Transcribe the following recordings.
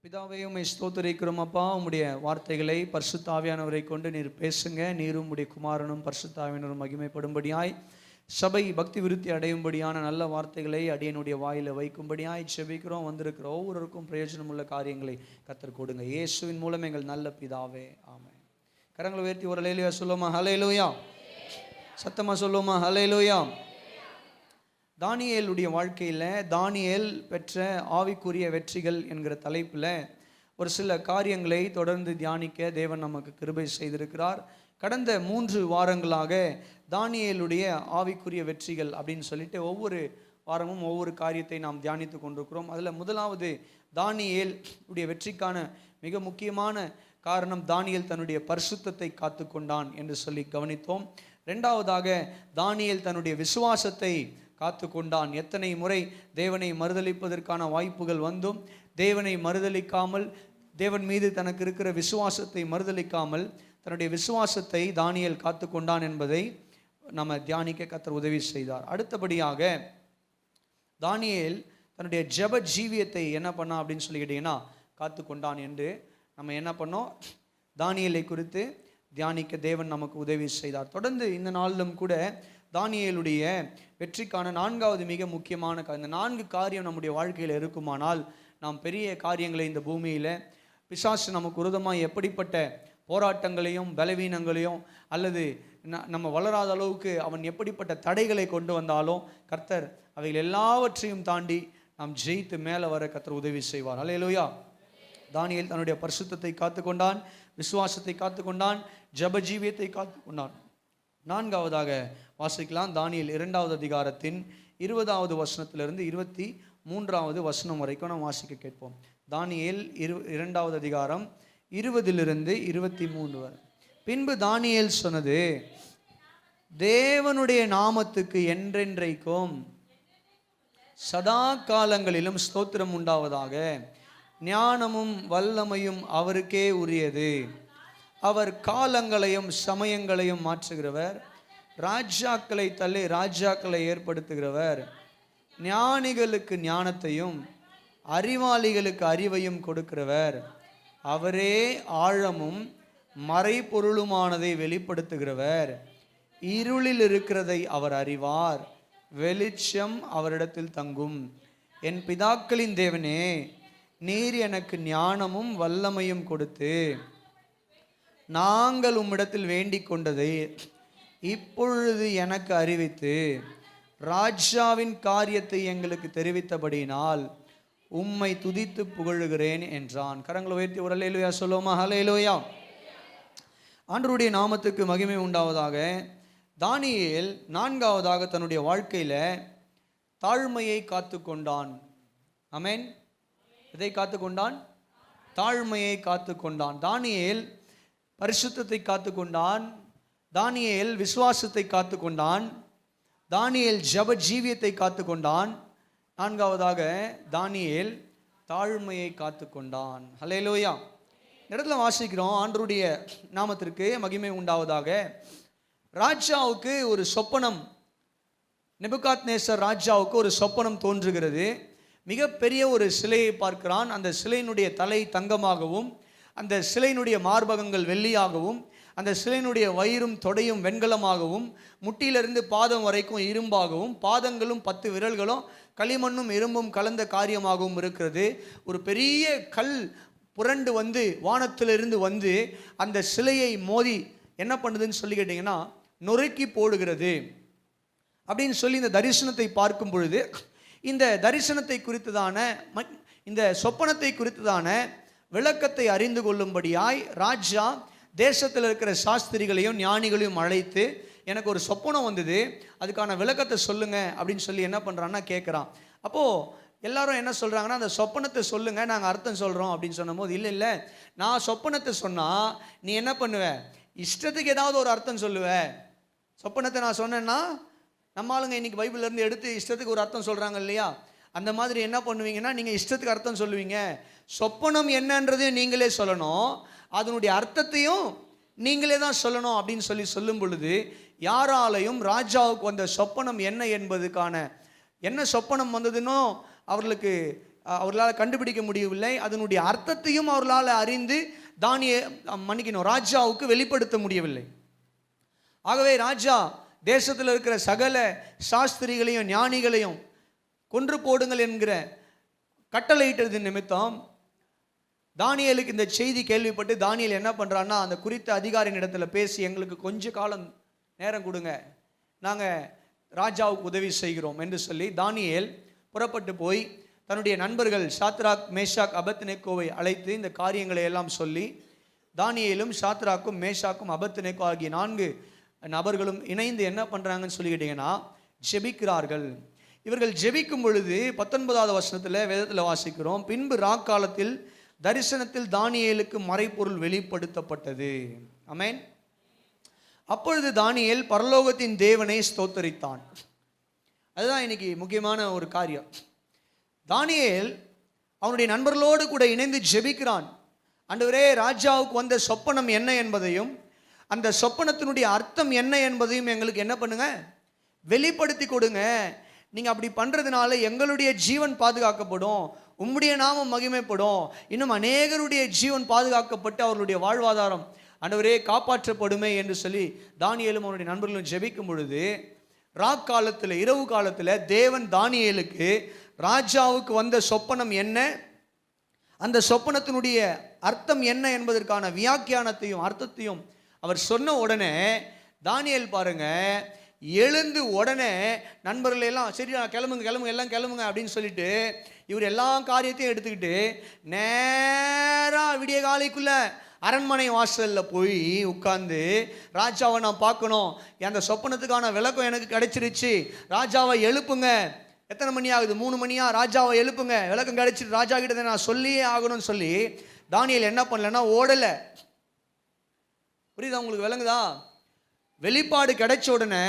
பிதாவே உம்மை ஸ்தோத்திரிக்கிறோம் அப்பா. உம்முடைய வார்த்தைகளை பரிசுத்த ஆவியானவரை கொண்டு நீர் பேசுங்க. நீரும் உம்முடைய குமாரனும் பரிசுத்த ஆவியானவரும் மகிமைப்படும்படியாய் சபை பக்தி விருத்தி அடையும்படியான நல்ல வார்த்தைகளை அடியனுடைய வாயில வைக்கும்படியாய் செபிக்கிறோம். வந்திருக்கிற ஒவ்வொருவருக்கும் பிரயோஜனம் உள்ள காரியங்களை கர்த்தர் கொடுங்க. இயேசுவின் மூலம் எங்கள் நல்ல பிதாவே, ஆமென். கரங்களை உயர்த்தி ஒரு ஹல்லேலூயா சொல்லுமா? ஹல்லேலூயா. சத்தமா சொல்லுமா? ஹல்லேலூயா. தானியேலுடைய வாழ்க்கையில் தானியேல் பெற்ற ஆவிக்குரிய வெற்றிகள் என்கிற தலைப்பில் ஒரு சில காரியங்களை தொடர்ந்து தியானிக்க தேவன் நமக்கு கிருபை செய்திருக்கிறார். கடந்த 3 வாரங்களாக தானியேலுடைய ஆவிக்குரிய வெற்றிகள் அப்படின்னு சொல்லிட்டு ஒவ்வொரு வாரமும் ஒவ்வொரு காரியத்தை நாம் தியானித்து கொண்டிருக்கிறோம். அதில் முதலாவது தானியேல் உடைய வெற்றிக்கான மிக முக்கியமான காரணம் தானியேல் தன்னுடைய பரிசுத்தத்தை காத்து கொண்டான் என்று சொல்லி கவனித்தோம். ரெண்டாவதாக தானியேல் தன்னுடைய விசுவாசத்தை காத்து கொண்டான். எத்தனை முறை தேவனை மறுதலிப்பதற்கான வாய்ப்புகள் வந்தும் தேவனை மறுதலிக்காமல், தேவன் மீது தனக்கு இருக்கிற விசுவாசத்தை மறுதலிக்காமல் தன்னுடைய விசுவாசத்தை தானியேல் காத்து கொண்டான் என்பதை நம்ம தியானிக்க கர்த்தர் உதவி செய்தார். அடுத்தபடியாக தானியேல் தன்னுடைய ஜெப ஜீவியத்தை என்ன பண்ணா அப்படின்னு சொல்லிக்கிட்டீங்கன்னா காத்து கொண்டான் என்று நம்ம என்ன பண்ணோம், தானியேலை குறித்து தியானிக்க தேவன் நமக்கு உதவி செய்தார். தொடர்ந்து இந்த நாளிலும் கூட தானியேலுடைய வெற்றிக்கான 4வது மிக முக்கியமான இந்த 4 காரியம் நம்முடைய வாழ்க்கையில் இருக்குமானால் நாம் பெரிய காரியங்களை இந்த பூமியில் பிசாசு நமக்கு விரோதமாக எப்படிப்பட்ட போராட்டங்களையும் பலவீனங்களையும் அல்லது நம்ம வளராத அளவுக்கு அவன் எப்படிப்பட்ட தடைகளை கொண்டு வந்தாலும் கர்த்தர் அவைகள் எல்லாவற்றையும் தாண்டி நாம் ஜெயித்து மேலே வர கர்த்தர் உதவி செய்வார். அல்லேலூயா. தானியேல் தன்னுடைய பரிசுத்தத்தை காத்து கொண்டான், விசுவாசத்தை காத்து கொண்டான், ஜெப ஜீவியத்தை காத்து கொண்டான். 4வதாக வாசிக்கலாம். தானியேல் 2வது அதிகாரத்தின் 20வது வசனத்திலிருந்து 23வது வசனம் வரைக்கும் நாம் வாசிக்க கேட்போம். தானியேல் 2வது அதிகாரம் 20லிருந்து 23 வரை. பின்பு தானியேல் சொன்னது, தேவனுடைய நாமத்துக்கு என்றென்றைக்கும் சதா காலங்களிலும் ஸ்தோத்திரம் உண்டாவதாக. ஞானமும் வல்லமையும் அவருக்கே உரியது. அவர் காலங்களையும் சமயங்களையும் மாற்றுகிறவர், ராஜாக்களை தள்ளி ராஜாக்களை ஏற்படுத்துகிறவர், ஞானிகளுக்கு ஞானத்தையும் அறிவாளிகளுக்கு அறிவையும் கொடுக்கிறவர். அவரே ஆழமும் மறைபொருளுமானதை வெளிப்படுத்துகிறவர். இருளில் இருக்கிறதை அவர் அறிவார், வெளிச்சம் அவரிடத்தில் தங்கும். என் பிதாக்களின் தேவனே, நீர் எனக்கு ஞானமும் வல்லமையும் கொடுத்து நாங்கள் உம்மிடத்தில் வேண்டிக் கொண்டதை இப்பொழுது எனக்கு அறிவித்து ராஜாவின் காரியத்தை எங்களுக்கு தெரிவித்தபடியினால் உம்மை துதித்து புகழுகிறேன் என்றான். கரங்களை உயர்த்தி ஒரு ஹல்லேலூயா சொல்லுவோமா? ஹல்லேலூயா. ஆண்டவருடைய நாமத்துக்கு மகிமை உண்டாவதாக. தானியேல் 4வதாக தன்னுடைய வாழ்க்கையில் தாழ்மையை காத்து கொண்டான். ஆமென். எதை காத்து கொண்டான்? தாழ்மையை காத்து கொண்டான். தானியேல் பரிசுத்தத்தை காத்து கொண்டான். தானியேல் விசுவாசத்தை காத்து கொண்டான். தானியேல் ஜெப ஜீவியத்தை காத்து கொண்டான். 4வதாக தானியேல் தாழ்மையை காத்து கொண்டான். ஹல்லேலூயா. இடத்துல வாசிக்கிறோம், ஆண்டவருடைய நாமத்திற்கு மகிமை உண்டாவதாக. ராஜாவுக்கு ஒரு சொப்பனம், நேபுகாத்நேசர் ராஜாவுக்கு ஒரு சொப்பனம் தோன்றுகிறது. மிகப்பெரிய ஒரு சிலையை பார்க்கிறான். அந்த சிலையினுடைய தலை தங்கமாகவும், அந்த சிலையினுடைய மார்பகங்கள் வெள்ளியாகவும், அந்த சிலையினுடைய வயிறும் தொடையும் வெண்கலமாகவும், முட்டியிலிருந்து பாதம் வரைக்கும் இரும்பாகவும், பாதங்களும் 10 விரல்களும் களிமண்ணும் இரும்பும் கலந்த காரியமாகவும் இருக்கிறது. ஒரு பெரிய கல் புரண்டு வந்து வானத்திலிருந்து வந்து அந்த சிலையை மோதி என்ன பண்ணுதுன்னு சொல்லி கேட்டிங்கன்னா நொறுக்கி போடுகிறது அப்படின்னு சொல்லி இந்த தரிசனத்தை பார்க்கும் பொழுது, இந்த தரிசனத்தை குறித்ததான இந்த சொப்பனத்தை குறித்ததான விளக்கத்தை அறிந்து கொள்ளும்படியாய் ராஜா தேசத்தில் இருக்கிற சாஸ்திரிகளையும் ஞானிகளையும் அழைத்து, எனக்கு ஒரு சொப்பனம் வந்தது, அதுக்கான விளக்கத்தை சொல்லுங்க அப்படின்னு சொல்லி என்ன பண்ணுறான்னா கேட்குறான். அப்போது எல்லாரும் என்ன சொல்கிறாங்கன்னா, அந்த சொப்பனத்தை சொல்லுங்கள், நாங்கள் அர்த்தம் சொல்கிறோம் அப்படின்னு சொன்னபோது, இல்லை நான் சொப்பனத்தை சொன்னால் நீ என்ன பண்ணுவ, இஷ்டத்துக்கு ஏதாவது ஒரு அர்த்தம் சொல்லுவ. சொப்பனத்தை நான் சொன்னேன்னா நம்ம ஆளுங்க இன்றைக்கி பைபிள்லேருந்து எடுத்து இஷ்டத்துக்கு ஒரு அர்த்தம் சொல்கிறாங்க இல்லையா, அந்த மாதிரி என்ன பண்ணுவீங்கன்னா நீங்கள் இஷ்டத்துக்கு அர்த்தம் சொல்லுவீங்க. சொப்பனம் என்னன்றதையும் நீங்களே சொல்லணும், அதனுடைய அர்த்தத்தையும் நீங்களே தான் சொல்லணும் அப்படின்னு சொல்லும் பொழுது யாராலையும் ராஜாவுக்கு வந்த சொப்பனம் என்ன என்பதுக்கான என்ன சொப்பனம் வந்ததுன்னோ அவர்களுக்கு அவர்களால் கண்டுபிடிக்க முடியவில்லை. அதனுடைய அர்த்தத்தையும் அவர்களால் அறிந்து ராஜாவுக்கு வெளிப்படுத்த முடியவில்லை. ஆகவே ராஜா தேசத்தில் இருக்கிற சகல சாஸ்திரிகளையும் ஞானிகளையும் கொன்று போடுங்கள் என்கிற கட்டளையிட்டது நிமித்தம் தானியேலுக்கு இந்த செய்தி கேள்விப்பட்டு தானியேல் என்ன பண்ணுறான்னா, அந்த குறித்த அதிகாரியின் இடத்துல பேசி, எங்களுக்கு கொஞ்ச காலம் நேரம் கொடுங்க, நாங்கள் ராஜாவுக்கு உதவி செய்கிறோம் என்று சொல்லி தானியேல் புறப்பட்டு போய் தன்னுடைய நண்பர்கள் சாத்ராக், மேஷாக், அபத்நேகோவை அழைத்து இந்த காரியங்களை எல்லாம் சொல்லி, தானியேலும் சாத்ராக்கும் மேஷாக்கும் அபத்நேகோ ஆகிய 4 நபர்களும் இணைந்து என்ன பண்ணுறாங்கன்னு சொல்லிக்கிட்டீங்கன்னா ஜெபிக்கிறார்கள். இவர்கள் ஜெபிக்கும் பொழுது 19வது வசனத்தில் வேதத்தில் வாசிக்கிறோம், பின்பு ராக்காலத்தில் தரிசனத்தில் தானியேலுக்கு மறைபொருள் வெளிப்படுத்தப்பட்டது. ஆமென். அப்பொழுது தானியேல் பரலோகத்தின் தேவனை ஸ்தோத்தரித்தான். அதுதான் இன்னைக்கு முக்கியமான ஒரு காரியம். தானியேல் அவனுடைய நண்பர்களோடு கூட இணைந்து ஜெபிக்கிறான். ஆண்டவரே, ராஜாவுக்கு வந்த சொப்பனம் என்ன என்பதையும் அந்த சொப்பனத்தினுடைய அர்த்தம் என்ன என்பதையும் எங்களுக்கு என்ன பண்ணுங்க, வெளிப்படுத்தி கொடுங்க. நீங்கள் அப்படி பண்ணுறதுனால எங்களுடைய ஜீவன் பாதுகாக்கப்படும், உம்முடைய நாமம் மகிமைப்படும், இன்னும் அநேகருடைய ஜீவன் பாதுகாக்கப்பட்டு அவர்களுடைய வாழ்வாதாரம் ஆண்டவரே காப்பாற்றப்படுமே என்று சொல்லி தானியேலும் அவனுடைய நண்பர்களும் ஜெபிக்கும் பொழுது, ராக்காலத்தில் இரவு காலத்தில் தேவன் தானியேலுக்கு ராஜாவுக்கு வந்த சொப்பனம் என்ன, அந்த சொப்பனத்தினுடைய அர்த்தம் என்ன என்பதற்கான வியாக்கியானத்தையும் அர்த்தத்தையும் அவர் சொன்ன உடனே தானியேல் பாருங்க, எழுந்து உடனே நண்பர்கள் எல்லாம் சரி கிளம்புங்க கிளம்புங்க எல்லாம் கிளம்புங்க அப்படின்னு சொல்லிட்டு இவர் எல்லா காரியத்தையும் எடுத்துக்கிட்டு நேராக விடிய காலைக்குள்ள அரண்மனை வாசலில் போய் உட்கார்ந்து, ராஜாவை நான் பார்க்கணும், அந்த சொப்பனத்துக்கான விளக்கம் எனக்கு கிடைச்சிருச்சு, ராஜாவை எழுப்புங்க, எத்தனை மணி ஆகுது, 3 மணியா, ராஜாவை எழுப்புங்க, விளக்கம் கிடைச்சிட்டு ராஜா கிட்ட நான் சொல்லியே ஆகணும்னு சொல்லி தானியேல் என்ன பண்ணலன்னா ஓடலை. புரியுதா உங்களுக்கு, விளங்குதா? வெளிப்பாடு கிடைச்ச உடனே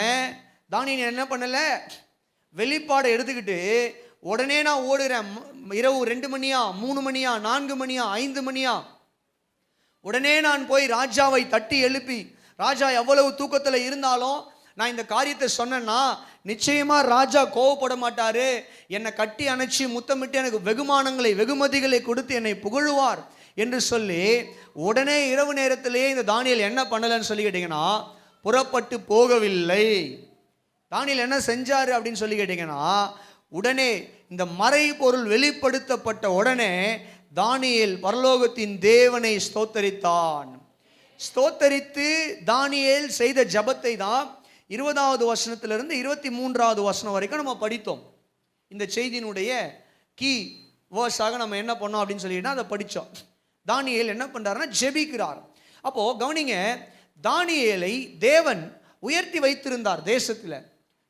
தானியேல் என்ன பண்ணல, வெளிப்பாடை எடுத்துக்கிட்டு உடனே நான் ஓடுறேன். இரவு 2 மணியா, 3 மணியா, 4 மணியா, 5 மணியா, உடனே நான் போய் ராஜாவை தட்டி எழுப்பி, ராஜா எவ்வளவு தூக்கத்தில் இருந்தாலும் நான் இந்த காரியத்தை சொன்னேன்னா நிச்சயமா ராஜா கோவப்பட மாட்டாரு, என்னை கட்டி அணைச்சி முத்தமிட்டு எனக்கு வெகுமானங்களை வெகுமதிகளை கொடுத்து என்னை புகழுவார் என்று சொல்லி உடனே இரவு நேரத்திலேயே இந்த தானியேல் என்ன பண்ணலன்னு சொல்லி கேட்டீங்கன்னா புறப்பட்டு போகவில்லை. தானியேல் என்ன செஞ்சாரு அப்படின்னு சொல்லி கேட்டீங்கன்னா, உடனே இந்த மறைபொருள் வெளிப்படுத்தப்பட்ட உடனே தானியேல் பரலோகத்தின் தேவனை ஸ்தோத்தரித்தான். ஸ்தோத்தரித்து தானியேல் செய்த ஜபத்தை தான் 20வது வசனத்திலிருந்து 23வது வசனம் வரைக்கும் நம்ம படித்தோம். இந்த செய்தியினுடைய கீ வேர்ஸாக நம்ம என்ன பண்ணோம் அப்படின்னு சொல்லிட்டு அதை படித்தோம். தானியேல் என்ன பண்ணுறாருன்னா ஜெபிக்கிறார். அப்போது கவனிங்க, தானியேலை தேவன் உயர்த்தி வைத்திருந்தார், தேசத்தில்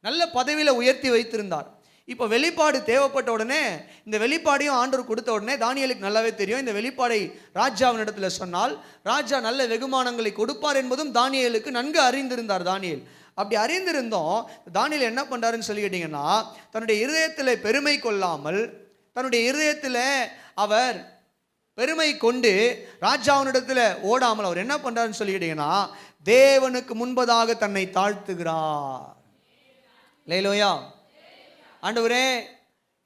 நல்ல பதவியில் உயர்த்தி வைத்திருந்தார். இப்போ வெளிப்பாடு தேவைப்பட்ட உடனே இந்த வெளிப்பாடையும் ஆண்டவர் கொடுத்த உடனே தானியேலுக்கு நல்லாவே தெரியும், இந்த வெளிப்பாடை ராஜாவின் இடத்துல சொன்னால் ராஜா நல்ல வெகுமானங்களை கொடுப்பார் என்பதும் தானியேலுக்கு நன்கு அறிந்திருந்தார். தானியேல் அப்படி அறிந்திருந்தோம். தானியேல் என்ன பண்ணுறாருன்னு சொல்லி கேட்டிங்கன்னா, தன்னுடைய இருதயத்தில் பெருமை கொள்ளாமல், தன்னுடைய இருதயத்தில் அவர் பெருமை கொண்டு ராஜாவினிடத்தில் ஓடாமல் அவர் என்ன பண்ணுறாருன்னு சொல்லி கேட்டிங்கன்னா, தேவனுக்கு முன்பதாக தன்னை தாழ்த்துகிறார். லேலோயா. ஆண்டவரே,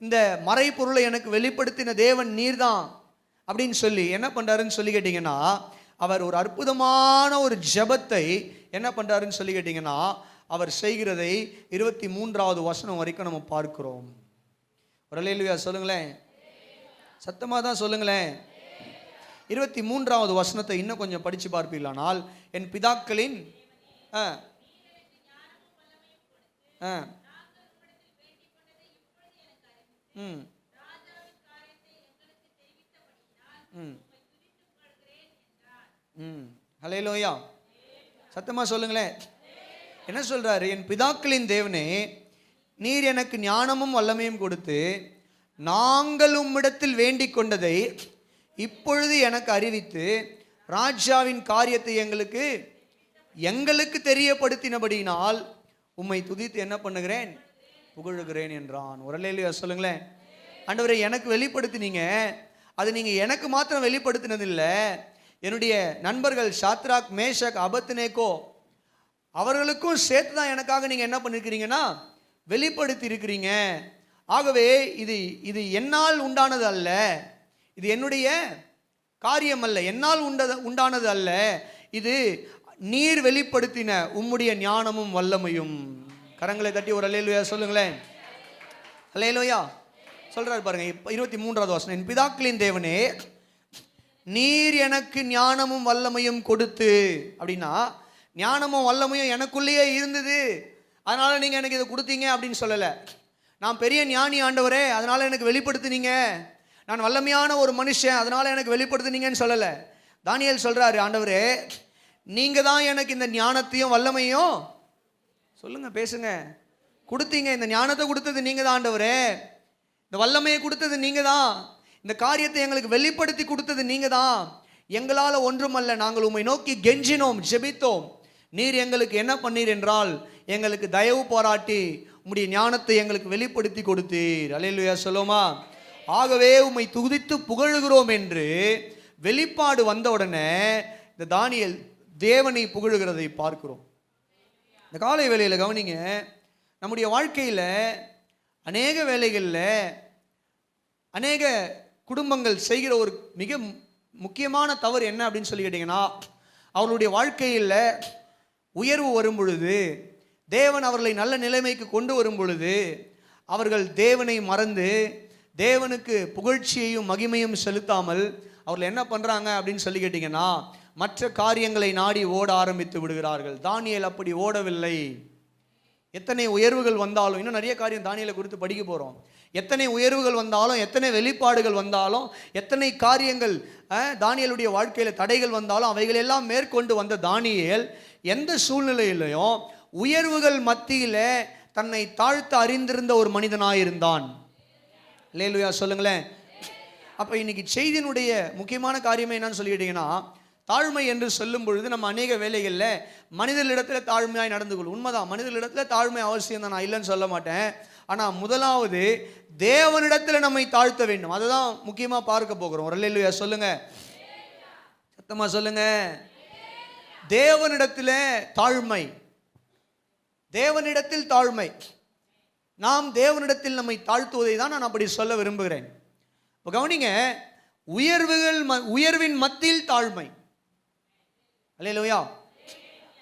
இந்த மறைபொருளை எனக்கு வெளிப்படுத்தின தேவன் நீர்தான் அப்படின்னு சொல்லி என்ன பண்ணுறாருன்னு சொல்லி கேட்டிங்கன்னா, அவர் ஒரு அற்புதமான ஒரு ஜெபத்தை என்ன பண்ணுறாருன்னு சொல்லி கேட்டிங்கன்னா அவர் செய்கிறதை 23வது வசனம் வரைக்கும் நம்ம பார்க்கிறோம். ஒரு அல்லேலூயா சொல்லுங்களேன், சத்தமாக தான் சொல்லுங்களேன். 23வது வசனத்தை இன்னும் கொஞ்சம் படித்து பார்ப்பீங்களானால், என் பிதாக்களின் ஹல்லேலூயா, சத்தமா சொல்லுங்களேன். என்ன சொல்றாரு? என் பிதாக்களின் தேவனே, நீர் எனக்கு ஞானமும் வல்லமையும் கொடுத்து நாங்கள் உம்மிடத்தில் வேண்டிக் கொண்டதை இப்பொழுது எனக்கு அறிவித்து ராஜாவின் காரியத்தை எங்களுக்கு தெரியப்படுத்தினபடியினால் உம்மை துதித்து என்ன பண்ணுகிறேன், புகழுகிறேன் என்றான். ஒரு அல்லேலூயா சொல்லுங்களேன். ஆண்டவரே, எனக்கு வெளிப்படுத்தினீங்க, அது நீங்கள் எனக்கு மாத்திரம் வெளிப்படுத்தினதில்லை, என்னுடைய நண்பர்கள் சாத்ராக், மேஷக், அபத்நேகோ அவர்களுக்கும் சேர்த்து தான் எனக்காக நீங்கள் என்ன பண்ணியிருக்கிறீங்கன்னா வெளிப்படுத்தி இருக்கிறீங்க. ஆகவே இது இது என்னால் உண்டானது அல்ல, இது என்னுடைய காரியம் அல்ல, என்னால் உண்டானது அல்ல, இது நீர் வெளிப்படுத்தின உம்முடைய ஞானமும் வல்லமையும். கரங்களை தட்டி ஒரு அல்லேலூயா சொல்லுங்களேன். அல்லேலூயா சொல்றாரு பாருங்க 23வது வசனம். என் பிதாக்களின் தேவனே, நீர் எனக்கு ஞானமும் வல்லமையும் கொடுத்து. அப்படின்னா ஞானமும் வல்லமையும் எனக்குள்ளேயே இருந்தது, அதனால நீங்க எனக்கு இதை கொடுத்தீங்க அப்படின்னு சொல்லல. நான் பெரிய ஞானி ஆண்டவரே, அதனால எனக்கு வெளிப்படுத்தினீங்க. நான் வல்லமையான ஒரு மனுஷன், அதனால எனக்கு வெளிப்படுத்தினீங்கன்னு சொல்லல. தானியேல் சொல்றாரு, ஆண்டவரே நீங்க தான் எனக்கு இந்த ஞானத்தையும் வல்லமையும், சொல்லுங்க பேசுங்க, கொடுத்தீங்க. இந்த ஞானத்தை கொடுத்தது நீங்க தான் ஆண்டவரே, இந்த வல்லமையை கொடுத்தது நீங்க தான், இந்த காரியத்தை எங்களுக்கு வெளிப்படுத்தி கொடுத்தது நீங்க தான். எங்களால் ஒன்றுமல்ல, நாங்கள் உம்மை நோக்கி கெஞ்சினோம், ஜெபித்தோம். நீர் எங்களுக்கு என்ன பண்ணீர் என்றால், எங்களுக்கு தயவு பாராட்டி உம்முடைய ஞானத்தை எங்களுக்கு வெளிப்படுத்தி கொடுத்தீர். அல்லேலூயா சொல்லுமா. ஆகவே உம்மை துதித்து புகழுகிறோம் என்று வெளிப்பாடு வந்த உடனே இந்த தானியேல் தேவனை புகழுகிறதை பார்க்கிறோம். இந்த காலை வேளையில் கவனிங்க, நம்முடைய வாழ்க்கையில் அநேக வேளைகளில் அநேக குடும்பங்கள் செய்கிற ஒரு மிக முக்கியமான தவறு என்ன அப்படின்னு சொல்லி கேட்டிங்கன்னா, அவர்களுடைய வாழ்க்கையில் உயர்வு வரும் பொழுது, தேவன் அவர்களை நல்ல நிலைமைக்கு கொண்டு வரும் பொழுது, அவர்கள் தேவனை மறந்து தேவனுக்கு புகழ்ச்சியையும் மகிமையும் செலுத்தாமல் அவர்கள் என்ன பண்ணுறாங்க அப்படின்னு சொல்லி கேட்டிங்கன்னா, மற்ற காரியங்களை நாடி ஓட ஆரம்பித்து விடுகிறார்கள். தானியேல் அப்படி ஓடவில்லை. எத்தனை உயர்வுகள் வந்தாலும், இன்னும் நிறைய காரியம் தானியேலை குறித்து படிக்க போகிறோம். எத்தனை உயர்வுகள் வந்தாலும், எத்தனை வெளிப்பாடுகள் வந்தாலும், எத்தனை காரியங்கள் தானியேலுடைய வாழ்க்கையில் தடைகள் வந்தாலும், அவைகளெல்லாம் மேற்கொண்டு வந்த தானியேல் எந்த சூழ்நிலையிலையும் உயர்வுகள் மத்தியில் தன்னை தாழ்த்த அறிந்திருந்த ஒரு மனிதனாயிருந்தான். அல்லேலூயா சொல்லுங்களேன். அப்போ இன்னைக்கு செய்தியினுடைய முக்கியமான காரியமே என்னன்னு சொல்லிக்கிட்டீங்கன்னா, தாழ்மை என்று சொல்லும் பொழுது நம்ம அநேக வேலைகளில் மனிதர்களிடத்தில் தாழ்மையாய் நடந்து கொள்ளும். உண்மைதான், மனிதர்களிடத்தில் தாழ்மை அவசியம் தான், நான் இல்லைன்னு சொல்ல மாட்டேன். ஆனால் முதலாவது தேவனிடத்தில் நம்மை தாழ்த்த வேண்டும். அதுதான் முக்கியமாக பார்க்க போகிறோம். அல்லேலூயா சொல்லுங்க, சத்தமா சொல்லுங்க. தேவனிடத்தில் தாழ்மை, தேவனிடத்தில் தாழ்மை. நாம் தேவனிடத்தில் நம்மை தாழ்த்துவதை தான் நான் அப்படி சொல்ல விரும்புகிறேன். இப்போ கவனிங்க, உயர்வின் மத்தியில் தாழ்மை. அல்லேலூயா.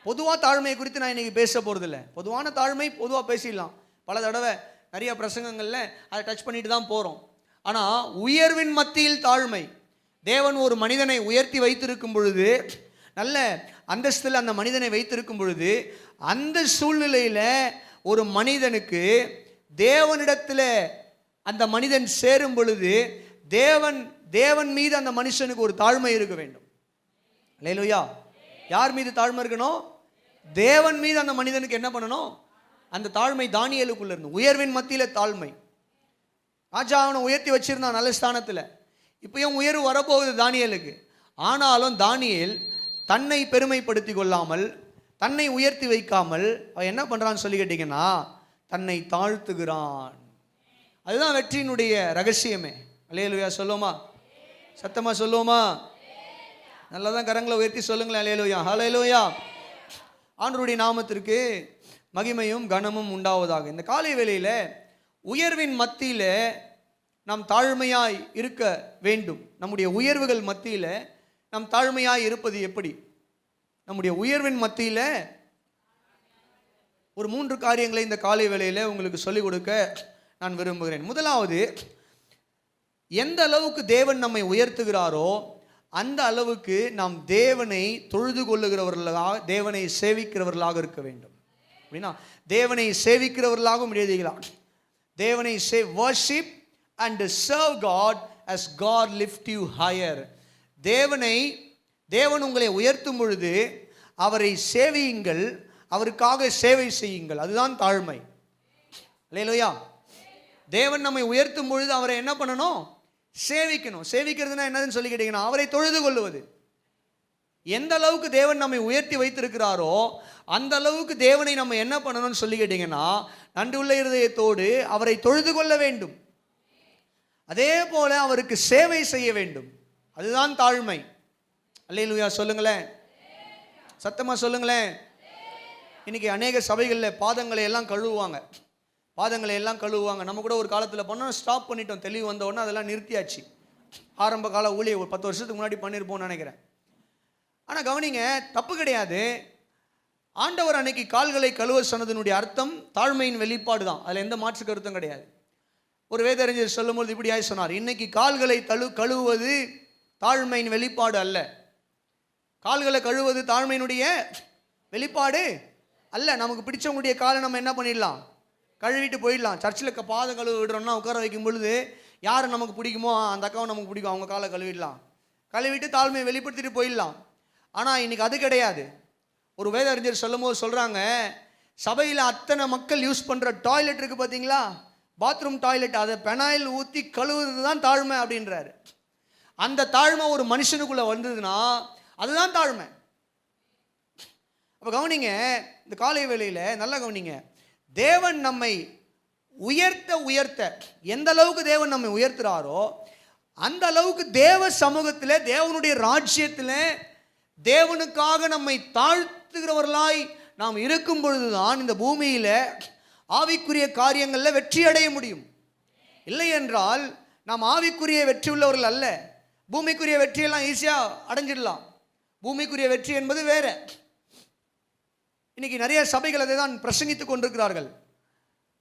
பொதுவாக தாழ்மையை குறித்து நான் இன்னைக்கு பேச போகிறதில்ல. பொதுவான தாழ்மை பொதுவாக பேசிடலாம், பல தடவை நிறைய பிரசங்கங்களில் அதை டச் பண்ணிட்டு தான் போகிறோம். ஆனால் உயர்வின் மத்தியில் தாழ்மை. தேவன் ஒரு மனிதனை உயர்த்தி வைத்திருக்கும் பொழுது, நல்ல அந்தஸ்தில் அந்த மனிதனை வைத்திருக்கும் பொழுது, அந்த சூழ்நிலையில் ஒரு மனிதனுக்கு தேவனிடத்தில் அந்த மனிதன் சேரும் பொழுது தேவன் மீது அந்த மனுஷனுக்கு ஒரு தாழ்மை இருக்க வேண்டும். அல்லேலூயா. யார் மீது தாழ்மை இருக்கணும்? தேவன் மீது அந்த மனிதனுக்கு என்ன பண்ணணும்? அந்த தாழ்மை தானியேலுக்குள்ள இருந்து. உயர்வின் மத்தியில் தாழ்மை. ராஜா அவனை உயர்த்தி வச்சிருந்தான் நல்ல ஸ்தானத்தில். இப்பயும் உயர்வு வரப்போகுது தானியேலுக்கு. ஆனாலும் தானியேல் தன்னை பெருமைப்படுத்தி கொள்ளாமல், தன்னை உயர்த்தி வைக்காமல் அவன் என்ன பண்ணுறான்னு சொல்லி கேட்டிங்கன்னா, தன்னை தாழ்த்துகிறான். அதுதான் வெற்றியினுடைய ரகசியமே. அல்லேலூயா சொல்லுமா, சத்தமா சொல்லுமா, நல்லா தான் கரங்களை உயர்த்தி சொல்லுங்களேன். அல்லேலூயா, ஹல்லேலூயா. ஆண்டவருடைய நாமத்திற்கு மகிமையும் கனமும் உண்டாவதாக. இந்த காலை வேளையில் உயர்வின் மத்தியில் நாம் தாழ்மையாய் இருக்க வேண்டும். நம்முடைய உயர்வுகள் மத்தியில் நாம் தாழ்மையாய் இருப்பது எப்படி? நம்முடைய உயர்வின் மத்தியில் ஒரு 3 காரியங்களை இந்த காலை வேளையில் உங்களுக்கு சொல்லிக் கொடுக்க நான் விரும்புகிறேன். முதலாவது, எந்த அளவுக்கு தேவன் நம்மை உயர்த்துகிறாரோ அந்த அளவுக்கு நாம் தேவனை தொழுது கொள்ளுகிறவர்களாக, தேவனை சேவிக்கிறவர்களாக இருக்க வேண்டும். அப்படின்னா தேவனை சேவிக்கிறவர்களாகவும் எழுதுகிறார். தேவனை worship and serve God as God lift you higher. தேவன் உங்களை உயர்த்தும் பொழுது அவரை சேவியுங்கள், அவருக்காக சேவை செய்யுங்கள். அதுதான் தாழ்மை. அல்லேலூயா. தேவன் நம்மை உயர்த்தும் பொழுது அவரை என்ன பண்ணணும்? சேவிக்கணும். சேவிக்கிறதுனா என்னதுன்னு சொல்லி கேட்டீங்கன்னா, அவரை தொழுது கொள்ளுவது. எந்த அளவுக்கு தேவன் நம்மை உயர்த்தி வைத்திருக்கிறாரோ அந்த அளவுக்கு தேவனை நம்ம என்ன பண்ணணும்னு சொல்லி கேட்டீங்கன்னா, நன்றியுள்ள இருதயத்தோடு அவரை தொழுது கொள்ள வேண்டும். அதே போல அவருக்கு சேவை செய்ய வேண்டும். அதுதான் தாழ்மை. அல்லேலூயா சொல்லுங்களேன், சத்தமா சொல்லுங்களேன். இன்னைக்கு அநேக சபைகளில் பாதங்களை எல்லாம் கழுவுவாங்க. பாதங்களை எல்லாம் கழுவுவாங்க. நம்ம கூட ஒரு காலத்தில் பண்ணோம், ஸ்டாப் பண்ணிட்டோம். தெளிவு வந்த உடனே அதெல்லாம் நிறுத்தியாச்சு. ஆரம்ப கால ஊழிய ஒரு 10 வருஷத்துக்கு முன்னாடி பண்ணியிருப்போம்னு நினைக்கிறேன். ஆனால் கவனிங்க, தப்பு கிடையாது. ஆண்டவர் அன்னைக்கு கால்களை கழுவ சொன்னதனுடைய அர்த்தம் தாழ்மையின் வெளிப்பாடு தான். அதில் எந்த மாற்று கருத்தும் கிடையாது. ஒரு வேதறிஞர் சொல்லும்போது இப்படியாய் சொன்னார், இன்னைக்கு கால்களை கழுவுவது தாழ்மையின் வெளிப்பாடு அல்ல. கால்களை கழுவுவது தாழ்மையினுடைய வெளிப்பாடு அல்ல. நமக்கு பிடிச்சவங்களுடைய காலை நம்ம என்ன பண்ணிடலாம், கழுவிட்டு போயிடலாம். சர்ச்சில் பாதம் கழுவு விடுறோம்னா உட்கார வைக்கும் பொழுது யாரை நமக்கு பிடிக்குமோ அந்த அக்காவை நமக்கு பிடிக்கும், அவங்க காலை கழுவிடலாம், கழுவிட்டு தாழ்மையை வெளிப்படுத்திட்டு போயிடலாம். ஆனால் இன்னைக்கு அது கிடையாது. ஒரு வேதறிஞர் சொல்லும் போது சொல்கிறாங்க, சபையில் அத்தனை மக்கள் யூஸ் பண்ணுற டாய்லெட் இருக்குது பார்த்தீங்களா, பாத்ரூம் டாய்லெட், அதை பெனாயில் ஊற்றி கழுவுறது தான் தாழ்மை அப்படின்றாரு. அந்த தாழ்மை ஒரு மனுஷனுக்குள்ளே வந்ததுன்னா அதுதான் தாழ்மை. அப்போ கவனிங்க, இந்த காலை வேளையில் நல்லா கவனிங்க, தேவன் நம்மை உயர்த்த எந்த அளவுக்கு தேவன் நம்மை உயர்த்துறாரோ அந்த அளவுக்கு தேவ சமூகத்தில், தேவனுடைய ராஜ்யத்தில் தேவனுக்காக நம்மை தாழ்த்துகிறவர்களாய் நாம் இருக்கும் பொழுதுதான் இந்த பூமியில் ஆவிக்குரிய காரியங்களில் வெற்றி அடைய முடியும். இல்லை என்றால் நாம் ஆவிக்குரிய வெற்றி உள்ளவர்கள் அல்ல. பூமிக்குரிய வெற்றியெல்லாம் ஈஸியாக அடைஞ்சிடலாம். பூமிக்குரிய வெற்றி என்பது வேற. இன்னைக்கு நிறைய சபைகள் அதை தான் பிரசங்கித்துக் கொண்டிருக்கிறார்கள்.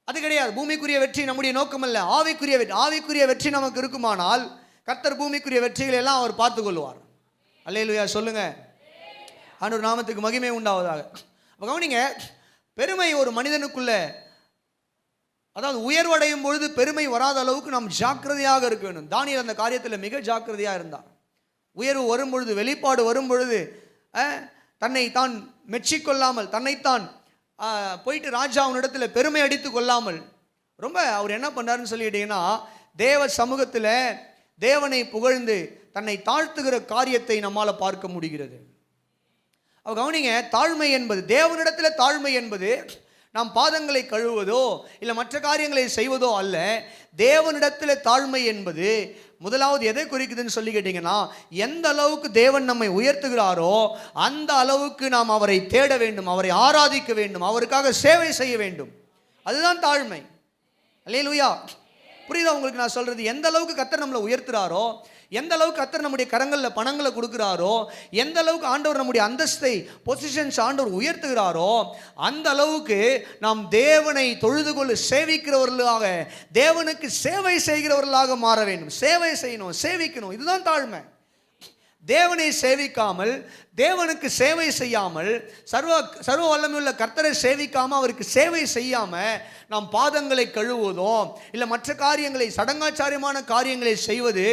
அது கிடையாது. பூமிக்குரிய வெற்றி நம்முடைய நோக்கம் அல்ல. ஆவிக்குரிய வெற்றி நமக்கு இருக்குமானால் கர்த்தர் பூமிக்குரிய வெற்றிகளை எல்லாம் அவர் பார்த்து கொள்வார். அல்லேலூயா சொல்லுங்க. ஆண்டவர் நாமத்துக்கு மகிமை உண்டாவதாக. அப்போ கவனிங்க, பெருமை ஒரு மனிதனுக்குள்ள, அதாவது உயர்வடையும் பொழுது பெருமை வராத அளவுக்கு நாம் ஜாக்கிரதையாக இருக்க வேண்டும். தானியேல் அந்த காரியத்தில் மிக ஜாக்கிரதையாக இருந்தார். உயர்வு வரும் பொழுது, வெளிப்பாடு வரும் பொழுது தன்னை தான் மெச்சிக்கொள்ளாமல், தன்னைத்தான் போயிட்டு ராஜாவினிடத்தில் பெருமை அடித்து கொள்ளாமல் ரொம்ப அவர் என்ன பண்ணாருன்னு சொல்லிட்டீங்கன்னா, தேவ சமூகத்தில் தேவனை புகழ்ந்து தன்னை தாழ்த்துகிற காரியத்தை நம்மால் பார்க்க முடிகிறது. அவர் கவனிங்க, தாழ்மை என்பது, தேவனிடத்தில் தாழ்மை என்பது நாம் பாதங்களை கழுவுவதோ இல்லை மற்ற காரியங்களை செய்வதோ அல்ல. தேவனிடத்தில் தாழ்மை என்பது முதலாவது எதை குறிக்குதுன்னு சொல்லி கேட்டீங்கன்னா, எந்த அளவுக்கு தேவன் நம்மை உயர்த்துகிறாரோ அந்த அளவுக்கு நாம் அவரை தேட வேண்டும், அவரை ஆராதிக்க வேண்டும், அவருக்காக சேவை செய்ய வேண்டும். அதுதான் தாழ்மை. அல்லேலூயா. புரியுதா உங்களுக்கு நான் சொல்றது? எந்த அளவுக்கு கர்த்தர் நம்மளை உயர்த்துறாரோ, எந்த அளவுக்கு கர்த்தர் நம்முடைய கரங்களில் பணங்களை கொடுக்குறாரோ, எந்த அளவுக்கு ஆண்டவர் நம்முடைய அந்தஸ்தை, பொசிஷன்ஸ் ஆண்டவர் உயர்த்துகிறாரோ அந்த அளவுக்கு நாம் தேவனை தொழுது கொண்டு சேவிக்கிறவர்களாக, தேவனுக்கு சேவை செய்கிறவர்களாக மாற வேண்டும். சேவை செய்யணும், சேவிக்கணும். இதுதான் தாழ்மை. தேவனை சேவிக்காமல், தேவனுக்கு சேவை செய்யாமல், சர்வ வல்லமையுள்ள கர்த்தரை சேவிக்காமல், அவருக்கு சேவை செய்யாமல் நாம் பாதங்களை கழுவுவதோ இல்லை மற்ற காரியங்களை, சடங்காச்சாரியமான காரியங்களை செய்வது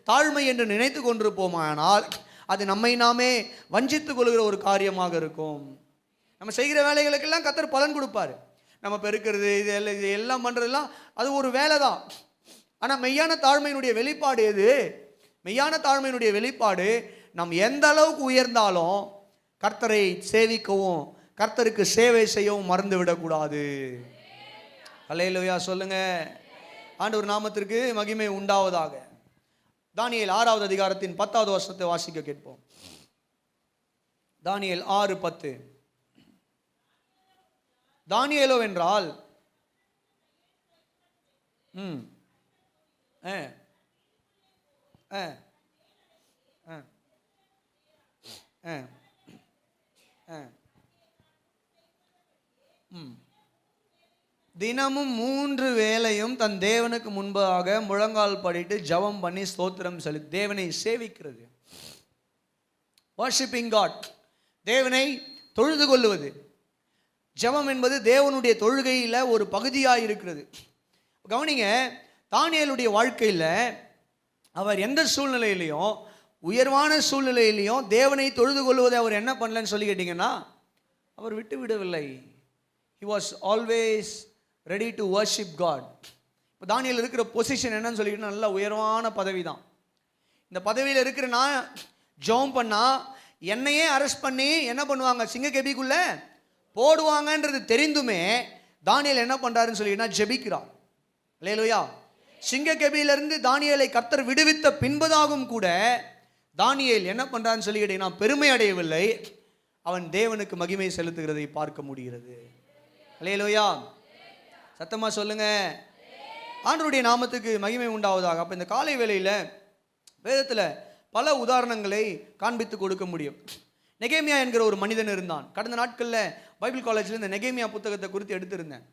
தாழ்மை என்று நினைத்து கொண்டிருப்போமானால் அது நம்மை நாமே வஞ்சித்து கொள்கிற ஒரு காரியமாக இருக்கும். நம்ம செய்கிற வேலைகளுக்கெல்லாம் கர்த்தர் பலன் கொடுப்பார். நம்ம பெருக்கிறது, இது எல்லாம் பண்ணுறதுலாம் அது ஒரு வேலை தான். ஆனால் மெய்யான தாழ்மையினுடைய வெளிப்பாடு எது? மெய்யான தாழ்மையினுடைய வெளிப்பாடு நாம் எந்த அளவுக்கு உயர்ந்தாலும் கர்த்தரை சேவிக்கவும் கர்த்தருக்கு சேவை செய்யவும் மறந்து விடக்கூடாது. அல்லேலூயா சொல்லுங்க. ஆண்டவர் நாமத்திற்கு மகிமை உண்டாவதாக. தானியேல் 6வது அதிகாரத்தின் 10வது வசனத்தை வாசிக்க கேட்போம். தானியேல் 6:10. தானியேலோ என்றால் தினமும் 3 வேளையும் தன் தேவனுக்கு முன்பாக முழங்கால் படிட்டு ஜெபம் பண்ணி ஸ்தோத்திரம் சொல்லி தேவனை சேவிக்கிறது. வர்ஷிப்பிங் காட், தேவனை தொழுது கொள்ளுவது. ஜெபம் என்பது தேவனுடைய தொழுகையில் ஒரு பகுதியாக இருக்கிறது. கவனிங்க, தானியேலுடைய வாழ்க்கையில் அவர் எந்த சூழ்நிலையிலையும், உயர்வான சூழ்நிலையிலையும் தேவனை தொழுது கொள்வதை அவர் என்ன பண்ணலன்னு சொல்லி கேட்டிங்கன்னா அவர் விட்டு விடவில்லை. He was always ready to worship God. இப்போ தானியேல் இருக்கிற பொசிஷன் என்னன்னு சொல்லிக்கிட்டு நல்ல உயர்வான பதவி தான். இந்த பதவியில் இருக்கிற நான் ஜெபம் பண்ணால் என்னையே அரெஸ்ட் பண்ணி என்ன பண்ணுவாங்க, சிங்கக்கெபிக்குள்ளே போடுவாங்கன்றது தெரிந்துமே தானியேல் என்ன பண்ணுறாருன்னு சொல்லிக்கிட்டா ஜெபிக்கிறார். அல்லேலூயா. சிங்கக்கெபியிலிருந்து தானியேலை கர்த்தர் விடுவித்த பின்பதாகவும் கூட தானியேல் என்ன பண்ணுறான்னு சொல்லிக்கிட்டீங்கன்னா பெருமை அடையவில்லை, அவன் தேவனுக்கு மகிமை செலுத்துகிறதை பார்க்க முடிகிறது. அல்லேலூயா. சத்தமா சொல்லுங்க. ஆண்டவருடைய நாமத்துக்கு மகிமை உண்டாவதாக. அப்போ இந்த காலை வேளையில் வேதத்தில் பல உதாரணங்களை காண்பித்து கொடுக்க முடியும். நெகேமியா என்கிற ஒரு மனிதன் இருந்தான். கடந்த நாட்களில் பைபிள் காலேஜில் இந்த நெகேமியா புத்தகத்தை குறித்து எடுத்திருந்தேன்.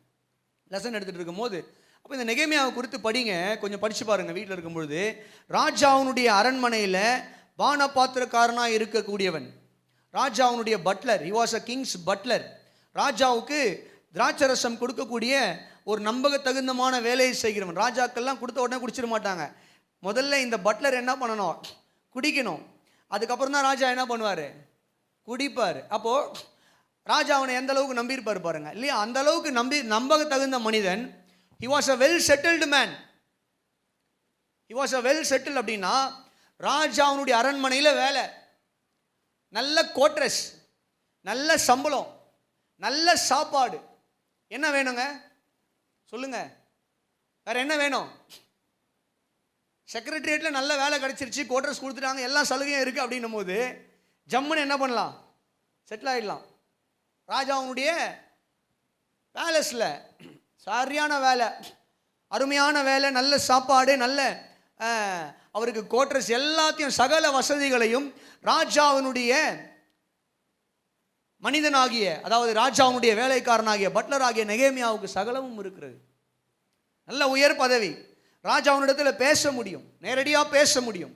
லெசன் எடுத்துகிட்டு இருக்கும்போது அப்போ இந்த நெகேமியாவை குறித்து படிங்க, கொஞ்சம் படித்து பாருங்கள் வீட்டில் இருக்கும்பொழுது. ராஜாவுனுடைய அரண்மனையில் பானபாத்திரக்காரனாக இருக்கக்கூடியவன், ராஜாவுனுடைய butler, he was a king's butler. ராஜாவுக்கு திராட்சரசம் கொடுக்கக்கூடிய ஒரு நம்பகத்தகுந்தமான வேலையை செய்கிறவன். ராஜாக்கள்லாம் கொடுத்த உடனே குடிச்சிட மாட்டாங்க. முதல்ல இந்த பட்லர் என்ன பண்ணணும்? குடிக்கணும். அதுக்கப்புறம் தான் ராஜா என்ன பண்ணுவார்? குடிப்பார். அப்போது ராஜா அவனை எந்த அளவுக்கு நம்பியிருப்பார் பாருங்க இல்லையா? அந்த அளவுக்கு நம்பகத்தகுந்த மனிதன். he was a well settled man. he was a well settled அப்படின்னா ராஜா அவனுடைய அரண்மனையில் வேலை, நல்ல கோட்ரஸ், நல்ல சம்பளம், நல்ல சாப்பாடு. என்ன வேணுங்க சொல்லுங்க? வேற என்ன வேணும்? செக்ரட்டரியேட்டில் நல்ல வேலை கிடைச்சிருச்சு, கோட்ரஸ் கொடுத்துட்டாங்க, எல்லா சலுகையும் இருக்குது அப்படின்னும் போது ஜம்முன்னு என்ன பண்ணலாம்? செட்டில் ஆகிடலாம். ராஜா அவனுடைய பேலஸில் சரியான வேலை, அருமையான வேலை, நல்ல சாப்பாடு, நல்ல அவருக்கு கோட்ரஸ், எல்லாத்தையும் சகல வசதிகளையும் ராஜாவினுடைய மனிதனாகிய, அதாவது ராஜாவுடைய வேலைக்காரனாகிய பட்லர் ஆகிய நெகேமியாவுக்கு சகலமும் இருக்கிறது. நல்ல உயர் பதவி. ராஜாவினிடத்தில் பேச முடியும், நேரடியாக பேச முடியும்.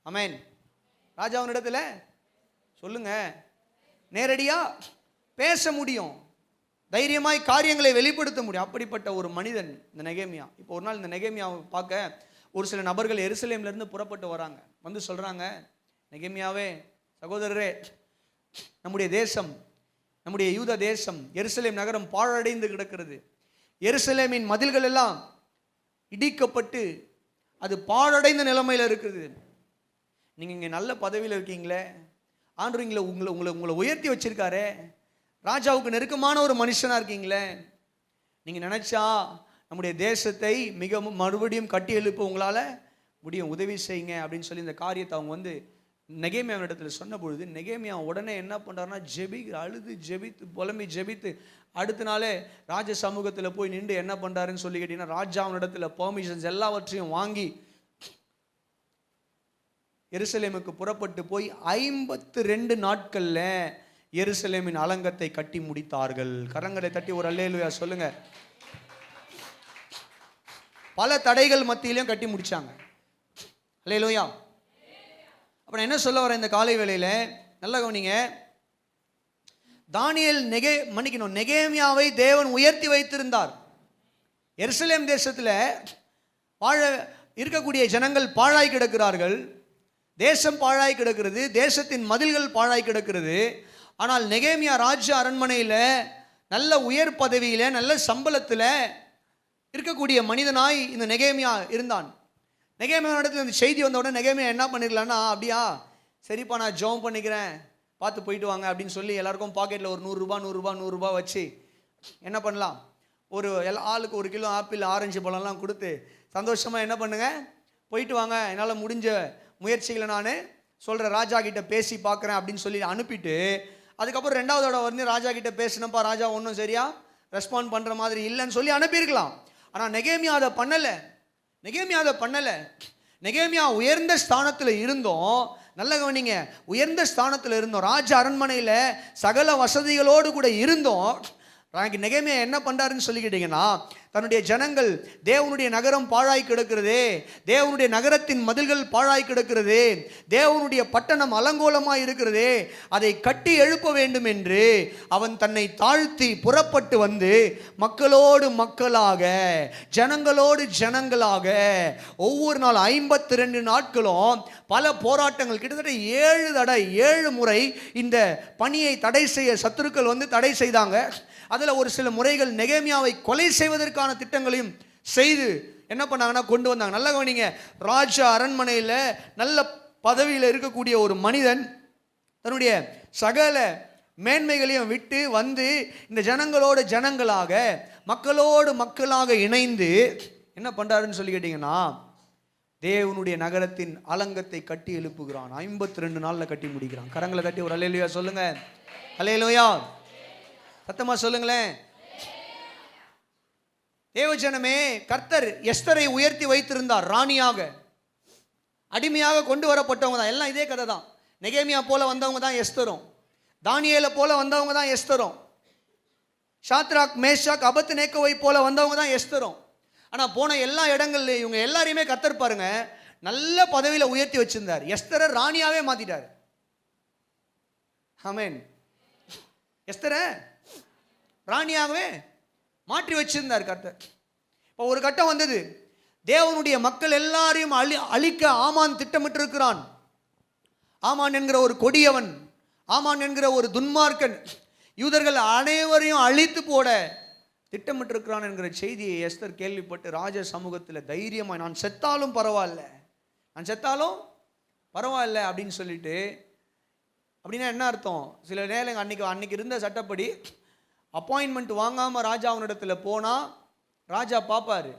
ஆமென். ராஜாவினிடத்தில் சொல்லுங்க, நேரடியாக பேச முடியும், தைரியமாய் காரியங்களை வெளிப்படுத்த முடியும். அப்படிப்பட்ட ஒரு மனிதன் இந்த நெகேமியா. இப்போ ஒரு நாள் இந்த நெகேமியாவை பார்க்க ஒரு சில நபர்கள் எருசலேம்லேருந்து புறப்பட்டு வராங்க. வந்து சொல்கிறாங்க, நெகேமியாவே, சகோதரரே, நம்முடைய தேசம், நம்முடைய யூத தேசம், எருசலேம் நகரம் பாழடைந்து கிடக்கிறது. எருசலேமின் மதில்கள் எல்லாம் இடிக்கப்பட்டு அது பாழடைந்த நிலைமையில் இருக்குது. நீங்கள் இங்கே நல்ல பதவியில் இருக்கீங்களே, ஆண்டவங்கள உங்களை உயர்த்தி வச்சிருக்காரே, ராஜாவுக்கு நெருக்கமான ஒரு மனுஷனாக இருக்கீங்களே, நீங்கள் நினச்சா நம்முடைய தேசத்தை மிகவும் மறுபடியும் கட்டி எழுப்ப உங்களால் முடியும், உதவி செய்யுங்க அப்படின்னு சொல்லி இந்த காரியத்தை அவங்க வந்து நெகேமியாவிடத்தில் சொன்ன பொழுது நெகேமியா உடனே என்ன பண்ணுறாருன்னா அழுது ஜெபித்து புலம்பி ஜெபித்து அடுத்த நாளே ராஜ சமூகத்தில் போய் நின்று என்ன பண்ணுறாருன்னு சொல்லி கேட்டீங்கன்னா ராஜாவினிடத்தில் பெர்மிஷன்ஸ் எல்லாவற்றையும் வாங்கி எருசலேமுக்கு புறப்பட்டு போய் 52 நாட்களில் எருசலேமின் அலங்கத்தை கட்டி முடித்தார்கள். கரங்களை தட்டி ஒரு அல்லேலூயா சொல்லுங்க. பல தடைகள் மத்தியிலையும் கட்டி முடிச்சாங்க. அல்லேலூயா. அப்ப என்ன சொல்ல வர இந்த காலை வேளையில நல்லா கவனிங்க. தானியேல் நெகேமியாவை தேவன் உயர்த்தி வைத்திருந்தார். எருசலேம் தேசத்தில் வாழ இருக்கக்கூடிய ஜனங்கள் பாழாய் கிடக்கிறார்கள், தேசம் பாழாய் கிடக்கிறது, தேசத்தின் மதில்கள் பாழாய் கிடக்கிறது. ஆனால் நெகேமியா ராஜ்ய அரண்மனையில் நல்ல உயர் பதவியில் நல்ல சம்பளத்தில் இருக்கக்கூடிய மனிதனாய் இந்த நெகேமியா இருந்தான். நெகேமியா இடத்துல இந்த செய்தி வந்த உடனே நெகேமியா என்ன பண்ணிக்கலான்னா, அப்படியா சரிப்பா நான் ஜெபம் பண்ணிக்கிறேன், பார்த்து போயிட்டு வாங்க அப்படின்னு சொல்லி எல்லாருக்கும் பாக்கெட்டில் ஒரு 100 ரூபா வச்சு என்ன பண்ணலாம், ஒரு ஆளுக்கு 1 கிலோ ஆப்பிள் ஆரஞ்சு பழம்லாம் கொடுத்து சந்தோஷமாக என்ன பண்ணுங்க, போயிட்டு வாங்க, என்னால் முடிஞ்ச முயற்சிகளை நான் சொல்கிறேன், ராஜா கிட்ட பேசி பார்க்குறேன் அப்படின்னு சொல்லி அனுப்பிட்டு அதுக்கப்புறம் 2வது தடவை வந்து ராஜா கிட்ட பேசினப்பா ராஜா ஒன்றும் சரியா ரெஸ்பாண்ட் பண்ணுற மாதிரி இல்லைன்னு சொல்லி அனுப்பியிருக்கலாம். ஆனால் நெகேமியா அதை பண்ணலை. நெகேமியா உயர்ந்த ஸ்தானத்தில் இருந்தோம், நல்ல கவனிங்க, உயர்ந்த ஸ்தானத்தில் இருந்தோம், ராஜ அரண்மனையில் சகல வசதிகளோடு கூட இருந்தோம். நெகேமியா என்ன பண்ணுறாருன்னு சொல்லிக்கிட்டீங்கன்னா, தன்னுடைய ஜனங்கள் தேவனுடைய நகரம் பாழாய் கிடக்கிறது, தேவனுடைய நகரத்தின் மதில்கள் பாழாய் கிடக்கிறது, தேவனுடைய பட்டணம் அலங்கோலமாய் இருக்கிறது, அதை கட்டி எழுப்ப வேண்டும் என்று அவன் தன்னை தாழ்த்தி புறப்பட்டு வந்து மக்களோடு மக்களாக ஜனங்களோடு ஜனங்களாக ஒவ்வொரு நாள் 52 நாட்களும் பல போராட்டங்கள், கிட்டத்தட்ட 7 முறை இந்த பணியை தடை செய்ய சத்துருக்கள் வந்து தடை செய்தாங்க. அதில் ஒரு சில முறைகள் நெகேமியாவை கொலை செய்வதற்கான திட்டங்களையும் செய்து என்ன பண்ணாங்கன்னா கொண்டு வந்தாங்க. நல்ல கவனிங்க, ராஜ அரண்மனையில் நல்ல பதவியில் இருக்கக்கூடிய ஒரு மனிதன் தன்னுடைய சகல மேன்மைகளையும் விட்டு வந்து இந்த ஜனங்களோடு ஜனங்களாக மக்களோடு மக்களாக இணைந்து என்ன பண்ணுறாருன்னு சொல்லி கேட்டிங்கன்னா, தேவனுடைய நகரத்தின் அலங்கத்தை கட்டி எழுப்புகிறான். 52 நாளில் கட்டி முடிக்கிறான். கரங்களை தட்டி ஒரு அல்லேலூயா சொல்லுங்க. அல்லேலூயா சத்தமா சொல்லுங்களேன். தேவஜனமே, கர்த்தர் எஸ்தரை உயர்த்தி வைத்திருந்தார். ராணியாக, அடிமையாக கொண்டு வரப்பட்டவங்க தான். எல்லாம் இதே கதை தான். நெகேமியா போல வந்தவங்க தான் எஸ்தரும், தானியேலை போல வந்தவங்க தான் எஸ்தரும், ஷாத்ராக் மேஷாக் அபத்நேகோவை போல வந்தவங்க தான் எஸ்தரும். ஆனால் போன எல்லா இடங்கள்லையும் இவங்க எல்லாரையுமே கர்த்தர் பாருங்க நல்ல பதவியில் உயர்த்தி வச்சிருந்தார். எஸ்தரை ராணியாவே மாத்திட்டார். ஆமென். எஸ்தரை ராணியாகவே மாற்றி வச்சிருந்தார் கர்த்தர். இப்போ ஒரு கட்டம் வந்தது, தேவனுடைய மக்கள் எல்லாரையும் அழிக்க ஆமான் திட்டமிட்டு இருக்கிறான். ஆமான் என்கிற ஒரு கொடியவன், ஆமான் என்கிற ஒரு துன்மார்க்கன் யூதர்கள் அனைவரையும் அழித்து போட திட்டமிட்டு இருக்கிறான் என்கிற செய்தியை எஸ்தர் கேள்விப்பட்டு ராஜ சமூகத்தில் தைரியமாக, நான் செத்தாலும் பரவாயில்ல, நான் செத்தாலும் பரவாயில்ல அப்படின்னு சொல்லிட்டு. அப்படின்னா என்ன அர்த்தம்? சில நேரம் அன்னைக்கு இருந்த சட்டப்படி அப்பாயின்மெண்ட் வாங்காமல் ராஜா அவனிடத்தில் போனால் ராஜா பார்ப்பார்.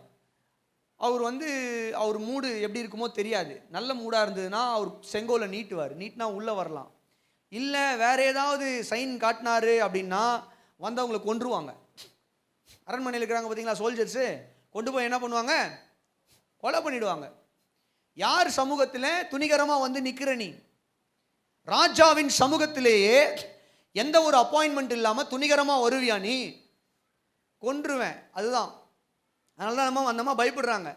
அவர் மூடு எப்படி இருக்குமோ தெரியாது. நல்ல மூடாக இருந்ததுன்னா அவர் செங்கோலை நீட்டுவார், நீட்டினா உள்ளே வரலாம். இல்லை வேற ஏதாவது சைன் காட்டினாரு அப்படின்னா வந்தவங்களை கொன்றுவாங்க. அரண்மனையில் இருக்கிறாங்க பார்த்தீங்களா சோல்ஜர்ஸு, கொண்டு போய் என்ன பண்ணுவாங்க? கொலை பண்ணிடுவாங்க. யார் சமூகத்தில் துணிகரமாக வந்து நிற்கிற நீ? ராஜாவின் சமூகத்திலேயே எந்த ஒரு அப்பாயின்மெண்ட் இல்லாமல் துணிகரமாக வருவியா நீ? கொன்றுவேன். அதுதான். அதனால தான் அந்த அம்மா பயப்படுறாங்க.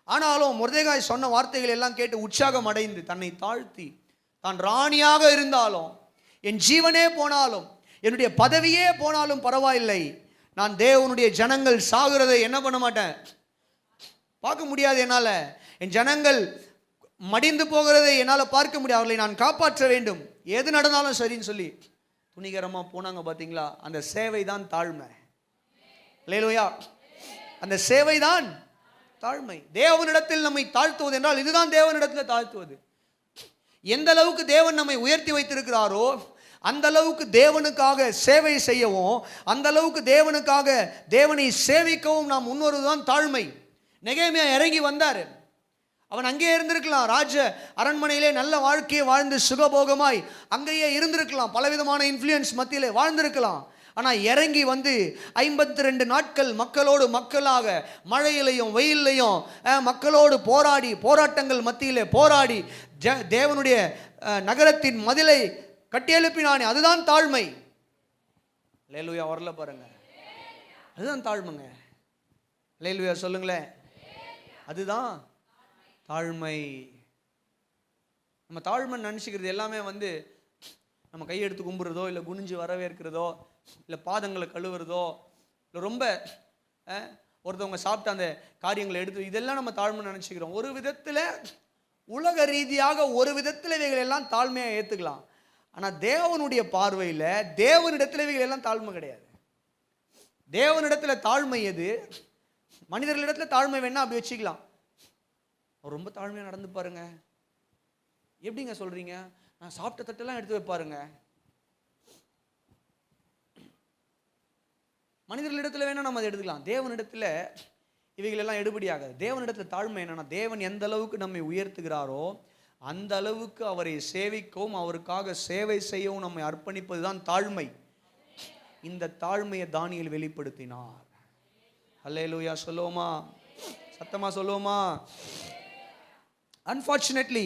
ஆனாலும் மொர்தெகாய் சொன்ன வார்த்தைகள் எல்லாம் கேட்டு உற்சாகம் அடைந்து தன்னை தாழ்த்தி, தான் ராணியாக இருந்தாலும், என் ஜீவனே போனாலும், என்னுடைய பதவியே போனாலும் பரவாயில்லை, நான் தேவனுடைய ஜனங்கள் சாகிறதை என்ன பண்ண மாட்டேன், பார்க்க முடியாது என்னால். என் ஜனங்கள் மடிந்து போகிறதை என்னால் பார்க்க முடியாது, அவர்களை நான் காப்பாற்ற வேண்டும், எது நடந்தாலும் சரின்னு சொல்லி துணிகரமாக போனாங்க. பார்த்தீங்களா? அந்த சேவை தான் தாழ்மை. அல்லேலூயா. அந்த சேவை தான் தாழ்மை. தேவனிடத்தில் நம்மை தாழ்த்துவது என்றால் இதுதான் தேவனிடத்தில் தாழ்த்துவது. எந்த அளவுக்கு தேவன் நம்மை உயர்த்தி வைத்திருக்கிறாரோ அந்த அளவுக்கு தேவனுக்காக சேவை செய்யவும், அந்த அளவுக்கு தேவனுக்காக தேவனை சேவிக்கவும் நாம் முன்வருவதுதான் தாழ்மை. நெகேமியா இறங்கி வந்தார். அவன் அங்கேயே இருந்திருக்கலாம், ராஜ அரண்மனையிலே நல்ல வாழ்க்கையை வாழ்ந்து சுகபோகமாய் அங்கேயே இருந்திருக்கலாம், பலவிதமான இன்ஃப்ளூயன்ஸ் மத்தியிலே வாழ்ந்திருக்கலாம். ஆனால் இறங்கி வந்து 52 நாட்கள் மக்களோடு மக்களாக மழையிலையும் வெயிலையும் மக்களோடு போராடி, போராட்டங்கள் மத்தியிலே போராடி தேவனுடைய நகரத்தின் மதிலை கட்டியெழுப்பினானே, அதுதான் தாழ்மை. அல்லேலூயா. வரல பாருங்க, அதுதான் தாழ்மைங்க. அல்லேலூயா சொல்லுங்களேன். அதுதான் தாழ்மை. நம்ம தாழ்மைன்னு நினச்சிக்கிறது எல்லாமே வந்து நம்ம கையெடுத்து கும்புறதோ, இல்லை குனிஞ்சு வரவேற்கிறதோ, இல்லை பாதங்களை கழுவுறதோ, இல்லை ரொம்ப ஒருத்தவங்க சாப்பிட்ட அந்த காரியங்களை எடுத்து, இதெல்லாம் நம்ம தாழ்மை நினச்சிக்கிறோம். ஒரு விதத்தில் உலக ரீதியாக ஒரு விதத்தில் இவைகள் எல்லாம் தாழ்மையாக ஏற்றுக்கலாம். ஆனால் தேவனுடைய பார்வையில் தேவனிடத்தில் இவைகள் எல்லாம் தாழ்மை கிடையாது. தேவனிடத்தில் தாழ்மை எது? மனிதர்களிடத்தில் தாழ்மை வேணா அப்படி வச்சுக்கலாம். அவர் ரொம்ப தாழ்மையாக நடந்து பாருங்க. எப்படிங்க சொல்றீங்க? நான் சாப்பிட்ட தட்டெல்லாம் எடுத்து வைப்பாருங்க. மனிதர்களிடத்தில் வேணா நம்ம அதை எடுத்துக்கலாம். தேவனிடத்தில் இவைகள் எல்லாம் எடுபடியாகாது. தேவனிடத்தில் தாழ்மை என்னன்னா, தேவன் எந்த அளவுக்கு நம்மை உயர்த்துகிறாரோ அந்த அளவுக்கு அவரை சேவிக்கவும் அவருக்காக சேவை செய்யவும் நம்மை அர்ப்பணிப்பது தான் தாழ்மை. இந்த தாழ்மையை தானியேல் வெளிப்படுத்தினார். அல்லேலூயா சொல்லுவோமா? சத்தமா சொல்லுவோமா? அன்பார்ச்சுனேட்லி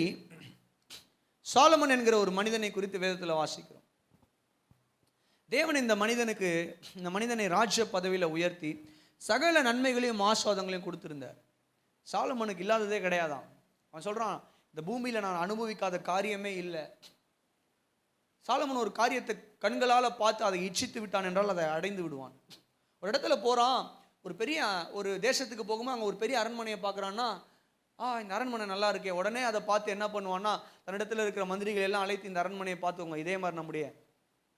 சாலமன் என்கிற ஒரு மனிதனை குறித்து வேதத்தில் வாசிக்கிறோம். தேவன் இந்த மனிதனை ராஜ்ய பதவியில் உயர்த்தி சகல நன்மைகளையும் ஆசீர்வாதங்களையும் கொடுத்திருந்தார். சாலமனுக்கு இல்லாததே கிடையாதான். அவன் சொல்றான், இந்த பூமியில நான் அனுபவிக்காத காரியமே இல்லை. சாலமன் ஒரு காரியத்தை கண்களால் பார்த்து அதை இச்சித்து விட்டான் என்றால் அதை அடைந்து விடுவான். ஒரு இடத்துல போறான், ஒரு தேசத்துக்கு போகும்போது அங்கே ஒரு பெரிய அரண்மனையை பார்க்குறான்னா, இந்த அரண்மனை நல்லா இருக்கே, உடனே அதை பார்த்து என்ன பண்ணுவான்னா தன்னிடத்தில் இருக்கிற மந்திரிகள் எல்லாம் அழைத்து இந்த அரண்மனையை பார்த்துக்கோங்க, இதே மாதிரி நம்முடைய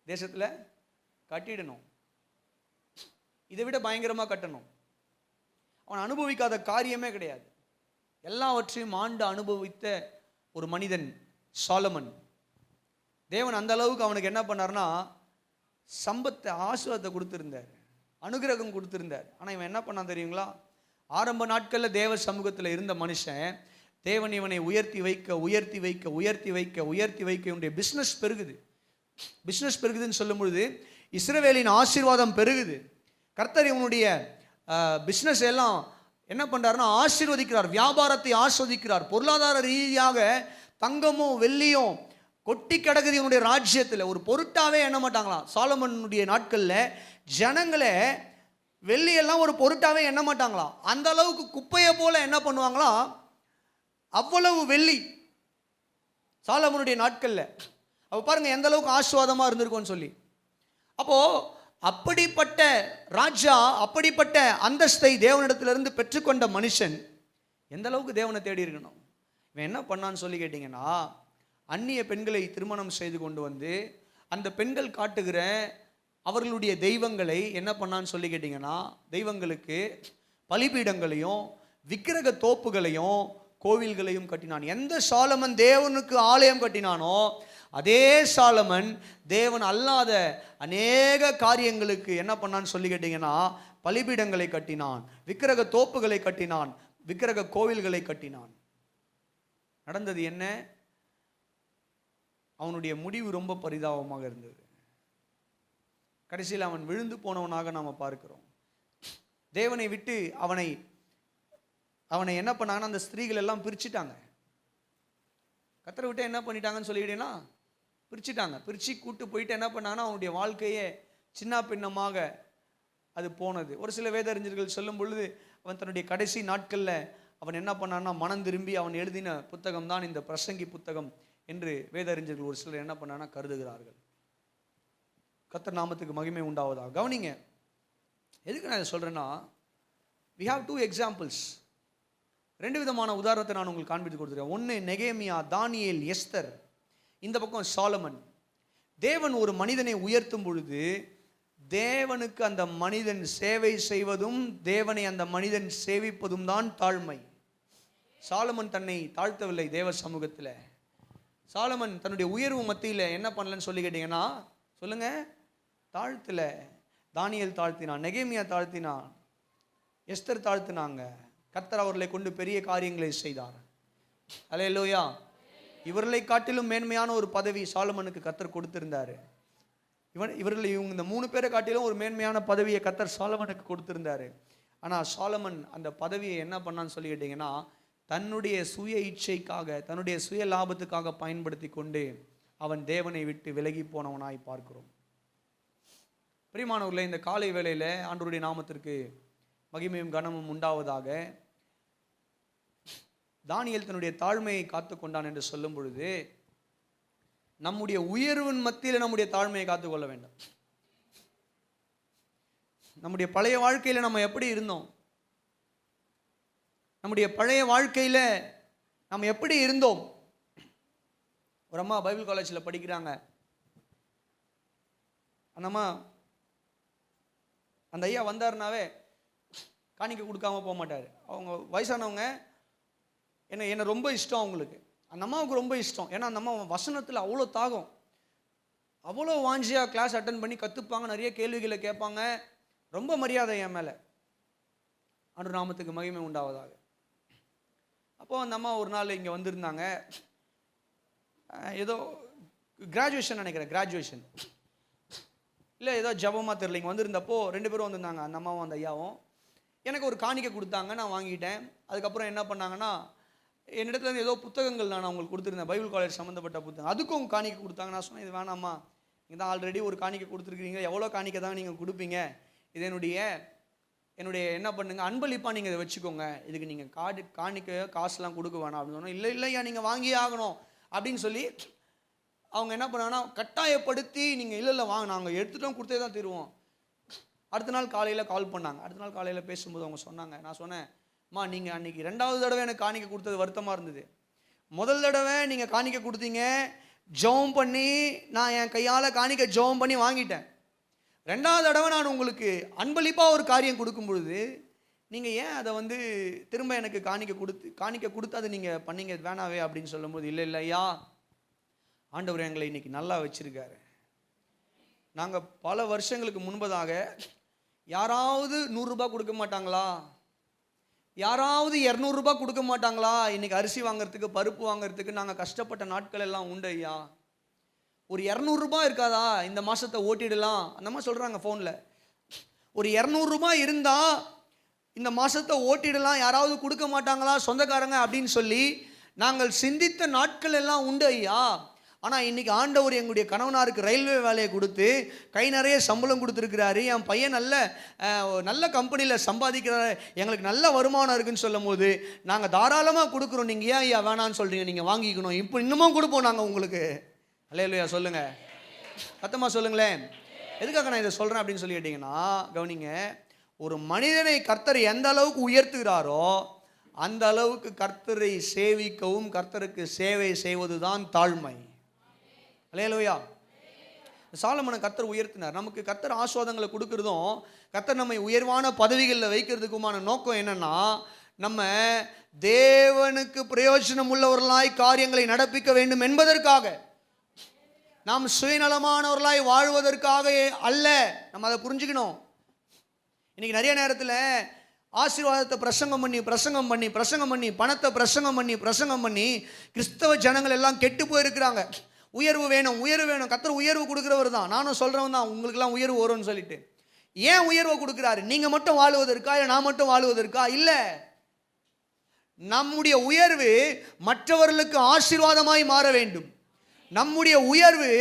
தேசத்தில் கட்டிடணும், இதை விட பயங்கரமாக கட்டணும். அவன் அனுபவிக்காத காரியமே கிடையாது. எல்லாவற்றையும் ஆண்டு அனுபவித்த ஒரு மனிதன் சாலமன். தேவன் அந்த அளவுக்கு அவனுக்கு என்ன பண்ணார்னா சம்பத்தை, ஆசீர்வாதத்தை கொடுத்துருந்தார், அனுகிரகம் கொடுத்துருந்தார். ஆனால் இவன் என்ன பண்ணான் தெரியுங்களா? ஆரம்ப நாட்களில் தேவ சமூகத்தில் இருந்த மனுஷன் தேவன் இவனை உயர்த்தி வைக்க உயர்த்தி வைக்க உயர்த்தி வைக்க உயர்த்தி வைக்க இவனுடைய பிஸ்னஸ் பெருகுது. பிஸ்னஸ் பெருகுதுன்னு சொல்லும் பொழுது இஸ்ரவேலின் ஆசீர்வாதம் பெருகுது. கர்த்தர் இவனுடைய பிஸ்னஸ் எல்லாம் என்ன பண்ணுறாருன்னா ஆசீர்வதிக்கிறார், வியாபாரத்தை ஆஸ்வதிக்கிறார். பொருளாதார ரீதியாக தங்கமும் வெள்ளியும் கொட்டி கிடக்குது இவனுடைய ராஜ்யத்தில். ஒரு பொருட்டாவே எண்ண மாட்டாங்களாம் சாலமனுடைய நாட்களில். ஜனங்களே வெள்ளியெல்லாம் ஒரு பொருட்டாவே எண்ண மாட்டாங்களாம். அந்த அளவுக்கு குப்பையை போல என்ன பண்ணுவாங்களாம், அவ்வளவு வெள்ளி சாலமனுடைய நாட்களில். அப்போ பாருங்க எந்த அளவுக்கு ஆஸ்வாதமாக இருந்திருக்கும்னு சொல்லி. அப்போ அப்படிப்பட்ட ராஜா, அப்படிப்பட்ட அந்தஸ்தை தேவனிடத்திலிருந்து பெற்றுக்கொண்ட மனுஷன் எந்த அளவுக்கு தேவனை தேடி இருக்கணும். இவன் என்ன பண்ணான்னு சொல்லி கேட்டிங்கன்னா, அந்நிய பெண்களை திருமணம் செய்து கொண்டு வந்து அந்த பெண்கள் காட்டுகிற அவர்களுடைய தெய்வங்களை என்ன பண்ணான்னு சொல்லி கேட்டிங்கன்னா, தெய்வங்களுக்கு பலிபீடங்களையும் விக்கிரக தோப்புகளையும் கோவில்களையும் கட்டினான். எந்த சாலமன் தேவனுக்கு ஆலயம் கட்டினானோ அதே சாலமன் தேவன் அல்லாத அநேக காரியங்களுக்கு என்ன பண்ணான்னு சொல்லி கேட்டிங்கன்னா, பலிபீடங்களை கட்டினான், விக்கிரக தோப்புகளை கட்டினான், விக்கிரக கோவில்களை கட்டினான். நடந்தது என்ன? அவனுடைய முடிவு ரொம்ப பரிதாபமாக இருந்தது. கடைசியில் அவன் விழுந்து போனவனாக நாம் பார்க்கிறோம். தேவனை விட்டு அவனை என்ன பண்ணாங்கன்னா, அந்த ஸ்திரீகள் எல்லாம் பிரிச்சுட்டாங்க. கத்தரை விட்டு என்ன பண்ணிட்டாங்கன்னு சொல்லிக்கிட்டேன்னா பிரிச்சுட்டாங்க. பிரித்து கூட்டு போயிட்டு என்ன பண்ணாங்கன்னா, அவனுடைய வாழ்க்கையே சின்ன பின்னமாக அது போனது. ஒரு சில வேதறிஞர்கள் சொல்லும் பொழுது அவன் தன்னுடைய கடைசி நாட்களில் அவன் என்ன பண்ணான்னா, மனம் திரும்பி அவன் எழுதின புத்தகம் தான் இந்த பிரசங்கி புத்தகம் என்று வேதறிஞர்கள் ஒரு சிலர் என்ன பண்ணான்னா கருதுகிறார்கள். கர்த்தர் நாமத்துக்கு மகிமை உண்டாவதா. கவனிங்க, எதுக்கு நான் இதை சொல்கிறேன்னா, we have two examples. 2 விதமான உதாரணத்தை நான் உங்களுக்கு காண்பித்து கொடுத்துருக்கேன். ஒன்று நெகேமியா, தானியேல், எஸ்தர். இந்த பக்கம் சாலமன். தேவன் ஒரு மனிதனை உயர்த்தும் பொழுது தேவனுக்கு அந்த மனிதன் சேவை செய்வதும் தேவனை அந்த மனிதன் சேவிப்பதும் தான் தாழ்மை. சாலமன் தன்னை தாழ்த்தவில்லை தேவ சமூகத்தில். சாலமன் தன்னுடைய உயர்வு மத்தியில் என்ன பண்ணலன்னு சொல்லி கேட்டிங்கன்னா சொல்லுங்க, தாழ்த்தல. தானியேல் தாழ்த்தினான், நெகேமியா தாழ்த்தினான், எஸ்தர் தாழ்த்தினாங்க. கர்த்தர் அவர்களை கொண்டு பெரிய காரியங்களை செய்தார். அல்லேலூயா. இவர்களை காட்டிலும் மேன்மையான ஒரு பதவி சாலமனுக்கு கர்த்தர் கொடுத்திருந்தாரு. இவங்க இந்த 3 பேரை காட்டிலும் ஒரு மேன்மையான பதவியை கர்த்தர் சாலமனுக்கு கொடுத்திருந்தாரு. ஆனால் சாலமன் அந்த பதவியை என்ன பண்ணான்னு சொல்லி கேட்டிங்கன்னா, தன்னுடைய சுய இச்சைக்காக, தன்னுடைய சுய லாபத்துக்காக பயன்படுத்தி கொண்டு அவன் தேவனை விட்டு விலகி போனவனாய் பார்க்கிறோம். பிரியமானவர்களே, இந்த காலை வேளையில் ஆண்டவருடைய நாமத்திற்கு மகிமையும் கனமும் உண்டாவதாக. தானியேல் தன்னுடைய தாழ்மையை காத்து கொண்டான் என்று சொல்லும் பொழுது நம்முடைய உயர்வின் மத்தியில் நம்முடைய தாழ்மையை காத்துக்கொள்ள வேண்டும். நம்முடைய பழைய வாழ்க்கையில் நம்ம எப்படி இருந்தோம், நம்முடைய பழைய வாழ்க்கையில் நம்ம எப்படி இருந்தோம். ஒரு அம்மா பைபிள் காலேஜில் படிக்கிறாங்க. அந்த அம்மா, அந்த ஐயா வந்தாருனாவே காணிக்க கொடுக்காம போக மாட்டார். அவங்க வயசானவங்க, என்ன ரொம்ப இஷ்டம் அவங்களுக்கு. அந்த அம்மாவுக்கு ரொம்ப இஷ்டம். ஏன்னா அந்த அம்மா வசனத்தில் அவ்வளோ தாகம், அவ்வளோ வாஞ்சியாக கிளாஸ் அட்டன் பண்ணி கற்றுப்பாங்க, நிறைய கேள்விகளை கேட்பாங்க. ரொம்ப மரியாதை என் மேலே. ஆண்டவர் நாமத்துக்கு மகிமை உண்டாவதாக. அப்போது அந்த அம்மா ஒரு நாள் இங்கே வந்திருந்தாங்க. ஏதோ கிராஜுவேஷன் நினைக்கிறேன், கிராஜுவேஷன் இல்லை ஏதோ ஜபமாக தெரியல. இங்கே வந்திருந்தப்போ 2 பேரும் வந்திருந்தாங்க, அந்த அம்மாவும் அந்த ஐயாவும். எனக்கு ஒரு காணிக்கை கொடுத்தாங்க, நான் வாங்கிட்டேன். அதுக்கப்புறம் என்ன பண்ணாங்கன்னா, என்னிடத்துல ஏதோ புத்தகங்கள் நான் அவங்களுக்கு கொடுத்துருந்தேன், பைபிள் காலேஜ் சம்மந்தப்பட்ட புத்தகம். அதுக்கும் காணிக்கை கொடுத்தாங்க. நான் சொன்னேன், இது வேணாம்மா, நீங்கள் தான் ஆல்ரெடி ஒரு காணிக்கை கொடுத்துருக்கீங்க, எவ்வளோ காணிக்கை தான் நீங்கள் கொடுப்பீங்க, இது என்னுடைய என்ன பண்ணுங்க, அன்பளிப்பாக நீங்கள் இதை வச்சுக்கோங்க, இதுக்கு நீங்கள் காணிக்கை காசுலாம் கொடுக்க வேணாம் அப்படின்னு சொன்னோம். இல்லையா நீங்கள் வாங்கியே ஆகணும் அப்படின்னு சொல்லி அவங்க என்ன பண்ணாங்கன்னா கட்டாயப்படுத்தி, நீங்கள் இல்லை வாங்க, நாங்கள் எடுத்துட்டோம், கொடுத்தே தான் தருவோம். அடுத்த நாள் காலையில் கால் பண்ணாங்க. அடுத்த நாள் காலையில் பேசும்போது அவங்க சொன்னாங்க, நான் சொன்னேன், அம்மா நீங்கள் அன்றைக்கி 2வது தடவை எனக்கு காணிக்கை கொடுத்தது வருத்தமாக இருந்தது. முதல் தடவை நீங்கள் காணிக்கை கொடுத்தீங்க, ஜெபம் பண்ணி நான் என் கையால் காணிக்கை ஜெபம் பண்ணி வாங்கிட்டேன். 2வது தடவை நான் உங்களுக்கு அன்பளிப்பாக ஒரு காரியம் கொடுக்கும் பொழுது நீங்கள் ஏன் அதை திரும்ப எனக்கு காணிக்கை கொடுத்து அதை நீங்கள் பண்ணீங்க வேணாவே அப்படின்னு சொல்லும்போது, இல்லை ஐயா, ஆண்டவர் எங்களை இன்னைக்கு நல்லா வச்சிருக்காரு. நாங்கள் பல வருஷங்களுக்கு முன்பதாக யாராவது 100 ரூபாய் கொடுக்க மாட்டாங்களா, யாராவது 200 ரூபாய் கொடுக்க மாட்டாங்களா, இன்னைக்கு அரிசி வாங்குறதுக்கு பருப்பு வாங்குறதுக்கு நாங்கள் கஷ்டப்பட்ட நாட்கள் எல்லாம் உண்டு ஐயா. ஒரு 200 ரூபாய் இருக்காதா, இந்த மாதத்தை ஓட்டிடலாம். அந்த மாதிரி சொல்கிறாங்க ஃபோனில். ஒரு 200 ரூபாய் இருந்தால் இந்த மாதத்தை ஓட்டிடலாம், யாராவது கொடுக்க மாட்டாங்களா சொந்தக்காரங்க அப்படின்னு சொல்லி நாங்கள் சிந்தித்த நாட்கள் எல்லாம் உண்டு ஐயா. ஆனால் இன்றைக்கி ஆண்டவர் எங்களுடைய கணவனாருக்கு ரயில்வே வேலையை கொடுத்து கை நிறைய சம்பளம் கொடுத்துருக்கிறாரு. என் பையன் நல்ல கம்பெனியில் சம்பாதிக்கிறாரு, எங்களுக்கு நல்ல வருமானம் இருக்குதுன்னு சொல்லும் போது நாங்கள் தாராளமாக கொடுக்குறோம். நீங்கள் ஏன் ஐயா வேணான்னு சொல்கிறீங்க? நீங்கள் வாங்கிக்கணும், இப்போ இன்னமும் கொடுப்போம் நாங்கள் உங்களுக்கு. அல்லேலூயா சொல்லுங்கள், சத்தமாக சொல்லுங்களேன். எதுக்காக நான் இதை சொல்கிறேன் அப்படின்னு சொல்லி கேட்டிங்கன்னா, கவனிங்க, ஒரு மனிதனை கர்த்தர் எந்த அளவுக்கு உயர்த்துகிறாரோ அந்த அளவுக்கு கர்த்தரை சேவிக்கவும் கர்த்தருக்கு சேவை செய்வது தான் தாழ்மை. அல்லேலூயா. சாலமோனை கர்த்தர் உயர்த்தினார். நமக்கு கர்த்தர் ஆசீர்வாதங்களை கொடுக்கறதும் கர்த்தர் நம்மை உயர்வான பதவிகளில் வைக்கிறதுக்குமான நோக்கம் என்னன்னா, நம்ம தேவனுக்கு பிரயோஜனம் உள்ளவர்களாய் காரியங்களை நடப்பிக்க வேண்டும் என்பதற்காக, நாம் சுயநலமானவர்களாய் வாழ்வதற்காக அல்ல. நம்ம அதை புரிஞ்சுக்கணும். இன்னைக்கு நிறைய நேரத்தில் ஆசீர்வாதத்தை பிரசங்கம் பண்ணி பணத்தை பிரசங்கம் பண்ணி கிறிஸ்தவ ஜனங்கள் எல்லாம் கெட்டு போயிருக்கிறாங்க. உயர்வு வேணும், கர்த்தர் உயர்வு கொடுக்குறவர் தான். நானும் சொல்கிறவன் தான், உங்களுக்கெல்லாம் உயர்வு வரும்னு சொல்லிட்டு. ஏன் உயர்வை கொடுக்குறாரு? நீங்கள் மட்டும் வாழுவதற்கா, இல்லை நான் மட்டும் வாழுவதற்கா? இல்லை, நம்முடைய உயர்வு மற்றவர்களுக்கு ஆசீர்வாதமாய் மாற வேண்டும். நம்முடைய உயர்வு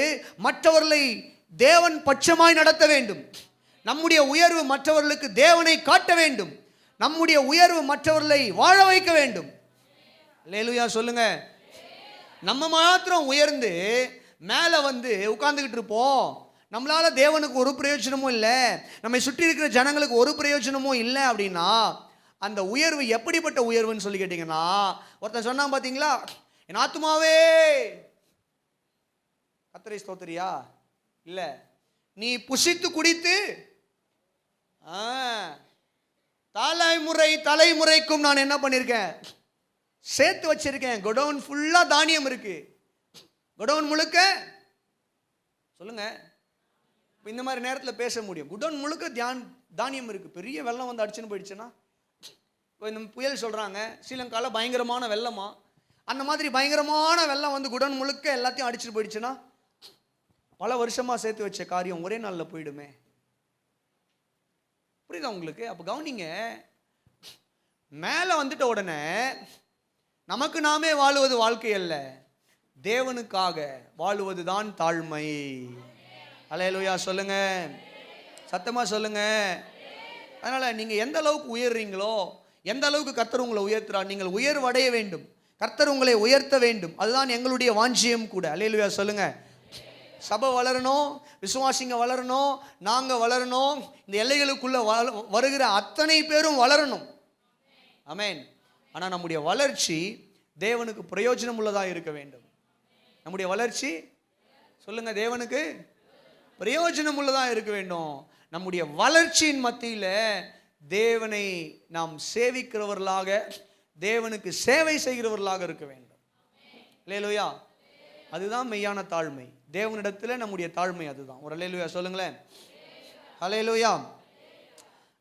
மற்றவர்களை தேவன் பட்சமாய் நடத்த வேண்டும். நம்முடைய உயர்வு மற்றவர்களுக்கு தேவனை காட்ட வேண்டும். நம்முடைய உயர்வு மற்றவர்களை வாழ வைக்க வேண்டும். அல்லேலூயா சொல்லுங்க. நம்ம மாத்திரம் உயர்ந்து மேலே உட்கார்ந்துக்கிட்டு இருப்போம், நம்மளால தேவனுக்கு ஒரு பிரயோஜனமும் இல்லை, நம்மை சுற்றி இருக்கிற ஜனங்களுக்கு ஒரு பிரயோஜனமும் இல்லை அப்படின்னா அந்த உயர்வு எப்படிப்பட்ட உயர்வுன்னு சொல்லி கேட்டிங்கன்னா, ஒருத்தன் சொன்னான் பார்த்தீங்களா, என் ஆத்துமாவே கர்த்தரை ஸ்தோத்திரியா, இல்லை நீ புசித்து குடித்து தலைமுறைக்கும் நான் என்ன பண்ணியிருக்கேன், சேர்த்து வச்சிருக்கேன். குடோன் ஃபுல்லாக தானியம் இருக்கு, குடோன் முழுக்க. சொல்லுங்க, இந்த மாதிரி நேரத்தில் பேச முடியும். குடோன் முழுக்க தானியம் இருக்கு. பெரிய வெள்ளம் அடிச்சுன்னு போயிடுச்சுன்னா, இப்போ இந்த புயல் சொல்கிறாங்க, ஸ்ரீலங்காவில் பயங்கரமான வெள்ளமா, அந்த மாதிரி பயங்கரமான வெள்ளம் குடோன் முழுக்க எல்லாத்தையும் அடிச்சுட்டு போயிடுச்சுன்னா பல வருஷமாக சேர்த்து வச்ச காரியம் ஒரே நாளில் போயிடுமே. புரியுதா உங்களுக்கு? அப்போ கவனிங்க, மேலே வந்துட்ட உடனே நமக்கு நாமே வாழுவது வாழ்க்கை அல்ல, தேவனுக்காக வாழுவது தான் தாழ்மை. அல்லேலூயா சொல்லுங்க, சத்தமா சொல்லுங்க. அதனால நீங்க எந்த அளவுக்கு உயர்றீங்களோ, எந்த அளவுக்கு கர்த்தர் உங்களை உயர்த்துறார், நீங்கள் உயர்வடைய வேண்டும், கர்த்தர் உங்களை உயர்த்த வேண்டும். அதுதான் எங்களுடைய வாஞ்சியம் கூட. அல்லேலூயா சொல்லுங்க. சபை வளரணும், விசுவாசிங்க வளரணும், நாங்க வளரணும், இந்த எல்லைகளுக்குள்ள வருகிற அத்தனை பேரும் வளரணும். ஆமென். ஆனால் நம்முடைய வளர்ச்சி தேவனுக்கு பிரயோஜனம் உள்ளதாக இருக்க வேண்டும். நம்முடைய வளர்ச்சி சொல்லுங்க, தேவனுக்கு பிரயோஜனம் உள்ளதாக இருக்க வேண்டும். நம்முடைய வளர்ச்சியின் மத்தியில் தேவனை நாம் சேவிக்கிறவர்களாக, தேவனுக்கு சேவை செய்கிறவர்களாக இருக்க வேண்டும். அல்லேலூயா. அதுதான் மெய்யான தாழ்மை. தேவனிடத்தில் நம்முடைய தாழ்மை அதுதான். ஒரு அல்லேலூயா சொல்லுங்களேன். அல்லேலூயா.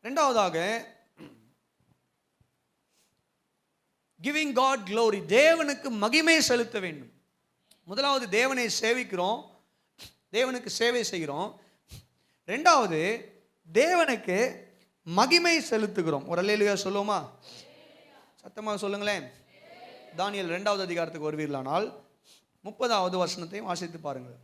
ரெண்டாவதாக, giving God glory, தேவனுக்கு மகிமை செலுத்த வேண்டும். முதலாவது தேவனை சேவிக்கிறோம், தேவனுக்கு சேவை செய்கிறோம். ரெண்டாவது தேவனுக்கு மகிமை செலுத்துகிறோம். ஒரு அல்லேலூயா சொல்லுவோமா? சத்தமாக சொல்லுங்களேன். தானியேல் 2வது அதிகாரத்துக்கு வருவீர்களானால் 30வது வசனத்தையும் வாசித்து பாருங்கள்.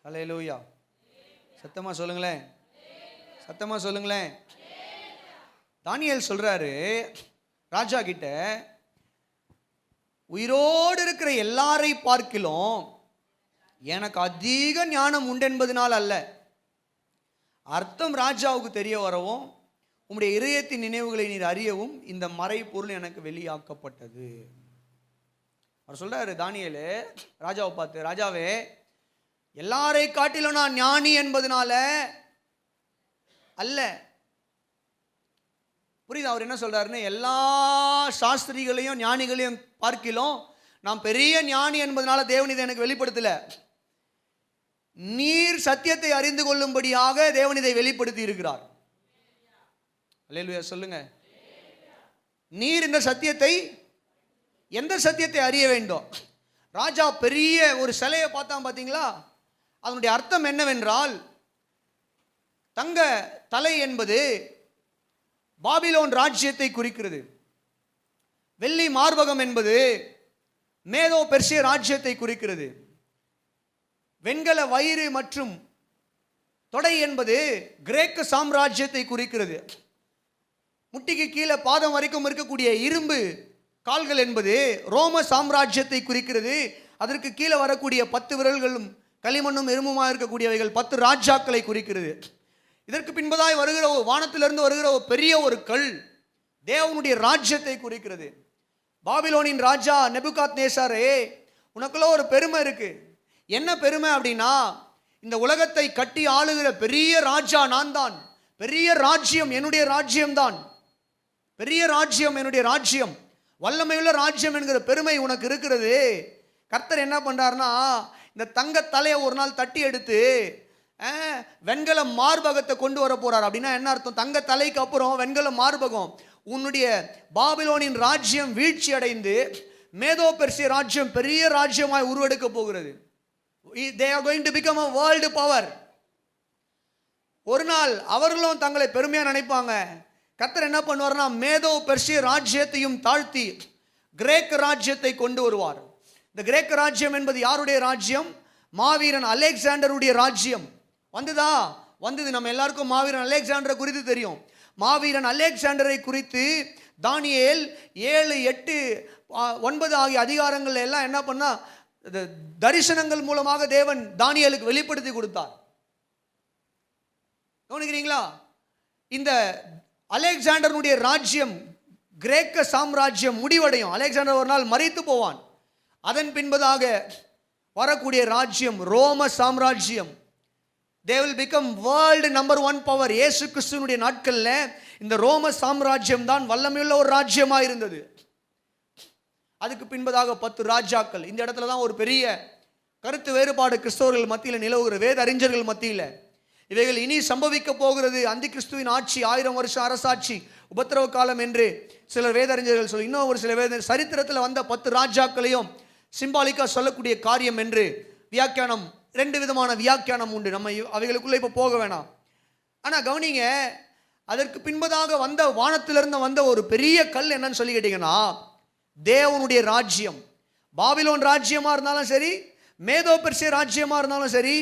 அல்லேலூயா. சத்தமா சொல்லுங்களேன், சத்தமா சொல்லுங்களேன். தானியேல் சொல்றாரு ராஜா கிட்ட, உயிரோடு இருக்கிற எல்லாரை பார்க்கிலும் எனக்கு அதிக ஞானம் உண்டு என்பதனால் அல்ல, அர்த்தம் ராஜாவுக்கு தெரிய வரவும் உம்முடைய இதயத்தின் நினைவுகளை நீர் அறியவும் இந்த மறைபொருள் எனக்கு வெளியாக்கப்பட்டது. அவர் சொல்றாரு தானியேலு ராஜாவை பார்த்து, ராஜாவே எல்லாரை காட்டிலும் நான் ஞானி என்பதனால அல்ல. புரியுது அவர் என்ன சொல்றாருன்னு? எல்லா சாஸ்திரிகளையும் ஞானிகளையும் பார்க்கிலும் நான் பெரிய ஞானி என்பதனால தேவன் இதை எனக்கு வெளிப்படுத்தல. நீர் சத்தியத்தை அறிந்து கொள்ளும்படியாக தேவன் இதை வெளிப்படுத்தி இருக்கிறார். அல்லேலூயா சொல்லுங்க. நீர் இந்த சத்தியத்தை, எந்த சத்தியத்தை அறிய வேண்டும்? ராஜா பெரிய ஒரு சிலையை பார்த்தான் பார்த்தீங்களா? அதனுடைய அர்த்தம் என்னவென்றால், தங்க தலை என்பது பாபிலோன் ராஜ்யத்தை குறிக்கிறது. வெள்ளி மார்பகம் என்பது மேதோ பெர்சிய ராஜ்யத்தை குறிக்கிறது. வெண்கல வயிறு மற்றும் தொடை என்பது கிரேக்க சாம்ராஜ்யத்தை குறிக்கிறது. முட்டிக்கு கீழே பாதம் வரைக்கும் இருக்கக்கூடிய இரும்பு கால்கள் என்பது ரோம சாம்ராஜ்யத்தை குறிக்கிறது. அதற்கு கீழே வரக்கூடிய 10 விரல்களும் களிமண்ணும் எறும்புமாக இருக்கக்கூடியவைகள் 10 ராஜாக்களை குறிக்கிறது. இதற்கு பின்பதாய் வருகிற வானத்திலிருந்து வருகிற ஒரு பெரிய ஒரு கல் தேவனுடைய ராஜ்யத்தை குறிக்கிறது. பாபிலோனின் ராஜா நெபுகாத்நேசாரே, உனக்குள்ள ஒரு பெருமை இருக்கு. என்ன பெருமை அப்படின்னா, இந்த உலகத்தை கட்டி ஆளுகிற பெரிய ராஜா நான் தான். பெரிய ராஜ்யம் என்னுடைய ராஜ்யம்தான். பெரிய ராஜ்யம் என்னுடைய ராஜ்யம், வல்லமையுள்ள ராஜ்யம் என்கிற பெருமை உனக்கு இருக்கிறது. கர்த்தர் என்ன பண்றாருன்னா, இந்த தங்க தலையை ஒரு நாள் தட்டி எடுத்து வெண்கல மார்பகத்தை கொண்டு வர போறார். அப்படின்னா என்ன அர்த்தம்? தங்க தலைக்கு அப்புறம் வெண்கல மார்பகம். உன்னுடைய பாபிலோனின் ராஜ்யம் வீழ்ச்சி அடைந்து மேதோ பெர்சிய ராஜ்யம் பெரிய ராஜ்யமாய் உருவெடுக்க போகிறது. They are going to become a world power. ஒரு நாள் அவர்களும் தங்களை பெருமையா நினைப்பாங்க. கர்த்தர் என்ன பண்ணுவார்னா, மேதோ பெர்சிய ராஜ்யத்தையும் தாழ்த்தி கிரேக்க ராஜ்யத்தை கொண்டு வருவார். இந்த கிரேக்க ராஜ்யம் என்பது யாருடைய ராஜ்யம்? மாவீரன் அலெக்சாண்டருடைய ராஜ்யம். வந்தது. நம்ம எல்லாருக்கும் மாவீரன் அலெக்சாண்டரை குறித்து தெரியும். மாவீரன் அலெக்சாண்டரை குறித்து தானியேல் 7, 8, 9 ஆகிய அதிகாரங்கள் எல்லாம் என்ன பண்ணா, தரிசனங்கள் மூலமாக தேவன் தானியேலுக்கு வெளிப்படுத்தி கொடுத்தார். கவனிக்கிறீங்களா? இந்த அலெக்சாண்டருடைய ராஜ்யம், கிரேக்க சாம்ராஜ்யம் முடிவடையும். அலெக்சாண்டர் ஒரு நாள் மரித்து போவான். அதன் பின்பதாக வரக்கூடிய ராஜ்யம் ரோம சாம்ராஜ்யம். They will become world number 1 power. இயேசு கிறிஸ்துவினுடைய நாட்கள்ல இந்த ரோம சாம்ராஜ்யம் தான் வல்லமையுள்ள ஒரு ராஜ்யமாக இருந்தது. அதுக்கு பின்பதாக 10 ராஜாக்கள். இந்த இடத்துல தான் ஒரு பெரிய கருத்து வேறுபாடு கிறிஸ்தவர்கள் மத்தியில் நிலவுகிற, வேத அறிஞர்கள் மத்தியில். இவைகள் இனி சம்பவிக்க போகிறது. அந்தி கிறிஸ்துவின் ஆட்சி, 1000 வருஷம் அரசாட்சி, உபத்திரவ காலம் என்று சிலர் வேத அறிஞர்கள் சொல்லி, இன்னும் ஒரு சில வேத சரித்திரத்தில் வந்த 10 ராஜாக்களையும் சிம்பாலிக்கா சொல்லக்கூடிய காரியம் என்று வியாக்கியானம், 2 விதமான வியாக்கியானம் உண்டு. நம்ம அவைகளுக்குள்ள இப்போ போக வேணாம். ஆனால் கவனிங்க, அதற்கு பின்பதாக வந்த வானத்திலிருந்து வந்த ஒரு பெரிய கல் என்னன்னு சொல்லி கேட்டீங்கன்னா, தேவனுடைய ராஜ்யம். பாபிலோன் ராஜ்யமாக இருந்தாலும் சரி, மேதோ பெர்சிய ராஜ்யமாக இருந்தாலும் சரி,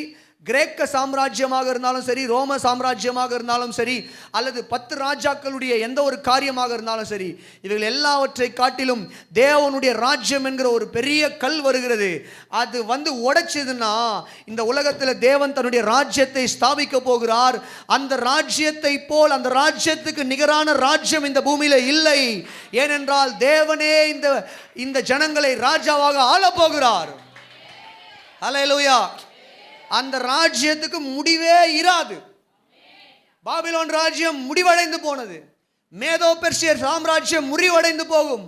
கிரேக்க சாம்ராஜ்யமாக இருந்தாலும் சரி, ரோம சாம்ராஜ்யமாக இருந்தாலும் சரி, அல்லது 10 ராஜாக்களுடைய எந்த ஒரு காரியமாக இருந்தாலும் சரி, இவைகள் எல்லாவற்றை காட்டிலும் தேவனுடைய ராஜ்யம் என்கிற ஒரு பெரிய கல் வருகிறது. அது வந்து உடைச்சதுன்னா இந்த உலகத்தில் தேவன் தன்னுடைய ராஜ்யத்தை ஸ்தாபிக்க போகிறார். அந்த ராஜ்யத்தை போல், அந்த ராஜ்யத்துக்கு நிகரான ராஜ்யம் இந்த பூமியில இல்லை. ஏனென்றால் தேவனே இந்த ஜனங்களை ராஜாவாக ஆள போகிறார். ஹல்லேலூயா. அந்த ராஜ்யத்துக்கு முடிவே இராது. பாபிலோன் ராஜ்யம் முடிவடைந்து போனது. மேதோ பெர்சிய சாம்ராஜ்யம் முடிவடைந்து போகும்.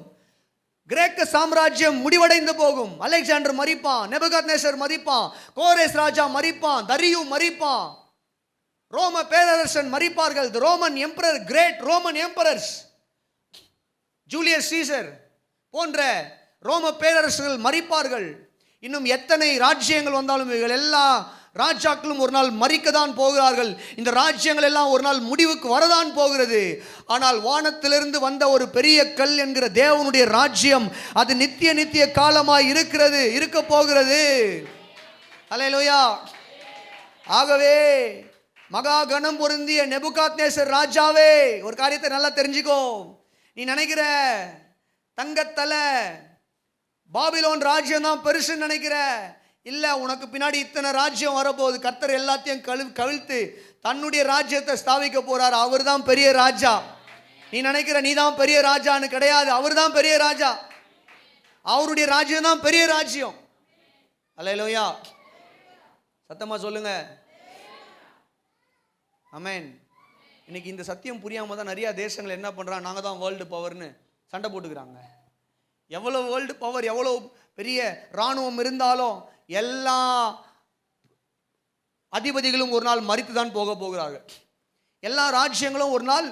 கிரேக்க சாம்ராஜ்யம் முடிவடைந்து போகும். அலெக்சாண்டர் மரிப்பான், நெபுகாத்நேசர் மரிப்பான், கோரேஸ் ராஜா மரிப்பான், தரியு மரிப்பான், ரோம பேரரசன் மரிப்பார்கள். The Roman emperor, great Roman emperors, Julius Caesar போன்ற ரோம பேரரசர்கள் மரிப்பார்கள். இன்னும் எத்தனை ராஜ்யங்கள் வந்தாலும் இவர்கள் எல்லா ராஜாக்களும் ஒரு நாள் மரிக்கத்தான் போகிறார்கள். இந்த ராஜ்யங்கள் எல்லாம் ஒரு நாள் முடிவுக்கு வரதான் போகிறது. ஆனால் வானத்திலிருந்து வந்த ஒரு பெரிய கல் என்கிற தேவனுடைய ராஜ்யம், அது நித்திய காலமாய் இருக்க போகிறது. ஹல்லேலூயா. ஆகவே மகா கணம் பொருந்திய நெபுகாத்நேசர் ராஜாவே, ஒரு காரியத்தை நல்லா தெரிஞ்சுக்கோ. நீ நினைக்கிற தங்கத்தலை பாபிலோன் ராஜ்யம் தான் பெருசு நினைக்கிற. இல்ல, உனக்கு பின்னாடி இத்தனை ராஜ்யம் வரப்போகுது. கர்த்தர் எல்லாத்தையும் கவிழ்த்து தன்னுடைய ராஜ்யத்தை ஸ்தாபிக்க போறார். அவர் தான் பெரிய ராஜா. நீ நினைக்கிற நீ தான் பெரிய ராஜான்னு கிடையாது. அவர் தான் பெரிய ராஜா. அவருடைய ராஜ்யம் தான் பெரிய ராஜ்யம். அல்லேலூயா. சத்தமா சொல்லுங்க ஆமென். இன்னைக்கு இந்த சத்தியம் புரியாம தான் நிறைய தேசங்கள் என்ன பண்றாங்க, நாங்க தான் வேர்ல்டு பவர்னு சண்டை போட்டுக்கிறாங்க. எவ்வளவு வேர்ல்டு பவர், எவ்வளவு பெரிய இராணுவம் இருந்தாலும் எல்லா அதிபதிகளும் ஒரு நாள் மரித்து தான் போக போகிறார்கள். எல்லா ராஜ்யங்களும் ஒரு நாள்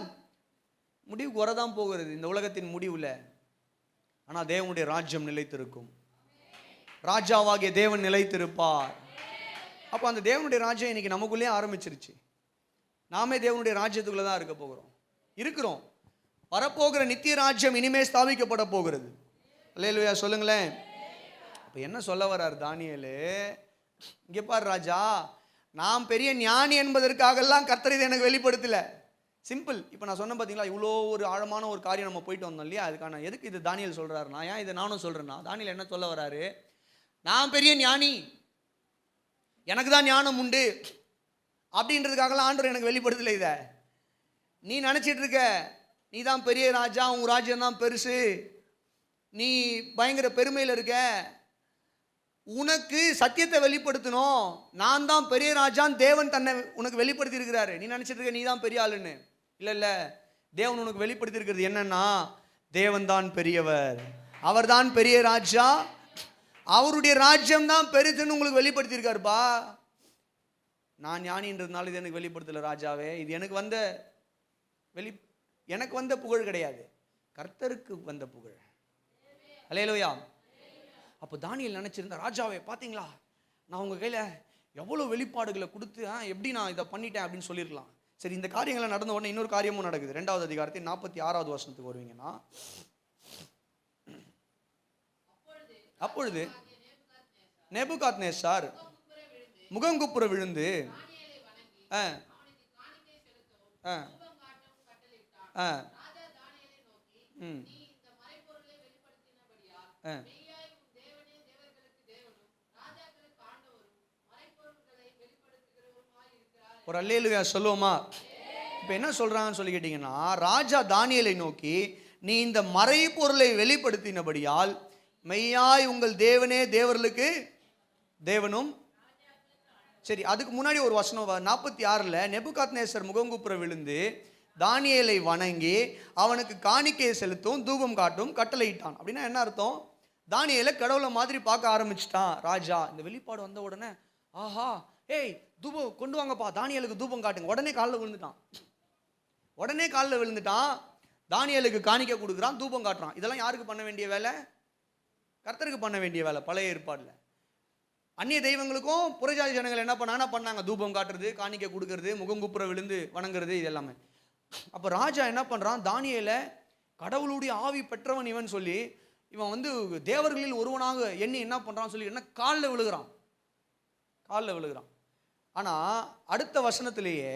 முடிவுக்கு வரதான் போகிறது இந்த உலகத்தின் முடிவுல. ஆனால் தேவனுடைய ராஜ்யம் நிலைத்திருக்கும். ராஜாவாகிய தேவன் நிலைத்திருப்பார். அப்போ அந்த தேவனுடைய ராஜ்யம் இன்னைக்கு நமக்குள்ளே ஆரம்பிச்சிருச்சு. நாமே தேவனுடைய ராஜ்யத்துக்குள்ள தான் இருக்க போகிறோம், இருக்கிறோம். வரப்போகிற நித்திய ராஜ்யம் இனிமே ஸ்தாபிக்கப்பட போகிறது. அல்லேலூயா சொல்லுங்களேன். அப்போ என்ன சொல்ல வர்றார் தானியேலு? இங்கே பாரு ராஜா, நான் பெரிய ஞானி என்பதற்காகலாம் கர்த்தர் இதை எனக்கு வெளிப்படுத்தல. சிம்பிள். இப்போ நான் சொன்னேன் பார்த்தீங்களா, இவ்வளோ ஒரு ஆழமான ஒரு காரியம் நம்ம போயிட்டு வந்தோம் இல்லையா? அதுக்கான எதுக்கு இது தானியேல் சொல்கிறாருன்னா, ஏன் இதை நானும் சொல்கிறேன்னா, தானியேல் என்ன சொல்ல வர்றாரு? நான் பெரிய ஞானி, எனக்கு தான் ஞானம் உண்டு அப்படின்றதுக்காகலாம் ஆண்டவர் எனக்கு வெளிப்படுத்தலை. இதை நீ நினச்சிட்டு இருக்க, நீ தான் பெரிய ராஜா, உன் ராஜ்யம் தான் பெருசு, நீ பயங்கர பெருமையில் இருக்க, உனக்கு சத்தியத்தை வெளிப்படுத்தணும், நான் தான் பெரிய ராஜான்னு தேவன் தன்னை உனக்கு வெளிப்படுத்தி இருக்கிறாரு. நீ நினச்சிட்டு இருக்க நீ தான் பெரிய ஆளுன்னு. இல்லை இல்லை, தேவன் உனக்கு வெளிப்படுத்தி இருக்கிறது என்னன்னா, தேவன் தான் பெரியவர், அவர் தான் பெரிய ராஜா, அவருடைய ராஜ்யம் தான் பெருசுன்னு உங்களுக்கு வெளிப்படுத்தி இருக்காருப்பா. நான் ஞானின்றதுனால இது எனக்கு வெளிப்படுத்தல ராஜாவே, இது எனக்கு வந்த புகழ் கிடையாது, கர்த்தருக்கு வந்த புகழ். அல்லேலூயா. அப்போ தானியேல் நினைச்சிருந்த, ராஜாவே பார்த்தீங்களா, நான் உங்க கையில எவ்வளவு வெளிப்பாடுகளை கொடுத்து எப்படி நான் இதை பண்ணிட்டேன் அப்படின்னு சொல்லியிருக்கலாம். சரி, இந்த காரியங்களை நடந்த உடனே இன்னொரு காரியமும் நடக்குது. 2வது அதிகாரத்தில் 46வது வசனத்துக்கு வருவீங்கன்னா, அப்பொழுது நேபுகாத்நேச்சார் முகங்குப்புற விழுந்து ஒரு அல்லேலூயா சொல்லுவோமா? இப்போ என்ன சொல்றாங்கன்னு சொல்லி கேட்டீங்கன்னா, ராஜா தானியேலை நோக்கி, நீ இந்த மறைபொருளை வெளிப்படுத்தினபடியால் மெய்யாய் உங்கள் தேவனே தேவர்களுக்கு தேவனும். சரி, அதுக்கு முன்னாடி ஒரு வசனம் 46ல், நேபுகாத்நேசர் முகங்குப்புற விழுந்து தானியேலை வணங்கி அவனுக்கு காணிக்கையை செலுத்தும் தூபம் காட்டும் கட்டளையிட்டான். அப்படின்னா என்ன அர்த்தம்? தானியேலை கடவுளை மாதிரி பார்க்க ஆரம்பிச்சிட்டான் ராஜா. இந்த வெளிப்பாடு வந்த உடனே, ஆஹா, ஏய் தூபம் கொண்டு வாங்கப்பா, தானியேலுக்கு தூபம் காட்டுங்க. உடனே காலில் விழுந்துட்டான். தானியேலுக்கு காணிக்கை கொடுக்குறான், தூபம் காட்டுறான். இதெல்லாம் யாருக்கு பண்ண வேண்டிய வேலை? கர்த்தருக்கு பண்ண வேண்டிய வேலை. பழைய ஏற்பாடில் அந்நிய தெய்வங்களுக்கும் புறஜாதி ஜனங்கள் என்ன பண்ணாங்க? தூபம் காட்டுறது, காணிக்கை கொடுக்கறது, முகங்குப்புற விழுந்து வணங்குறது, இது எல்லாமே. அப்போ ராஜா என்ன பண்ணுறான்? தானியேலை கடவுளுடைய ஆவி பெற்றவன் இவன் சொல்லி, இவன் தேவர்களில் ஒருவனாக எண்ணி என்ன பண்ணுறான்னு சொல்லி என்ன காலில் விழுகிறான். ஆனால் அடுத்த வசனத்திலேயே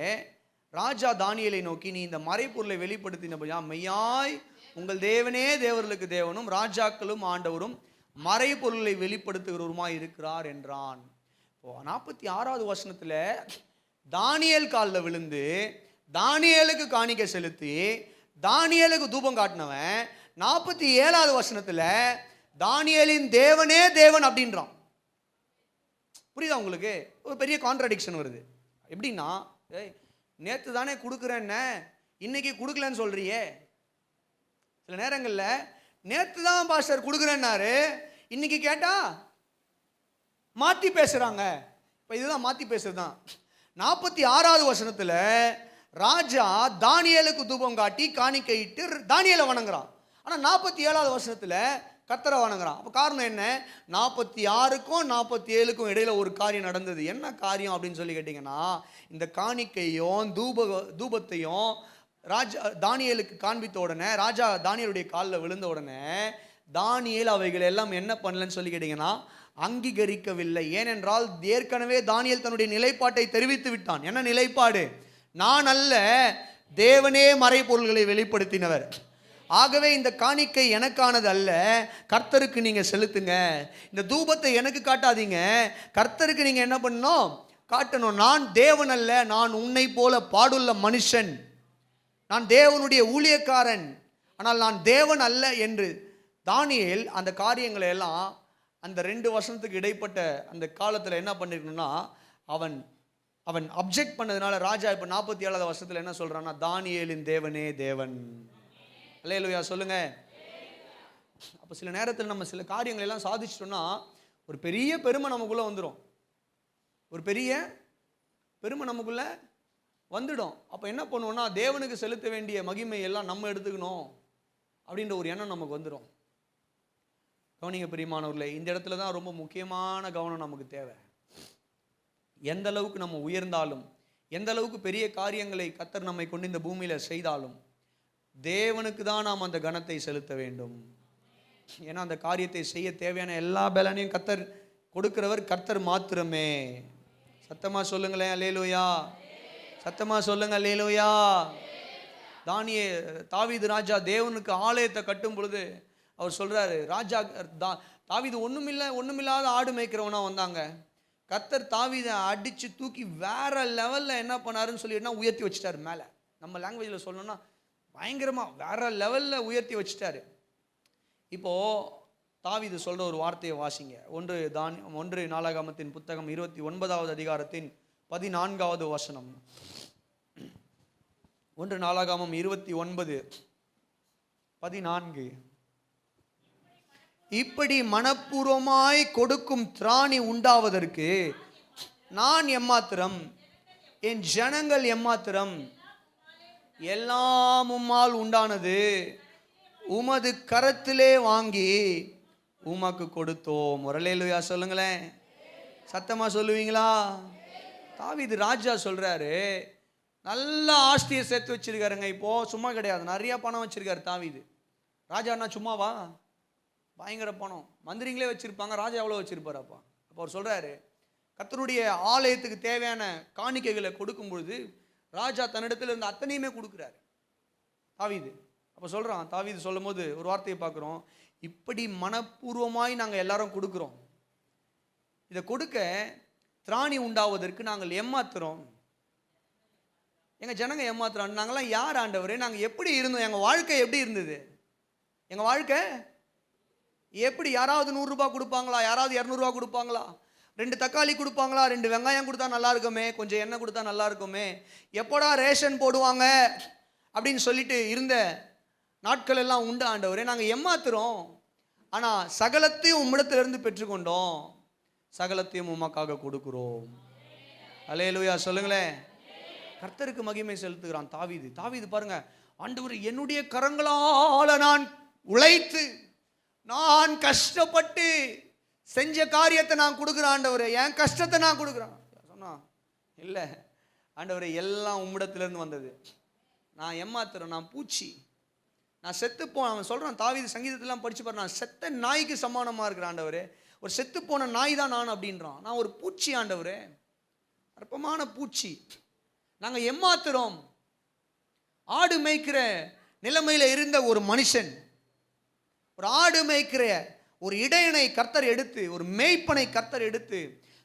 ராஜா தானியேலை நோக்கி, நீ இந்த மறைப்பொருளை வெளிப்படுத்தினபடியா மெய்யாய் உங்கள் தேவனே தேவர்களுக்கு தேவனும் ராஜாக்களும் ஆண்டவரும் மறைபொருளை வெளிப்படுத்துகிறவருமாய் இருக்கிறார் என்றான். 46வது வசனத்தில் தானியேல் காலில் விழுந்து தானியேலுக்கு காணிக்கை செலுத்தி தானியேலுக்கு தூபம் காட்டினவன் 47வது வசனத்தில் தானியேலின் தேவனே தேவன் அப்படின்றான். புரியுதா உங்களுக்கு? ஒரு பெரிய கான்ட்ரடிக்ஷன் வருது. எப்படின்னா, நேற்று தானே கொடுக்குறேன்ன, இன்னைக்கு கொடுக்கலன்னு சொல்றியே. சில நேரங்களில் நேற்று தான் பாஸ்டர் கொடுக்குறேன்னாரு, இன்னைக்கு கேட்டா மாற்றி பேசுகிறாங்க. இப்போ இதுதான் மாற்றி பேசுறது தான். 46வது வசனத்தில் ராஜா தானியேலுக்கு தூபம் காட்டி காணிக்கையிட்டு தானியேலை வணங்குறான். ஆனால் 47வது வசனத்தில் கர்த்தரை வணங்குறான். அப்போ காரணம் என்ன? 46க்கும் 47க்கும் இடையில ஒரு காரியம் நடந்தது. என்ன காரியம் அப்படின்னு சொல்லி கேட்டிங்கன்னா, இந்த காணிக்கையும் தூபத்தையும் ராஜா தானியேலுக்கு காண்பித்த உடனே, ராஜா தானியேலுடைய காலில் விழுந்த உடனே தானியேல் அவைகள் எல்லாம் என்ன பண்ணலன்னு சொல்லி கேட்டிங்கன்னா அங்கீகரிக்கவில்லை. ஏனென்றால் ஏற்கனவே தானியேல் தன்னுடைய நிலைப்பாட்டை தெரிவித்து விட்டான். என்ன நிலைப்பாடு? நான் அல்ல, தேவனே மறைபொருள்களை வெளிப்படுத்தினவர். ஆகவே இந்த காணிக்கை எனக்கானது அல்ல, கர்த்தருக்கு நீங்க செலுத்துங்க. இந்த தூபத்தை எனக்கு காட்டாதீங்க, கர்த்தருக்கு நீங்க என்ன பண்ணணும்? காட்டணும். நான் தேவன் அல்ல, நான் உன்னை போல பாடுள்ள மனுஷன், நான் தேவனுடைய ஊழியக்காரன், ஆனால் நான் தேவன் அல்ல என்று தானியேல் அந்த காரியங்களை எல்லாம் அந்த 2 வருஷத்துக்கு இடைப்பட்ட அந்த காலத்தில் என்ன பண்ணிருக்கணும்னா, அவன் அப்ஜெக்ட் பண்ணதுனால ராஜா இப்போ 47வது வருஷத்தில் என்ன சொல்றான்னா, தானியேலின் தேவனே தேவன். அல்லேலூயா சொல்லுங்க. அப்போ சில நேரத்தில் நம்ம சில காரியங்கள் எல்லாம் சாதிச்சிட்டோம்னா ஒரு பெரிய பெருமை நமக்குள்ள வந்துடும். ஒரு பெரிய பெருமை நமக்குள்ள வந்துடும். அப்போ என்ன பண்ணுவோம்னா, தேவனுக்கு செலுத்த வேண்டிய மகிமை எல்லாம் நம்ம எடுத்துக்கணும் அப்படின்ற ஒரு எண்ணம் நமக்கு வந்துடும். கவனிங்க பிரியமானவர்களே, இந்த இடத்துல தான் ரொம்ப முக்கியமான கவனம் நமக்கு தேவை. எந்த அளவுக்கு நம்ம உயர்ந்தாலும், எந்த அளவுக்கு பெரிய காரியங்களை கர்த்தர் நம்மை கொண்டு இந்த பூமியில செய்தாலும், தேவனுக்கு தான் நாம் அந்த கனத்தை செலுத்த வேண்டும். ஏன்னா அந்த காரியத்தை செய்ய தேவையான எல்லா பலனையும் கர்த்தர் கொடுக்கிறவர் கர்த்தர் மாத்திரமே. சத்தமா சொல்லுங்களேன் அல்லேலூயா. சத்தமா சொல்லுங்க அல்லேலூயா. தாவீது ராஜா தேவனுக்கு ஆலயத்தை கட்டும் பொழுது அவர் சொல்றாரு, ராஜா தாவீது ஒண்ணுமில்லாத ஆடு மேய்க்கிறவனா வந்தாங்க. கர்த்தர் தாவீதை அடிச்சு தூக்கி வேற லெவல்ல என்ன பண்ணாருன்னு சொல்லிட்டுனா உயர்த்தி வச்சுட்டாரு மேல. நம்ம லாங்குவேஜ்ல சொல்லணும்னா பயங்கரமா வேற லெவல்ல உயர்த்தி வச்சுட்டாரு. இப்போ தாவீது சொல்ற ஒரு வார்த்தையை வாசிங்க. 1 நாளாகமத்தின் புத்தகம் 29வது அதிகாரத்தின் 14வது வசனம். 1 நாளாகமம் 29:14. இப்படி மனப்பூர்வமாய் கொடுக்கும் திராணி உண்டாவதற்கு நான் எம்மாத்திரம், என் ஜனங்கள் எம்மாத்திரம், எல்லாம் உம்மால் உண்டானது, உமது கரத்திலே வாங்கி உமக்கு கொடுத்தோம். அல்லேலூயா சொல்லுங்களேன். சத்தமா சொல்லுவீங்களா? தாவீது ராஜா சொல்றாரு, நல்ல ஆஸ்தியை சேர்த்து வச்சிருக்காருங்க. இப்போ சும்மா கிடையாது, நிறைய பணம் வச்சிருக்காரு தாவீது. ராஜான்னா சும்மாவா? பயங்கர பணம். மந்திரிங்களே வச்சிருப்பாங்க, ராஜா எவ்வளோ வச்சிருப்பாரு. அப்போ அவர் சொல்றாரு, கர்த்தருடைய ஆலயத்துக்கு தேவையான காணிக்கைகளை கொடுக்கும் பொழுது ராஜா தன்னிடத்தில் இருந்த அத்தனையுமே கொடுக்குறாரு தாவீது. அப்போ சொல்றான், தாவீது சொல்லும் போது ஒரு வார்த்தையை பார்க்குறோம், இப்படி மனப்பூர்வமாய் நாங்கள் எல்லாரும் கொடுக்குறோம். இதை கொடுக்க திராணி உண்டாவதற்கு நாங்கள் ஏமாத்துறோம். எங்கள் ஜனங்க ஏமாத்துறோம். நாங்களாம் யார் ஆண்டவரே? நாங்கள் எப்படி இருந்தோம்? எங்கள் வாழ்க்கை எப்படி இருந்தது? எங்கள் வாழ்க்கை எப்படி? யாராவது 100 ரூபாய் கொடுப்பாங்களா? யாராவது 200 ரூபா கொடுப்பாங்களா? 2 தக்காளி கொடுப்பாங்களா? 2 வெங்காயம் கொடுத்தா நல்லா இருக்குமே, கொஞ்சம் எண்ணெய் கொடுத்தா நல்லா இருக்குமே, எப்போடா ரேஷன் போடுவாங்க அப்படின்னு சொல்லிட்டு இருந்த நாட்கள் எல்லாம் உண்டு ஆண்டவரே. நாங்கள் ஏமாத்துறோம், ஆனால் சகலத்தையும் உம்மிடத்திலிருந்து பெற்றுக்கொண்டோம், சகலத்தையும் உமக்காக கொடுக்குறோம். அல்லேலூயா சொல்லுங்களேன். கர்த்தருக்கு மகிமை செலுத்துகிறான் தாவீது. தாவீது பாருங்க, ஆண்டவரே என்னுடைய கரங்களால நான் உழைத்து நான் கஷ்டப்பட்டு செஞ்ச காரியத்தை நான் கொடுக்குறேன் ஆண்டவரே, என் கஷ்டத்தை நான் கொடுக்குறேன் சொன்னா இல்லை ஆண்டவரே, எல்லாம் உம்மிடத்திலிருந்து வந்தது. நான் ஏமாத்துறேன், நான் பூச்சி, நான் செத்து போன. அவன் சொல்கிறான், தாவீது சங்கீதத்தெல்லாம் படிச்சு பாரு, நான் செத்த நாய்க்கு சமானமாக இருக்கிற ஆண்டவரே, ஒரு செத்து போன நாய் தான் நான் அப்படின்றான். நான் ஒரு பூச்சி ஆண்டவரே, அற்பமான பூச்சி. நாங்கள் ஏமாத்துறோம். ஆடு மேய்க்கிற நிலைமையில் இருந்த ஒரு மனுஷன், ஒரு ஆடு மேய்க்கிற ஒரு இடையனை கர்த்தர் எடுத்து, ஒரு மேய்ப்பனை கர்த்தர் எடுத்து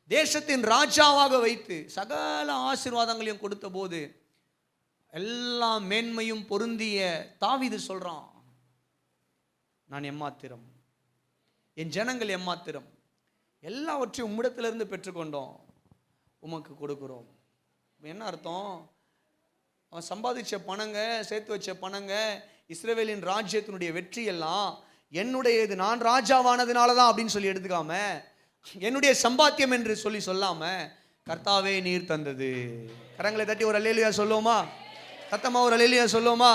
தேசத்தின் ராஜாவாக வைத்து சகல ஆசீர்வாதங்களையும் கொடுத்த போது எல்லா மேன்மையும் பொருந்திய தாவீது சொல்றான், நான் எம்மாத்திரம், என் ஜனங்கள் எம்மாத்திரம், எல்லாவற்றையும் உம்மிடத்திலிருந்து பெற்றுக்கொண்டோம், உமக்கு கொடுக்குறோம். என்ன அர்த்தம்? அவன் சம்பாதிச்ச பணங்க, சேர்த்து வச்ச பணங்க, இஸ்ரவேலின் ராஜ்யத்தினுடைய வெற்றி எல்லாம் என்னுடையது, நான் ராஜாவானதுனால தான் அப்படின்னு சொல்லி எடுத்துக்காம, என்னுடைய சம்பாத்தியம் என்று சொல்லி சொல்லாம, கர்த்தாவே நீர் தந்தது. கரங்களை தட்டி ஒரு அல்லேலூயா சொல்லுவோமா? சத்தமா ஒரு அல்லேலூயா சொல்லுவோமா?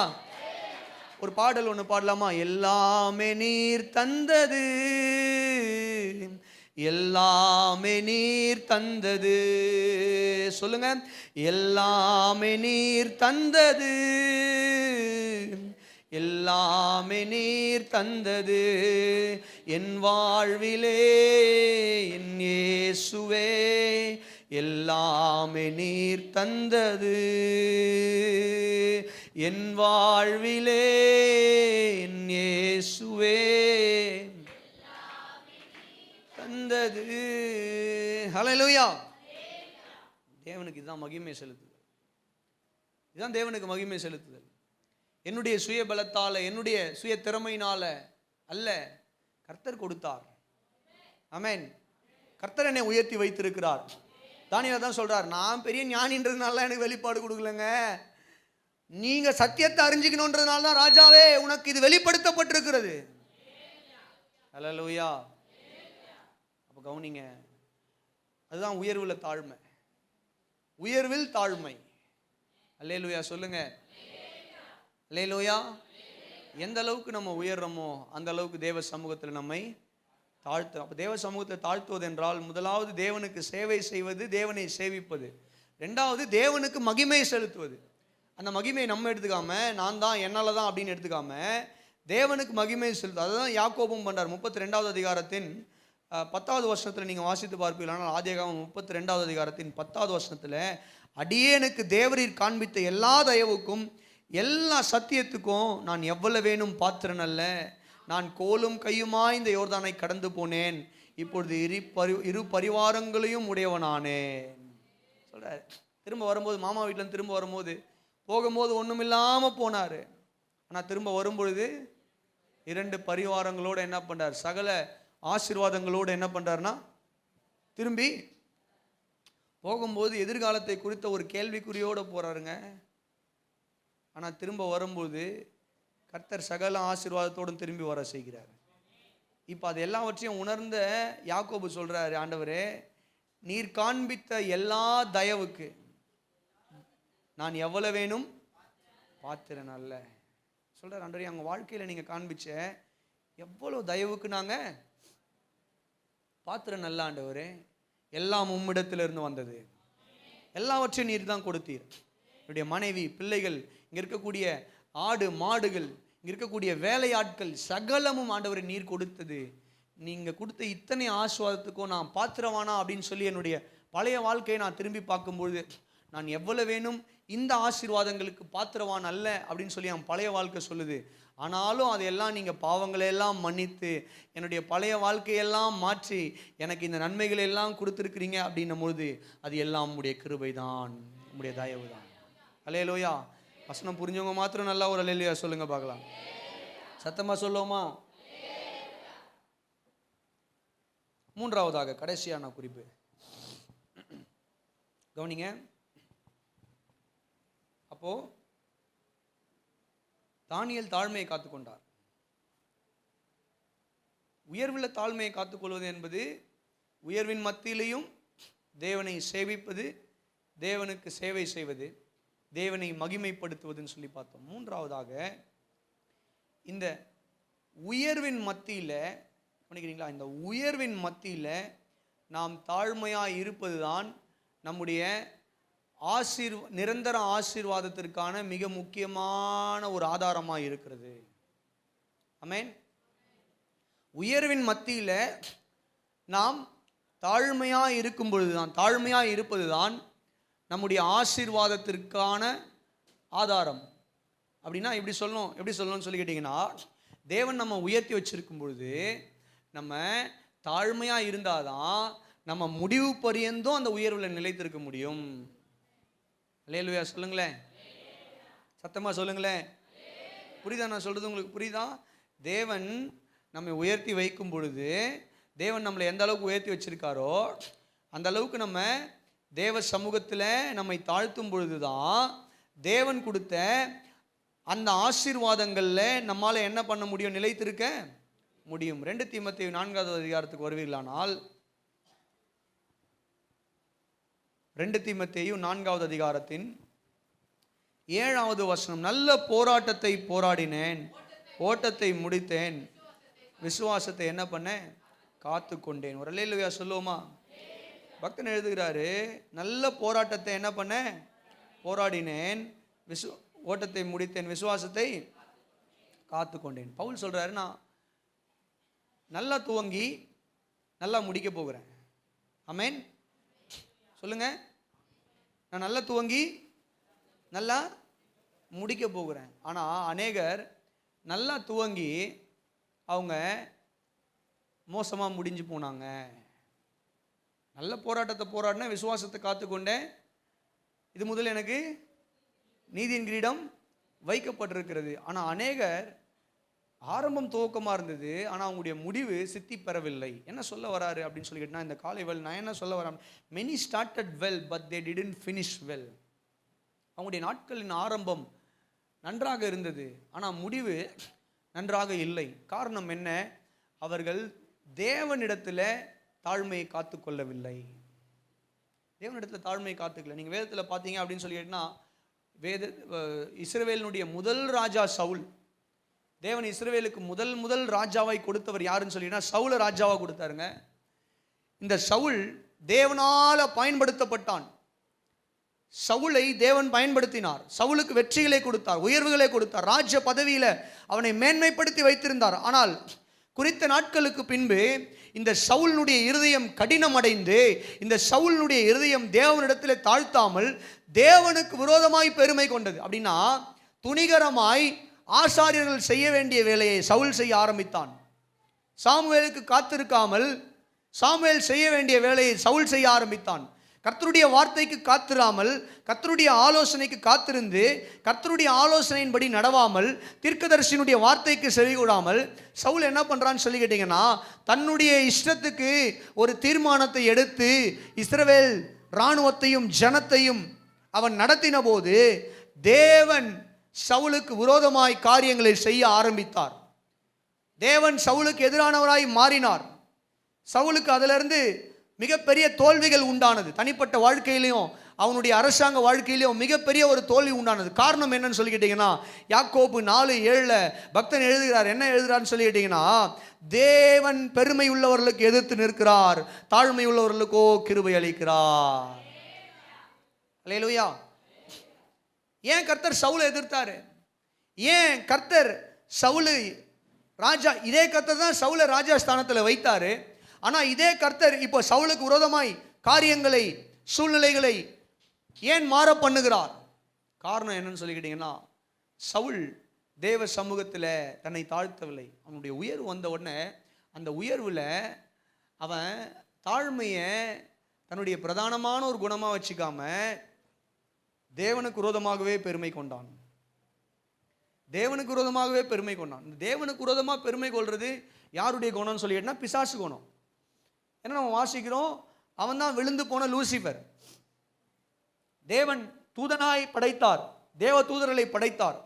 ஒரு பாடல் ஒன்று பாடலாமா? எல்லாமே நீர் தந்தது, எல்லாமே நீர் தந்தது. சொல்லுங்க, எல்லாமே நீர் தந்தது, எல்லாமே நீர் தந்தது, என் வாழ்விலே என் இயேசுவே, எல்லாமே நீர் தந்தது, என் வாழ்விலே என் இயேசுவே தந்தது. ஹல்லேலூயா. தேவனுக்கு இதுதான் மகிமை செலுத்துதல். இதுதான் தேவனுக்கு மகிமை செலுத்துதல். என்னுடைய சுய பலத்தால, என்னுடைய சுய திறமையினால அல்ல, கர்த்தர் கொடுத்தார். ஆமென். கர்த்தர் என்னை உயர்த்தி வைத்திருக்கிறார். தானியேல் தான் சொல்றார், நான் பெரிய ஞானின்றதுனால எனக்கு வெளிப்பாடு கொடுக்கலங்க, நீங்க சத்தியத்தை அறிஞ்சிக்கணுன்றதுனால தான் ராஜாவே உனக்கு இது வெளிப்படுத்தப்பட்டிருக்கிறது. ஹல்லேலூயா. அப்ப கவனிங்க, அதுதான் உயர்வுல தாழ்மை. உயர்வில் தாழ்மை. அல்லேலூயா சொல்லுங்க. அல்லேலூயா. எந்த அளவுக்கு நம்ம உயர்றோமோ அந்த அளவுக்கு தேவ சமூகத்தில் நம்மை தாழ்த்து. அப்போ தேவ சமூகத்தை தாழ்த்துவது என்றால் முதலாவது தேவனுக்கு சேவை செய்வது, தேவனை சேவிப்பது. ரெண்டாவது தேவனுக்கு மகிமை செலுத்துவது. அந்த மகிமையை நம்ம எடுத்துக்காம நான் தான் என்னால் தான் அப்படின்னு எடுத்துக்காம தேவனுக்கு மகிமை செலுத்து. அதுதான் யாக்கோபும் பண்ணுறார். 32வது அதிகாரத்தின் 10வது வசனத்தில் நீங்கள் வாசித்து பார்ப்பீர்கள். ஆனால் ஆதியாகமம் 32வது அதிகாரத்தின் 10வது வசனத்தில் அடியேனுக்கு தேவரீர் காண்பித்த எல்லா தயவுக்கும் எல்லா சத்தியத்துக்கும் நான் எவ்வளவேனும் பாத்திரன் அல்ல. நான் கோலும் கையுமாய் இந்த யோர்தானை கடந்து போனேன், இப்பொழுது இரு பரிவாரங்களையும் உடையவனானேன் சொல்கிறார். திரும்ப வரும்போது மாமா வீட்டில் திரும்ப வரும்போது போகும்போது ஒன்றும் இல்லாமல் போனார். ஆனால் திரும்ப வரும்பொழுது 2 பரிவாரங்களோடு என்ன பண்ணுறார், சகல ஆசீர்வாதங்களோடு என்ன பண்ணுறாருன்னா திரும்பி போகும்போது எதிர்காலத்தை குறித்த ஒரு கேள்விக்குறியோடு போகிறாருங்க. ஆனால் திரும்ப வரும்போது கர்த்தர் சகல ஆசீர்வாதத்தோடும் திரும்பி வர செய்கிறார். இப்போ அது எல்லாவற்றையும் உணர்ந்த யாக்கோபு சொல்கிறாரு, ஆண்டவரே நீர் காண்பித்த எல்லா தயவுக்கு நான் எவ்வளவு வேணும் பாத்திரன் அல்ல சொல்கிறார். ஆண்டவரே அவங்க வாழ்க்கையில் நீங்கள் காண்பிச்ச எவ்வளோ தயவுக்கு நாங்கள் பாத்திரன் அல்ல ஆண்டவரே. எல்லாம் உம்மிடத்திலிருந்து வந்தது, எல்லாவற்றையும் நீர் தான் கொடுத்தீர். என்னுடைய மனைவி, பிள்ளைகள், இங்கே இருக்கக்கூடிய ஆடு மாடுகள், இங்கே இருக்கக்கூடிய வேலையாட்கள் சகலமும் ஆண்டவரை நீர் கொடுத்தது. நீங்கள் கொடுத்த இத்தனை ஆசீர்வாதத்துக்கும் நான் பாத்திரவானா அப்படின்னு சொல்லி என்னுடைய பழைய வாழ்க்கையை நான் திரும்பி பார்க்கும்பொழுது நான் எவ்வளவு வேணும் இந்த ஆசீர்வாதங்களுக்கு பாத்திரவான் அல்ல அப்படின்னு சொல்லி என் பழைய வாழ்க்கை சொல்லுது. ஆனாலும் அதையெல்லாம் நீங்கள் பாவங்களையெல்லாம் மன்னித்து என்னுடைய பழைய வாழ்க்கையெல்லாம் மாற்றி எனக்கு இந்த நன்மைகளை எல்லாம் கொடுத்துருக்கிறீங்க அப்படின்னும் பொழுது அது எல்லாம் உம்முடைய கிருபை தான், உம்முடைய தயவு தான். அல்லேலூயா. வசனம் புரிஞ்சவங்க மாத்திரம் நல்லா ஒரு அல்லேலூயா சொல்லுங்க பார்க்கலாம். சத்தமாக சொல்லுவோமா? மூன்றாவதாக கடைசியான குறிப்பு கவனிங்க. அப்போ தானியேல் தாழ்மையை காத்துக்கொண்டார். உயர்வில் தாழ்மையை காத்துக்கொள்வது என்பது உயர்வின் மத்தியிலையும் தேவனை சேவிப்பது, தேவனுக்கு சேவை செய்வது, தேவனை மகிமைப்படுத்துவதுன்னு சொல்லி பார்த்தோம். மூன்றாவதாக இந்த உயர்வின் மத்தியில் பண்ணிக்கிறீங்களா, இந்த உயர்வின் மத்தியில் நாம் தாழ்மையாக இருப்பது தான் நம்முடைய நிரந்தர ஆசீர்வாதத்திற்கான மிக முக்கியமான ஒரு ஆதாரமாக இருக்கிறது. ஆமென். உயர்வின் மத்தியில் நாம் தாழ்மையாக இருக்கும் பொழுதுதான், தாழ்மையாக இருப்பது தான் நம்முடைய ஆசீர்வாதத்திற்கான ஆதாரம். அப்படின்னா எப்படி சொல்லணும்னு சொல்லி கேட்டிங்கன்னா, தேவன் நம்ம உயர்த்தி வச்சிருக்கும் பொழுது நம்ம தாழ்மையாக இருந்தால் தான் நம்ம முடிவு பரியந்தும் அந்த உயர்வில் நிலைத்திருக்க முடியும். அல்லேலூயா சொல்லுங்களேன், சத்தமாக சொல்லுங்களேன். புரியுதா நான் சொல்கிறது உங்களுக்கு? புரியுதா? தேவன் நம்மை உயர்த்தி வைக்கும் பொழுது, தேவன் நம்மளை எந்த அளவுக்கு உயர்த்தி வச்சிருக்காரோ அந்த அளவுக்கு நம்ம தேவ சமூகத்தில் நம்மை தாழ்த்தும் பொழுது தான் தேவன் கொடுத்த அந்த ஆசீர்வாதங்களில் நம்மால் என்ன பண்ண முடியும், நிலைத்திருக்க முடியும். 2 தீமோத்தேயு 4வது அதிகாரத்துக்கு வருவீர்களானால் 2 தீமோத்தேயு 4வது அதிகாரத்தின் 7வது வசனம், நல்ல போராட்டத்தை போராடினேன், ஓட்டத்தை முடித்தேன், விசுவாசத்தை என்ன பண்ணேன், காத்து கொண்டேன். ஒரு அல்லேலூயா சொல்லுவோமா? பக்தன் எழுதுகிறாரு, நல்ல போராட்டத்தை என்ன பண்ணேன், போராடினேன், ஓட்டத்தை முடித்தேன், விசுவாசத்தை காத்து கொண்டேன். பவுல் சொல்றாரு, நான் நல்லா துவங்கி நல்லா முடிக்க போகிறேன். ஆமென் சொல்லுங்க. நான் நல்லா துவங்கி நல்லா முடிக்க போகிறேன். ஆனால் அநேகர் நல்லா துவங்கி அவங்க மோசமாக முடிஞ்சு போனாங்க. நல்ல போராட்டத்தை போராடின, விசுவாசத்தை காத்துக்கொண்டேன், இது முதல் எனக்கு நீதியின் கிரீடம் வைக்கப்பட்டிருக்கிறது. ஆனால் அநேகர் ஆரம்பம் துவக்கமாக இருந்தது, ஆனால் அவங்களுடைய முடிவு சித்தி பெறவில்லை. என்ன சொல்ல வராரு அப்படின்னு சொல்லி கேட்டால், இந்த காலை வேல் நான் என்ன சொல்ல வரேன், many started well but they didn't finish well. அவங்களுடைய நாட்களின் ஆரம்பம் நன்றாக இருந்தது, ஆனால் முடிவு நன்றாக இல்லை. காரணம் என்ன? அவர்கள் தேவனிடத்தில் தாழ்மையை காத்து கொள்ளவில்லை. தேவனிடத்தில் தாழ்மையை காத்துக்கல. நீங்கள் வேதத்தில் பார்த்தீங்க அப்படின்னு சொல்லி கேட்டால், இஸ்ரவேலினுடைய முதல் ராஜா சவுல். தேவன் இஸ்ரவேலுக்கு முதல் ராஜாவை கொடுத்தவர் யாருன்னு சொல்லினா சவுல ராஜாவா கொடுத்தாருங்க. இந்த சவுல் தேவனால பயன்படுத்தப்பட்டான். சவுலை தேவன் பயன்படுத்தினார். சவுலுக்கு வெற்றிகளை கொடுத்தார், உயர்வுகளை கொடுத்தார், ராஜ்ய பதவியில அவனை மேன்மைப்படுத்தி வைத்திருந்தார். ஆனால் குறித்த நாட்களுக்கு பின்பு இந்த சவுலினுடைய இருதயம் கடினம் அடைந்து, இந்த சவுலினுடைய இருதயம் தேவனிடத்தில் தாழ்த்தாமல் தேவனுக்கு விரோதமாய் பெருமை கொண்டது. அப்படின்னா துணிகரமாய் ஆசாரியர்கள் செய்ய வேண்டிய வேலையை சவுல் செய்ய ஆரம்பித்தான். சாமுவேலுக்கு காத்திருக்காமல் சாமுவேல் செய்ய வேண்டிய வேலையை சவுல் செய்ய ஆரம்பித்தான். கர்த்தருடைய வார்த்தைக்கு காத்திராமல், கர்த்தருடைய ஆலோசனைக்கு காத்திருந்து, கர்த்தருடைய ஆலோசனையின்படி நடவாமல், தீர்க்கதரிசியினுடைய வார்த்தைக்கு செவிகூடாமல் சவுல் என்ன பண்றான்னு சொல்லி கேட்டீங்கன்னா, தன்னுடைய இஷ்டத்துக்கு ஒரு தீர்மானத்தை எடுத்து இஸ்ரவேல் இராணுவத்தையும் ஜனத்தையும் அவன் நடத்தின போது தேவன் சவுலுக்கு விரோதமாய் காரியங்களை செய்ய ஆரம்பித்தார். தேவன் சவுலுக்கு எதிரானவராய் மாறினார். சவுலுக்கு அதிலிருந்து மிகப்பெரிய தோல்விகள் உண்டானது. தனிப்பட்ட வாழ்க்கையிலையும் அவனுடைய அரசாங்க வாழ்க்கையிலையும் மிகப்பெரிய ஒரு தோல்வி உண்டானது. காரணம் என்னன்னு சொல்லி கேட்டீங்கன்னா, யாக்கோபு 4:7 பக்தன் எழுதுகிறார். என்ன எழுதுகிறார்னு சொல்லி கேட்டீங்கன்னா, தேவன் பெருமை உள்ளவர்களுக்கு எதிர்த்து நிற்கிறார், தாழ்மை உள்ளவர்களுக்கோ கிருபை அளிக்கிறார். அல்லேலூயா. ஏன் கர்த்தர் சவுலை எதிர்த்தாரு? ஏன் கர்த்தர் சவுலை ராஜா, இதே கர்த்தர் தான் சவுலை ராஜா ஸ்தானத்தில் வைத்தாரு. ஆனால் இதே கர்த்தர் இப்போ சவுலுக்கு விரோதமாய் காரியங்களை, சூழ்நிலைகளை ஏன் மாற பண்ணுகிறார்? காரணம் என்னன்னு சொல்லிக்கிட்டீங்கன்னா, சவுல் தேவ சமூகத்தில் தன்னை தாழ்த்தவில்லை. அவனுடைய உயர்வு வந்த உடனே அந்த உயர்வில் அவன் தாழ்மையை தன்னுடைய பிரதானமான ஒரு குணமாக வச்சுக்காம தேவனுக்கு விரோதமாகவே பெருமை கொண்டான். தேவனுக்கு விரோதமாகவே பெருமை கொண்டான். தேவனுக்கு விரோதமாக பெருமை கொள்வது யாருடைய குணம்னு சொல்லிட்டுனா பிசாசு குணம். ஏன்னா நம்ம வாசிக்கிறோம், அவன் தான் விழுந்து போன லூசிபர். தேவன் தூதனாய் படைத்தார், தேவ தூதர்களை படைத்தார்.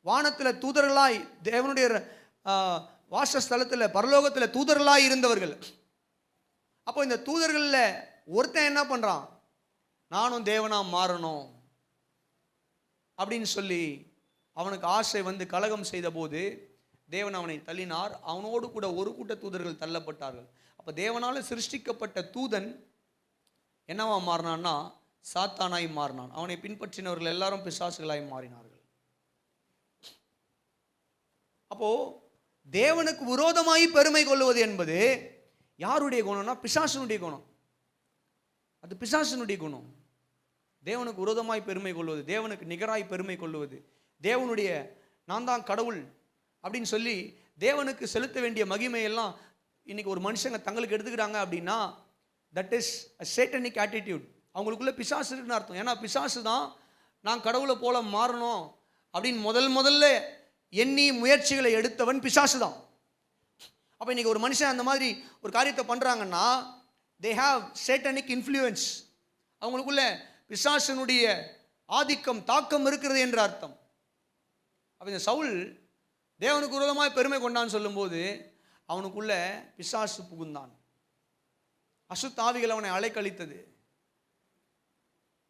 வானத்தில் தூதர்களாய், தேவனுடைய வாசஸ்தலத்தில் பரலோகத்தில் தூதர்களாய் இருந்தவர்கள். அப்போ இந்த தூதர்களில் ஒருத்தன் என்ன பண்ணுறான், நானும் தேவனா மாறணும் அப்படின்னு சொல்லி அவனுக்கு ஆசை வந்து கலகம் செய்த போது தேவன் அவனை தள்ளினார். அவனோடு கூட ஒரு கூட்ட தூதர்கள் தள்ளப்பட்டார்கள். அப்போ தேவனால் சிருஷ்டிக்கப்பட்ட தூதன் என்னவா மாறினான்னா சாத்தானாய் மாறினான். அவனை பின்பற்றினவர்கள் எல்லாரும் பிசாசுகளாய் மாறினார்கள். அப்போ தேவனுக்கு விரோதமாய் பெருமை கொள்வது என்பது யாருடைய குணம்னா பிசாசனுடைய குணம். அது பிசாசனுடைய குணம். தேவனுக்கு விரோதமாய் பெருமை கொள்வது, தேவனுக்கு நிகராய் பெருமை கொள்வது, தேவனுடைய நான் தான் கடவுள் அப்படின்னு சொல்லி தேவனுக்கு செலுத்த வேண்டிய மகிமையெல்லாம் இன்னைக்கு ஒரு மனுஷங்க தங்களுக்கு எடுத்துக்கிறாங்க அப்படின்னா that is a satanic attitude. அவங்களுக்குள்ள பிசாசு இருக்குன்னு அர்த்தம். ஏன்னா பிசாசு தான் நான் கடவுளை போல மாறணும் அப்படின்னு முதல்ல எண்ணி முயற்சிகளை எடுத்தவன் பிசாசு தான். அப்போ இன்னைக்கு ஒரு மனுஷன் அந்த மாதிரி ஒரு காரியத்தை பண்ணுறாங்கன்னா தே ஹாவ் சேட்டனிக் இன்ஃப்ளூயன்ஸ். அவங்களுக்குள்ள பிசாசனுடைய ஆதிக்கம், தாக்கம் இருக்கிறது என்ற அர்த்தம். அப்போ இந்த சவுல் தேவனுக்கு விரோதமாய் பெருமை கொண்டான்னு சொல்லும்போது அவனுக்குள்ள பிசாசு புகுந்தான். அசுத்தாவிகள் அவனை அலைக்கழித்தது.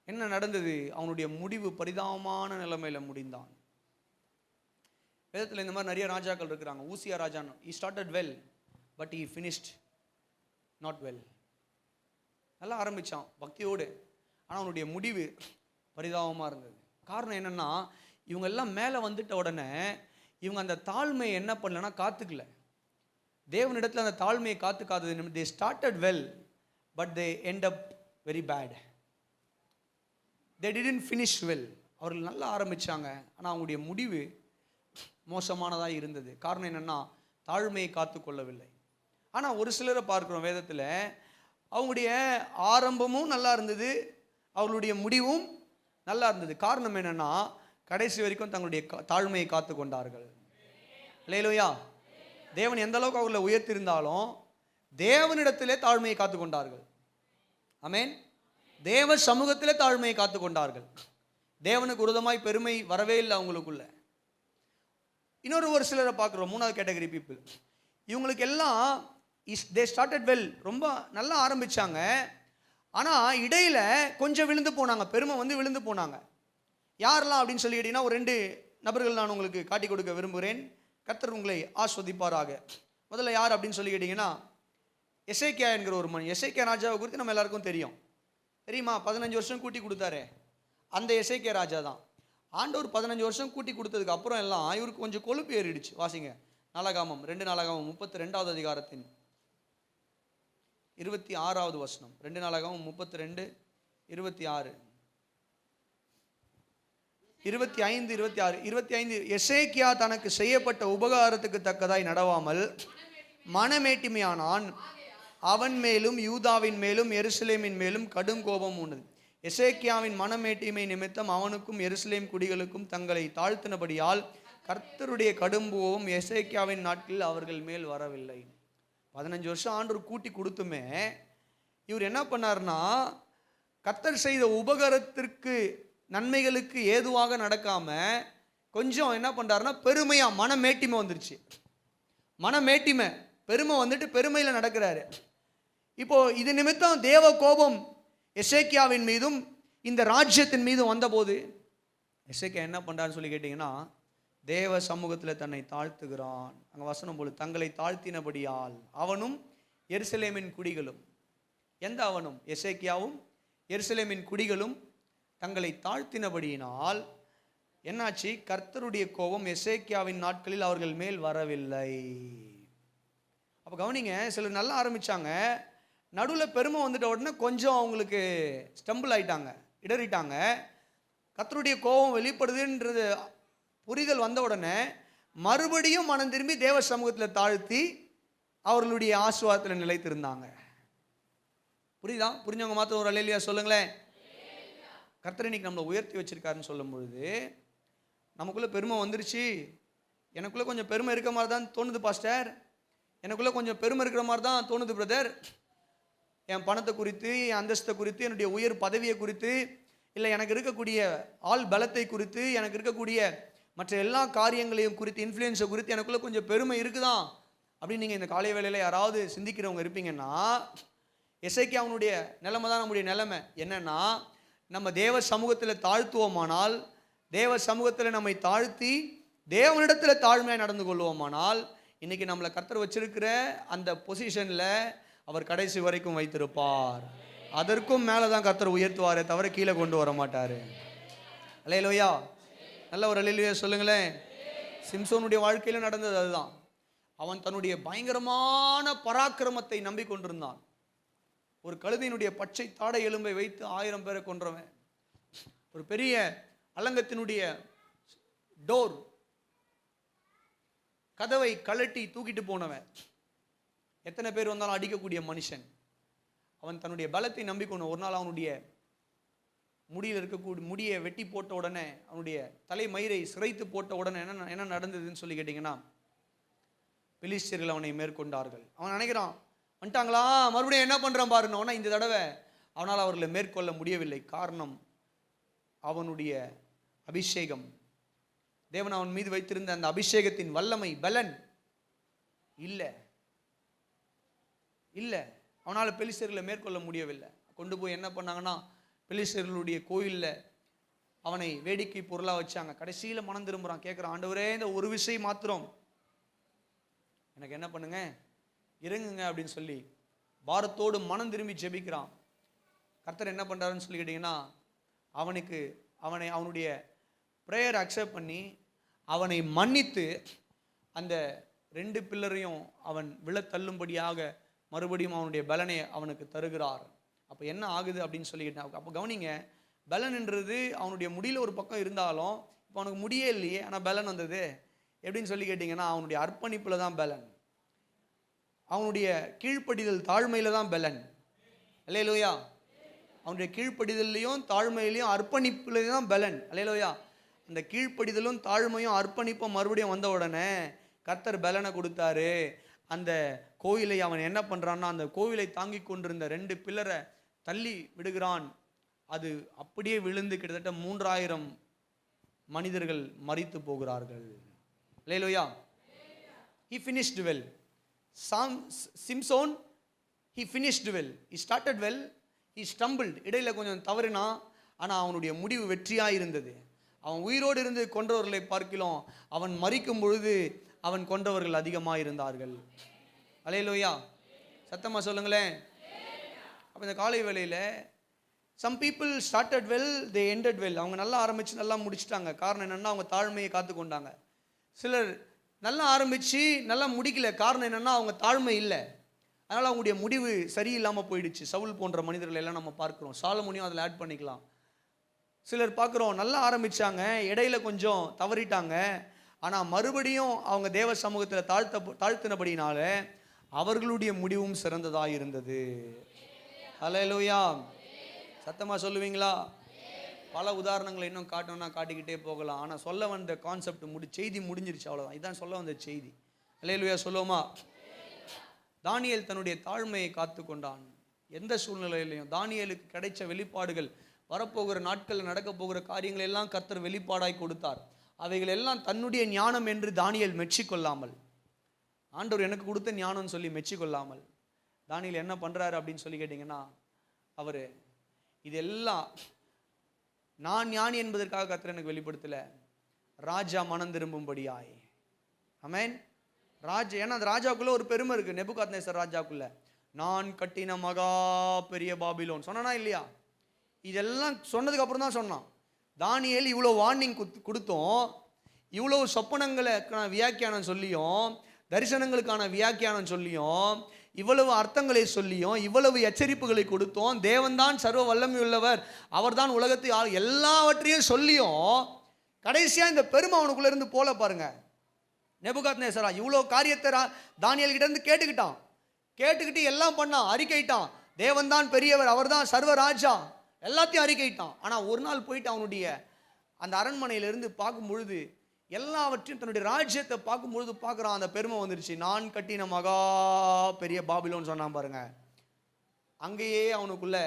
என்ன நடந்தது? அவனுடைய முடிவு பரிதாபமான நிலைமையில முடிந்தான். வேதத்தில் இந்த மாதிரி நிறைய ராஜாக்கள் இருக்கிறாங்க. ஊசியா ராஜான்னு, he started well but he finished not well. நல்லா ஆரம்பிச்சான் பக்தியோடு, ஆனால் அவனுடைய முடிவு பரிதாபமாக இருந்தது. காரணம் என்னன்னா, இவங்க எல்லாம் மேலே வந்துட்ட உடனே இவங்க அந்த தாழ்மையை என்ன பண்ணலன்னா காத்துக்கல. தேவனிடத்தில் அந்த தாழ்மையை காத்துக்காதது. they started well but they end up very bad. they didn't finish well. அவர்கள் நல்லா ஆரம்பிச்சாங்க, ஆனால் அவங்களுடைய முடிவு மோசமானதாக இருந்தது. காரணம் என்னன்னா, தாழ்மையை காத்துக்கொள்ளவில்லை. ஆனால் ஒரு சிலரை பார்க்கிறோம் வேதத்தில், அவங்களுடைய ஆரம்பமும் நல்லா இருந்தது, அவர்களுடைய முடிவும் நல்லா இருந்தது. காரணம் என்னன்னா, கடைசி வரைக்கும் தங்களுடைய தாழ்மையை காத்து கொண்டார்கள். அல்லேலூயா. தேவன் எந்த அளவுக்கு அவர்களை உயர்த்திருந்தாலும் தேவனிடத்திலே தாழ்மையை காத்து கொண்டார்கள். ஆமென். தேவ சமூகத்திலே தாழ்மையை காத்து கொண்டார்கள். தேவனுக்கு விரோதமாய் பெருமை வரவே இல்லை அவங்களுக்குள்ள. ஒரு சிலரை பார்க்குறோம், மூணாவது கேட்டகரி பீப்புள். இவங்களுக்கு எல்லாம் தே ஸ்டார்டட் வெல், ரொம்ப நல்லா ஆரம்பிச்சாங்க, ஆனால் இடையில கொஞ்சம் விழுந்து போனாங்க, பெருமை வந்து விழுந்து போனாங்க. யாரெல்லாம் அப்படின்னு சொல்லி கேட்டீங்கன்னா ஒரு 2 நபர்கள் நான் உங்களுக்கு காட்டி கொடுக்க விரும்புகிறேன். கர்த்தர் உங்களை ஆஸ்வதிப்பாராக. முதல்ல யார் அப்படின்னு சொல்லி கேட்டிங்கன்னா எசேக்கியா என்கிற ஒரு மனிதன். எசேக்கியா ராஜாவை குறித்து நம்ம எல்லாருக்கும் தெரியும். தெரியுமா? 15 வருஷம் கூட்டி கொடுத்தாரு. அந்த எசேக்கியா ராஜா தான். ஆண்டவர் 15 வருஷம் கூட்டி கொடுத்ததுக்கு அப்புறம் எல்லாம் இவருக்கு கொஞ்சம் கொழுப்பு ஏறிடுச்சு. வாசிங்க நாளாகமம் 2 நாளாகமம் 32வது அதிகாரத்தின் 26வது வசனம். 2 நாளாகமம் 32 26 25 26 25. எசேக்கியா தனக்கு செய்யப்பட்ட உபகாரத்துக்கு தக்கதாய் நடவாமல் மனமேட்டிமையானான். அவன் மேலும் யூதாவின் மேலும் எருசலேமின் மேலும் கடும் கோபம் உண்டது. எசேக்கியாவின் மனமேட்டிமை நிமித்தம் அவனுக்கும் எருசலேம் குடிகளுக்கும் தங்களை தாழ்த்தினபடியால் கர்த்தருடைய கடும் கோபம் எசேக்கியாவின் நாட்களில் அவர்கள் மேல் வரவில்லை. 15 வருஷம் ஆண்டவர் கூட்டி கொடுத்துமே இவர் என்ன பண்ணார்னா, கர்த்தர் செய்த உபகாரத்திற்கு நன்மைகளுக்கு ஏதுவாக நடக்காம கொஞ்சம் என்ன பண்றாருன்னா பெருமையா மனமேட்டிமை வந்துருச்சு. மனமேட்டிமை பெருமை வந்துட்டு பெருமையில் நடக்கிறாரு. இப்போ இது நிமித்தம் தேவ கோபம் எசேக்கியாவின் மீதும் இந்த ராஜ்யத்தின் மீதும் வந்தபோது எசேக்கியா என்ன பண்றான்னு சொல்லி கேட்டீங்கன்னா தேவ சமூகத்தில் தன்னை தாழ்த்துகிறான். அங்கே வசனம் போல தங்களை தாழ்த்தினபடியால் அவனும் எருசலேமின் குடிகளும். எந்த அவனும்? எசேக்கியாவும் எருசலேமின் குடிகளும் தங்களை தாழ்த்தினபடியினால் என்னாச்சு? கர்த்தருடைய கோபம் எசேக்கியாவின் நாட்களில் அவர்கள் மேல் வரவில்லை. அப்போ கவனிங்க, சிலர் நல்லா ஆரம்பிச்சாங்க, நடுவில் பெருமை வந்துட்ட உடனே கொஞ்சம் அவங்களுக்கு ஸ்டம்பிள் ஆயிட்டாங்க, இடறிட்டாங்க. கர்த்தருடைய கோபம் வெளிப்படுதுன்றது புரிதல் வந்த உடனே மறுபடியும் மனம் திரும்பி தேவ சமூகத்தில் தாழ்த்தி அவர்களுடைய ஆசீர்வாதத்தில் நிலைத்திருந்தாங்க. புரியுதா? புரிஞ்சவங்க மாத்திரம் ஒரு அல்லேலூயா சொல்லுங்களேன். கர்த்தர் இன்னைக்கு நம்மளை உயர்த்தி வச்சிருக்காருன்னு சொல்லும் பொழுது நமக்குள்ளே பெருமை வந்துருச்சு. எனக்குள்ளே கொஞ்சம் பெருமை இருக்க மாதிரி தான் தோணுது பாஸ்டர், எனக்குள்ளே கொஞ்சம் பெருமை இருக்கிற மாதிரி தான் தோணுது பிரதர். என் பணத்தை குறித்து, என் அந்தஸ்தை குறித்து, என்னுடைய உயர் பதவியை குறித்து, இல்லை எனக்கு இருக்கக்கூடிய ஆள் பலத்தை குறித்து, எனக்கு இருக்கக்கூடிய மற்ற எல்லா காரியங்களையும் குறித்து, இன்ஃப்ளூயன்ஸை குறித்து எனக்குள்ளே கொஞ்சம் பெருமை இருக்குதான் அப்படின்னு நீங்கள் இந்த காலை வேளையில் யாராவது சிந்திக்கிறவங்க இருப்பீங்கன்னா, எசேக்கியாவுடைய நிலைமை தான் நம்முடைய நிலைமை. என்னன்னா, நம்ம தேவ சமூகத்தில் தாழ்த்துவோமானால், தேவ சமூகத்தில் நம்மை தாழ்த்தி தேவனிடத்தில் தாழ்மையாக நடந்து கொள்வோமானால், இன்னைக்கு நம்மளை கர்த்தர் வச்சிருக்கிற அந்த பொசிஷனில் அவர் கடைசி வரைக்கும் வைத்திருப்பார். அதற்கும் மேலே தான் கர்த்தர் உயர்த்துவாரே தவிர கீழே கொண்டு வர மாட்டார். அல்லேலூயா. நல்ல ஒரு அல்லேலூயா சொல்லுங்களேன். சிம்சோனுடைய வாழ்க்கையில் நடந்தது அதுதான். அவன் தன்னுடைய பயங்கரமான பராக்கிரமத்தை நம்பிக்கொண்டிருந்தான். ஒரு கழுதையினுடைய பச்சை தாடை எலும்பை வைத்து 1000 பேரை கொன்றவன், ஒரு பெரிய அலங்கத்தினுடைய டோர் கதவை கழட்டி தூக்கிட்டு போனவன், எத்தனை பேர் வந்தாலும் அடிக்கக்கூடிய மனுஷன். அவன் தன்னுடைய பலத்தை நம்பிக்கொண்டு ஒரு நாள் அவனுடைய முடியில் இருக்கக்கூடிய முடியை வெட்டி போட்ட உடனே, அவனுடைய தலைமயிரை சிரைத்து போட்ட உடனே என்ன நடந்ததுன்னு சொல்லி கேட்டிங்கன்னா, பெலிஸ்தியர்கள் அவனை மேற்கொண்டார்கள். அவன் நினைக்கிறான் வந்துட்டாங்களா, மறுபடியும் என்ன பண்ணுறான் பாருன்னு. ஆனால் இந்த தடவை அவனால் அவர்களை மேற்கொள்ள முடியவில்லை. காரணம் அவனுடைய அபிஷேகம். தேவன் அவன் மீது வைத்திருந்த அந்த அபிஷேகத்தின் வல்லமை, பலன் இல்லை. அவனால் பெலிஸ்தியர்களை மேற்கொள்ள முடியவில்லை. கொண்டு போய் என்ன பண்ணாங்கன்னா, பெலிஸ்தியர்களுடைய கோயிலில் அவனை வேடிக்கை பொருளாக வச்சாங்க. கடைசியில் மனம் திரும்புகிறான், கேட்குறான், ஆண்டவரே இந்த ஒரு விஷயம் மாத்திரம் எனக்கு என்ன பண்ணுங்க, இறங்குங்க அப்படின்னு சொல்லி பாரத்தோடு மனம் திரும்பி ஜெபிக்கிறான். கர்த்தர் என்ன பண்ணுறாருன்னு சொல்லி கேட்டிங்கன்னா, அவனுடைய ப்ரேயர் அக்செப்ட் பண்ணி அவனை மன்னித்து அந்த 2 பில்லரையும் அவன் விழ தள்ளும்படியாக மறுபடியும் அவனுடைய பலனை அவனுக்கு தருகிறார். அப்போ என்ன ஆகுது அப்படின்னு சொல்லிக்கிட்டேன். அப்போ கவனிங்க, பலன்ன்றது அவனுடைய முடியல ஒரு பக்கம் இருந்தாலும் இப்போ அவனுக்கு முடியே இல்லையே, ஆனால் பலன் வந்தது எப்படின்னு சொல்லி கேட்டிங்கன்னா, அவனுடைய அர்ப்பணிப்பில் தான் பலன், அவனுடைய கீழ்ப்படிதல் தாழ்மையில் தான் பலன். அல்லேலூயா. அவனுடைய கீழ்ப்படிதல்லையும் தாழ்மையிலையும் அர்ப்பணிப்புலையும் தான் பலன். அல்லேலூயா. அந்த கீழ்ப்படிதலும் தாழ்மையும் அர்ப்பணிப்பும் மறுபடியும் வந்த உடனே கர்த்தர் பலனை கொடுத்தாரு. அந்த கோயிலை அவன் என்ன பண்ணுறான்னா, அந்த கோவிலை தாங்கி கொண்டிருந்த 2 பில்லரை தள்ளி விடுகிறான். அது அப்படியே விழுந்து கிட்டத்தட்ட 3000 மனிதர்கள் மரித்து போகிறார்கள். அல்லேலூயா. He finished well. Simson, he finished well. He started well. He stumbled. இடையில கொஞ்சம் தவறினா, ஆனால் அவனுடைய முடிவு வெற்றியாக இருந்தது. அவன் உயிரோடு இருந்து கொன்றவர்களை பார்க்கிறோம், அவன் மரிக்கும் பொழுது அவன் கொன்றவர்கள் அதிகமாக இருந்தார்கள். அல்லேலூயா, சத்தமா சொல்லுங்களேன். அப்போ இந்த காலை வேளையில் some people started well, they ended well. அவங்க நல்லா ஆரம்பித்து நல்லா முடிச்சிட்டாங்க. காரணம் என்னென்னா அவங்க தாழ்மையை காத்து கொண்டாங்க. சிலர் நல்லா ஆரம்பித்து நல்லா முடிக்கல. காரணம் என்னென்னா அவங்க தாழ்மை இல்லை. அதனால் அவங்களுடைய முடிவு சரியில்லாமல் போயிடுச்சு. சவுல் போன்ற மனிதர்கள் எல்லாம் நம்ம பார்க்குறோம். சாலமோனையும் அதில் ஆட் பண்ணிக்கலாம். சிலர் பார்க்குறோம் நல்லா ஆரம்பித்தாங்க, இடையில கொஞ்சம் தவறிட்டாங்க. ஆனால் மறுபடியும் அவங்க தேவ சமூகத்தில் தாழ்த்தினபடினால அவர்களுடைய முடிவும் சிறந்ததாக இருந்தது. அல்லேலூயா, சத்தமாக சொல்லுவீங்களா? பல உதாரணங்களை இன்னும் காட்டணும்னா காட்டிக்கிட்டே போகலாம். ஆனால் சொல்ல வந்த கான்செப்ட் செய்தி முடிஞ்சிருச்சு, அவ்வளோதான். இதுதான் சொல்ல வந்த செய்தி. அல்லேலூயா சொல்லுவோமா? தானியேல் தன்னுடைய தாழ்மையை காத்து கொண்டான். எந்த சூழ்நிலையிலையும் தானியேலுக்கு கிடைச்ச வெளிப்பாடுகள், வரப்போகிற நாட்களில் நடக்க போகிற காரியங்கள் எல்லாம் கர்த்தர் வெளிப்பாடாய் கொடுத்தார். அவைகள் எல்லாம் தன்னுடைய ஞானம் என்று தானியேல் மெச்சிக்கொள்ளாமல், ஆண்டவர் எனக்கு கொடுத்த ஞானம்னு சொல்லி மெச்சிக்கொள்ளாமல், தானியேல் என்ன பண்ணுறாரு அப்படின்னு சொல்லி கேட்டிங்கன்னா, அவர் இதெல்லாம் நான் ஞானி என்பதற்காக கர்த்தர் எனக்கு வெளிப்படுத்தலை, ராஜா மனம் திரும்பும்படியாய். ஆமென். ராஜா, ஏன்னா அந்த ராஜாக்குள்ள ஒரு பெருமை இருக்குது. நேபுகாத்நேசர் ராஜாக்குள்ள நான் கட்டின மகா பெரிய பாபிலோன் சொன்னானா இல்லையா? இதெல்லாம் சொன்னதுக்கு அப்புறம் தான் சொன்னான். தானியேல் இவ்வளோ வார்னிங் கொடுத்தோம், இவ்வளோ சொப்பனங்களுக்கான வியாக்கியானம் சொல்லியும், தரிசனங்களுக்கான வியாக்கியானம் சொல்லியும், இவ்வளவு அர்த்தங்களை சொல்லியும், இவ்வளவு எச்சரிப்புகளை கொடுத்தோம். தேவன்தான் சர்வ வல்லமை உள்ளவர், அவர் தான் உலகத்தை எல்லாவற்றையும் சொல்லியும் கடைசியாக இந்த பெருமை அவனுக்குள்ள இருந்து போல பாருங்க. நேபுகாத்நேசரா இவ்வளோ காரியத்தை தானியேல் கிட்ட இருந்து கேட்டுக்கிட்டு எல்லாம் பண்ணான், அறிக்கையிட்டான். தேவன்தான் பெரியவர், அவர் தான் சர்வ ராஜா, எல்லாத்தையும் அறிக்கையிட்டான். ஆனால் ஒரு நாள் போயிட்டு அவனுடைய அந்த அரண்மனையிலிருந்து பார்க்கும் பொழுது, எல்லாவற்றையும் தன்னுடைய ராஜ்யத்தை பார்க்கும் பொழுது பார்க்குறான், அந்த பெருமை வந்துருச்சு. நான் கட்டின மகா பெரிய பாபிலோன் சொன்னான் பாருங்க. அங்கேயே அவனுக்குள்ள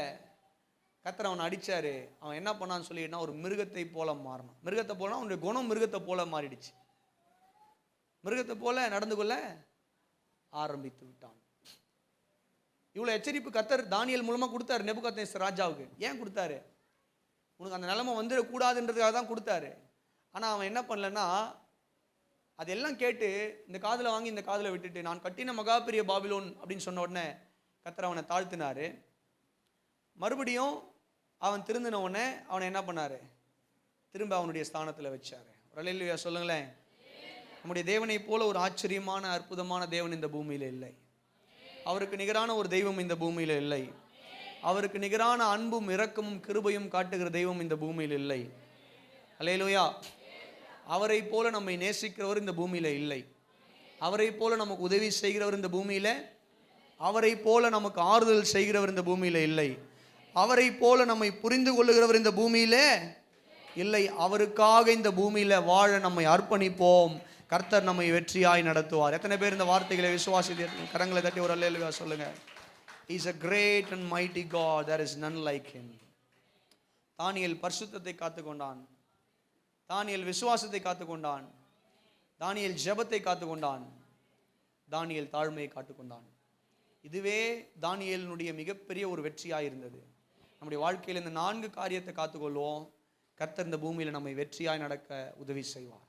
கர்த்தர் அவனை அடித்தாரு. அவன் என்ன பண்ணான்னு சொல்லிட்டுனா ஒரு மிருகத்தை போல மாறினான். மிருகத்தை போல அவனுடைய குணம் மிருகத்தை போல மாறிடுச்சு. மிருகத்தை போல நடந்து கொள்ள ஆரம்பித்து விட்டான். இவ்வளோ எச்சரிப்பு கர்த்தர் தானியேல் மூலமாக கொடுத்தாரு நேபுகாத்நேசர் ராஜாவுக்கு. ஏன் கொடுத்தாரு? உனக்கு அந்த நிலைமை வந்துடக்கூடாதுன்றதுக்காக தான் கொடுத்தாரு. ஆனால் அவன் என்ன பண்ணலன்னா, அதெல்லாம் கேட்டு இந்த காதில் வாங்கி இந்த காதில் விட்டுட்டு நான் கட்டின மகா பெரிய பாபிலோன் அப்படின்னு சொன்ன உடனே கர்த்தர் அவனை தாழ்த்தினார். மறுபடியும் அவன் திருந்தின உடனே அவனை என்ன பண்ணார்? திரும்ப அவனுடைய ஸ்தானத்தில் வச்சார். அல்லேலூயா சொல்லுங்களேன். நம்முடைய தேவனை போல ஒரு ஆச்சரியமான அற்புதமான தேவன் இந்த பூமியில் இல்லை. அவருக்கு நிகரான ஒரு தெய்வம் இந்த பூமியில் இல்லை. அவருக்கு நிகரான அன்பும் இரக்கமும் கிருபையும் காட்டுகிற தெய்வம் இந்த பூமியில் இல்லை. அல்லேலூயா. அவரை போல நம்மை நேசிக்கிறவர் இந்த பூமியில் இல்லை. அவரை போல நமக்கு உதவி செய்கிறவர் இந்த பூமியில், அவரை போல நமக்கு ஆறுதல் செய்கிறவர் இந்த பூமியில் இல்லை. அவரை போல நம்மை புரிந்து கொள்ளுகிறவர் இந்த பூமியில் இல்லை. அவருக்காக இந்த பூமியில் வாழ நம்மை அர்ப்பணிப்போம். கர்த்தர் நம்மை வெற்றியாய் நடத்துவார். எத்தனை பேர் இந்த வார்த்தைகளை விசுவாசித்து கரங்களை தட்டி ஒரு அல்லேலூயா சொல்லுங்க. He is a great and mighty God, there is none like him. தானியேல் பரிசுத்தத்தை காத்துக்கொண்டான். தானியேல் விசுவாசத்தை காத்துக்கொண்டான். தானியேல் ஜெபத்தை காத்துக்கொண்டான். தானியேல் தாழ்மையை காத்துக்கொண்டான். இதுவே தானியேலினுடைய மிகப்பெரிய ஒரு வெற்றியாக இருந்தது. நம்முடைய வாழ்க்கையில் இந்த 4 காரியத்தை காத்துக்கொள்வோம். கர்த்தர் இந்த பூமியில் நம்மை வெற்றியாய் நடக்க உதவி செய்வார்.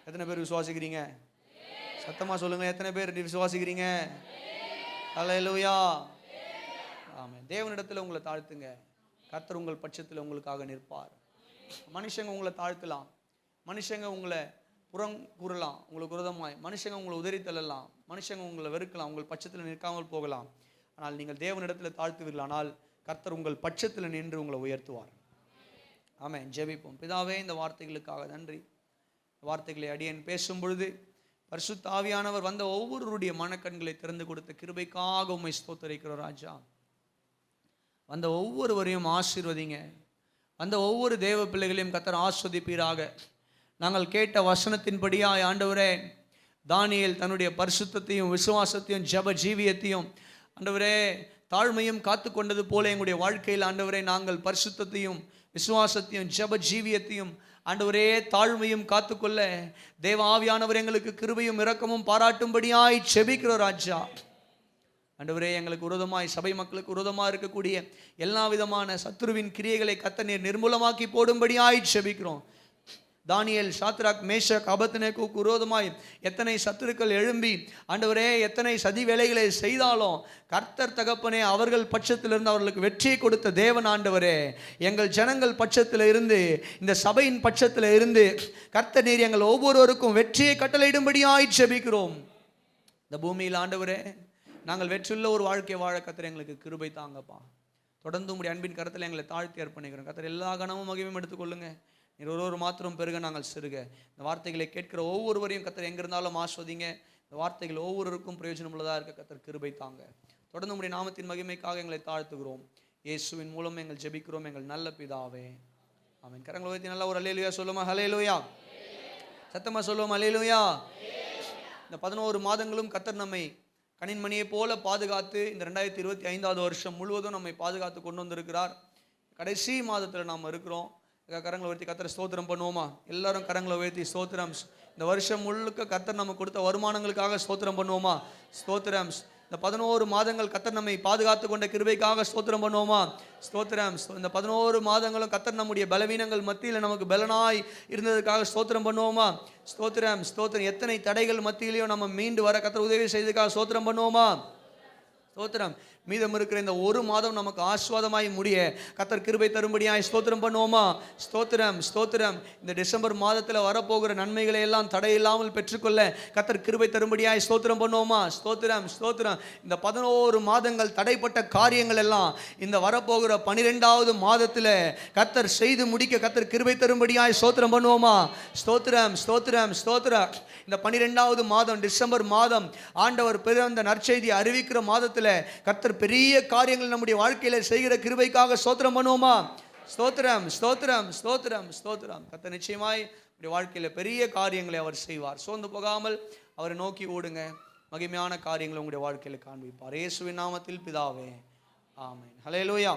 எத்தனை பேர் விசுவாசிக்கிறீங்க? சத்தமா சொல்லுங்க. எத்தனை பேர் விசுவாசிக்கிறீங்க? அல்லேலூயா. ஆமென். தேவனிடத்தில் உங்களை தாழ்த்துங்க. கர்த்தர் உங்கள் பட்சத்தில் உங்களுக்காக நிற்பார். மனுஷங்க உங்களை தாழ்த்தலாம், மனுஷங்க உங்களை புறம் கூறலாம், உங்களுக்கு விரோதமாய் மனுஷங்க உங்களை உதறி தள்ளலாம், மனுஷங்க உங்களை வெறுக்கலாம், உங்கள் பட்சத்தில் நிற்காமல் போகலாம். ஆனால் நீங்கள் தேவனிடத்தில் தாழ்த்துவீர்களானால் கர்த்தர் உங்கள் பட்சத்தில் நின்று உங்களை உயர்த்துவார். ஆமென். ஜெபிப்போம். பிதாவே, இந்த வார்த்தைகளுக்காக நன்றி. வார்த்தைகளை அடியேன் பேசும் பொழுது பரிசுத்த ஆவியானவர் வந்த ஒவ்வொருவருடைய மனக்கண்களை திறந்து கொடுத்த கிருபைக்காக உம்மை ஸ்தோத்திரிக்கிறோம் ராஜா. வந்த ஒவ்வொருவரையும் ஆசீர்வதிங்க. வந்த ஒவ்வொரு தேவ பிள்ளைகளையும் கர்த்தர் ஆஸ்வதிப்பீராக. நாங்கள் கேட்ட வசனத்தின்படியாய் ஆண்டவரே, தானியேல் தன்னுடைய பரிசுத்தத்தையும் விசுவாசத்தையும் ஜெப ஜீவியத்தையும் ஆண்டவரே தாழ்மையும் காத்து கொண்டது போல எங்களுடைய வாழ்க்கையில் ஆண்டவரே நாங்கள் பரிசுத்தத்தையும் விசுவாசத்தையும் ஜெப ஜீவியத்தையும் ஆண்டவரே தாழ்மையும் காத்துக்கொள்ள தேவ ஆவியானவர் எங்களுக்கு கிருபையும் இரக்கமும் பாராட்டும்படியாய் செபிக்கிறோம் ராஜா. ஆண்டவரே, எங்களுக்கு விரோதமாய் சபை மக்களுக்கு விரோதமாக இருக்கக்கூடிய எல்லா விதமான சத்துருவின் கிரியைகளை கர்த்தர் நீர் நிர்மூலமாக்கி போடும்படியாய் செபிக்கிறோம். தானியேல், சாத்ராக், மேஷக், அபேத்நேகோவுக்கு விரோதமாய் எத்தனை சத்துருக்கள் எழும்பி ஆண்டவரே எத்தனை சதி வேலைகளை செய்தாலும் கர்த்தர் தகப்பனே அவர்கள் பட்சத்திலிருந்து அவர்களுக்கு வெற்றியை கொடுத்த தேவன் ஆண்டவரே, எங்கள் ஜனங்கள் பட்சத்தில் இருந்து, இந்த சபையின் பட்சத்தில் இருந்து கர்த்தர் நீர் எங்கள் ஒவ்வொருவருக்கும் வெற்றியை கட்டளையிடும்படியாய் ஜெபிக்கிறோம். இந்த பூமியில் ஆண்டவரே நாங்கள் வெற்றியுள்ள ஒரு வாழ்க்கை வாழ கர்த்தர் எங்களுக்கு கிருபை தாங்கப்பா. தொடர்ந்து உங்களுடைய அன்பின் கருத்தில் எங்களை தாழ்த்தி அர்ப்பணிக்கிறோம். கர்த்தர் எல்லா கனமும் மகிமையும் எடுத்துக்கொள்ளுங்க. நீர் ஒரு மாத்திரம் பெருக நாங்கள் சிறுக. இந்த வார்த்தைகளை கேட்கிற ஒவ்வொருவரையும் கர்த்தர் எங்கிருந்தாலும் ஆஸ்வதிங்க. இந்த வார்த்தைகள் ஒவ்வொருவருக்கும் பிரயோஜனம் உள்ளதாக இருக்க கர்த்தர் கிருபை தாங்க. தொடர்ந்து உங்களுடைய நாமத்தின் மகிமைக்காக எங்களை தாழ்த்துகிறோம். இயேசுவின் மூலம் எங்கள் ஜெபிக்கிறோம் எங்கள் நல்ல பிதாவே, ஆமென். கரங்களை உயர்த்தி நல்லா ஒரு அல்லேலூயா சொல்லுமா? ஹல்லேலூயா. சத்தமா சொல்லுவோம் அல்லேலூயா. இந்த 11 மாதங்களும் கர்த்தர் நம்மை கனின்மணியை போல பாதுகாத்து இந்த 2025 வருஷம் முழுவதும் நம்மை பாதுகாத்து கொண்டு வந்திருக்கிறார். கடைசி மாதத்தில் நாம் இருக்கிறோம். கரங்களை உயர்த்தி கர்த்தரை ஸ்தோத்திரம் பண்ணுவோமா? எல்லாரும் கரங்களை உயர்த்தி ஸ்தோத்திரம். இந்த வருஷம் முழுக்க கர்த்தர் நமக்கு கொடுத்த வருமானங்களுக்காக ஸ்தோத்திரம் பண்ணுவோமா? ஸ்தோத்திரம். இந்த 11 மாதங்கள் கர்த்தர் நம்மை பாதுகாத்து கொண்ட கிருபைக்காக ஸ்தோத்திரம் பண்ணுவோமா? ஸ்தோத்திரம். இந்த 11 மாதங்களும் கர்த்தர் நம்முடைய பலவீனங்கள் மத்தியில் நமக்கு பலனாய் இருந்ததுக்காக ஸ்தோத்திரம் பண்ணுவோமா? ஸ்தோத்திரம். ஸ்தோத்திரம். எத்தனை தடைகள் மத்தியிலையும் நம்ம மீண்டு வர கர்த்தர் உதவி செய்ததுக்காக ஸ்தோத்திரம் பண்ணுவோமா? ஸ்தோத்திரம். மீதம் இருக்கிற இந்த ஒரு மாதம் நமக்கு ஆஸ்வாதமாய் முடிய கர்த்தர் கிருபை தரும்படியாய் ஸ்தோத்திரம் பண்ணுவோமா? ஸ்தோத்திரம். ஸ்தோத்திரம். இந்த டிசம்பர் மாதத்தில் வரப்போகிற நன்மைகளை எல்லாம் தடையில்லாமல் பெற்றுக்கொள்ள கர்த்தர் கிருபை தரும்படியாய் ஸ்தோத்திரம் பண்ணுவோமா? ஸ்தோத்திரம். ஸ்தோத்திரம். இந்த 11 மாதங்கள் தடைப்பட்ட காரியங்கள் எல்லாம் இந்த வரப்போகிற 12வது மாதத்தில் கர்த்தர் செய்து முடிக்க கர்த்தர் கிருபை தரும்படியாய் ஸ்தோத்திரம் பண்ணுவோமா? ஸ்தோத்திரம். ஸ்தோத்திரம். ஸ்தோத்திரம். இந்த 12வது மாதம் டிசம்பர் மாதம் ஆண்டவர் பிறந்த நற்செய்தி அறிவிக்கிற மாதத்தில் கர்த்தர் பெரிய காரியங்கள் நம்முடைய வாழ்க்கையில செய்கிற கிருபைக்காக ஸ்தோத்திரம் பண்ணுவோமா? ஸ்தோத்திரம். ஸ்தோத்திரம். ஸ்தோத்திரம். ஸ்தோத்திரம். கர்த்தர் நிச்சயமாய் நம்முடைய வாழ்க்கையில பெரிய காரியங்களை அவர் செய்வார். சோர்ந்து போகாமல் அவரை நோக்கி ஓடுங்க. மகிமையான காரியங்களை உங்களுடைய வாழ்க்கையில காண்பிப்பார். இயேசுவின் நாமத்தில் பிதாவே, ஆமென். ஹல்லேலூயா.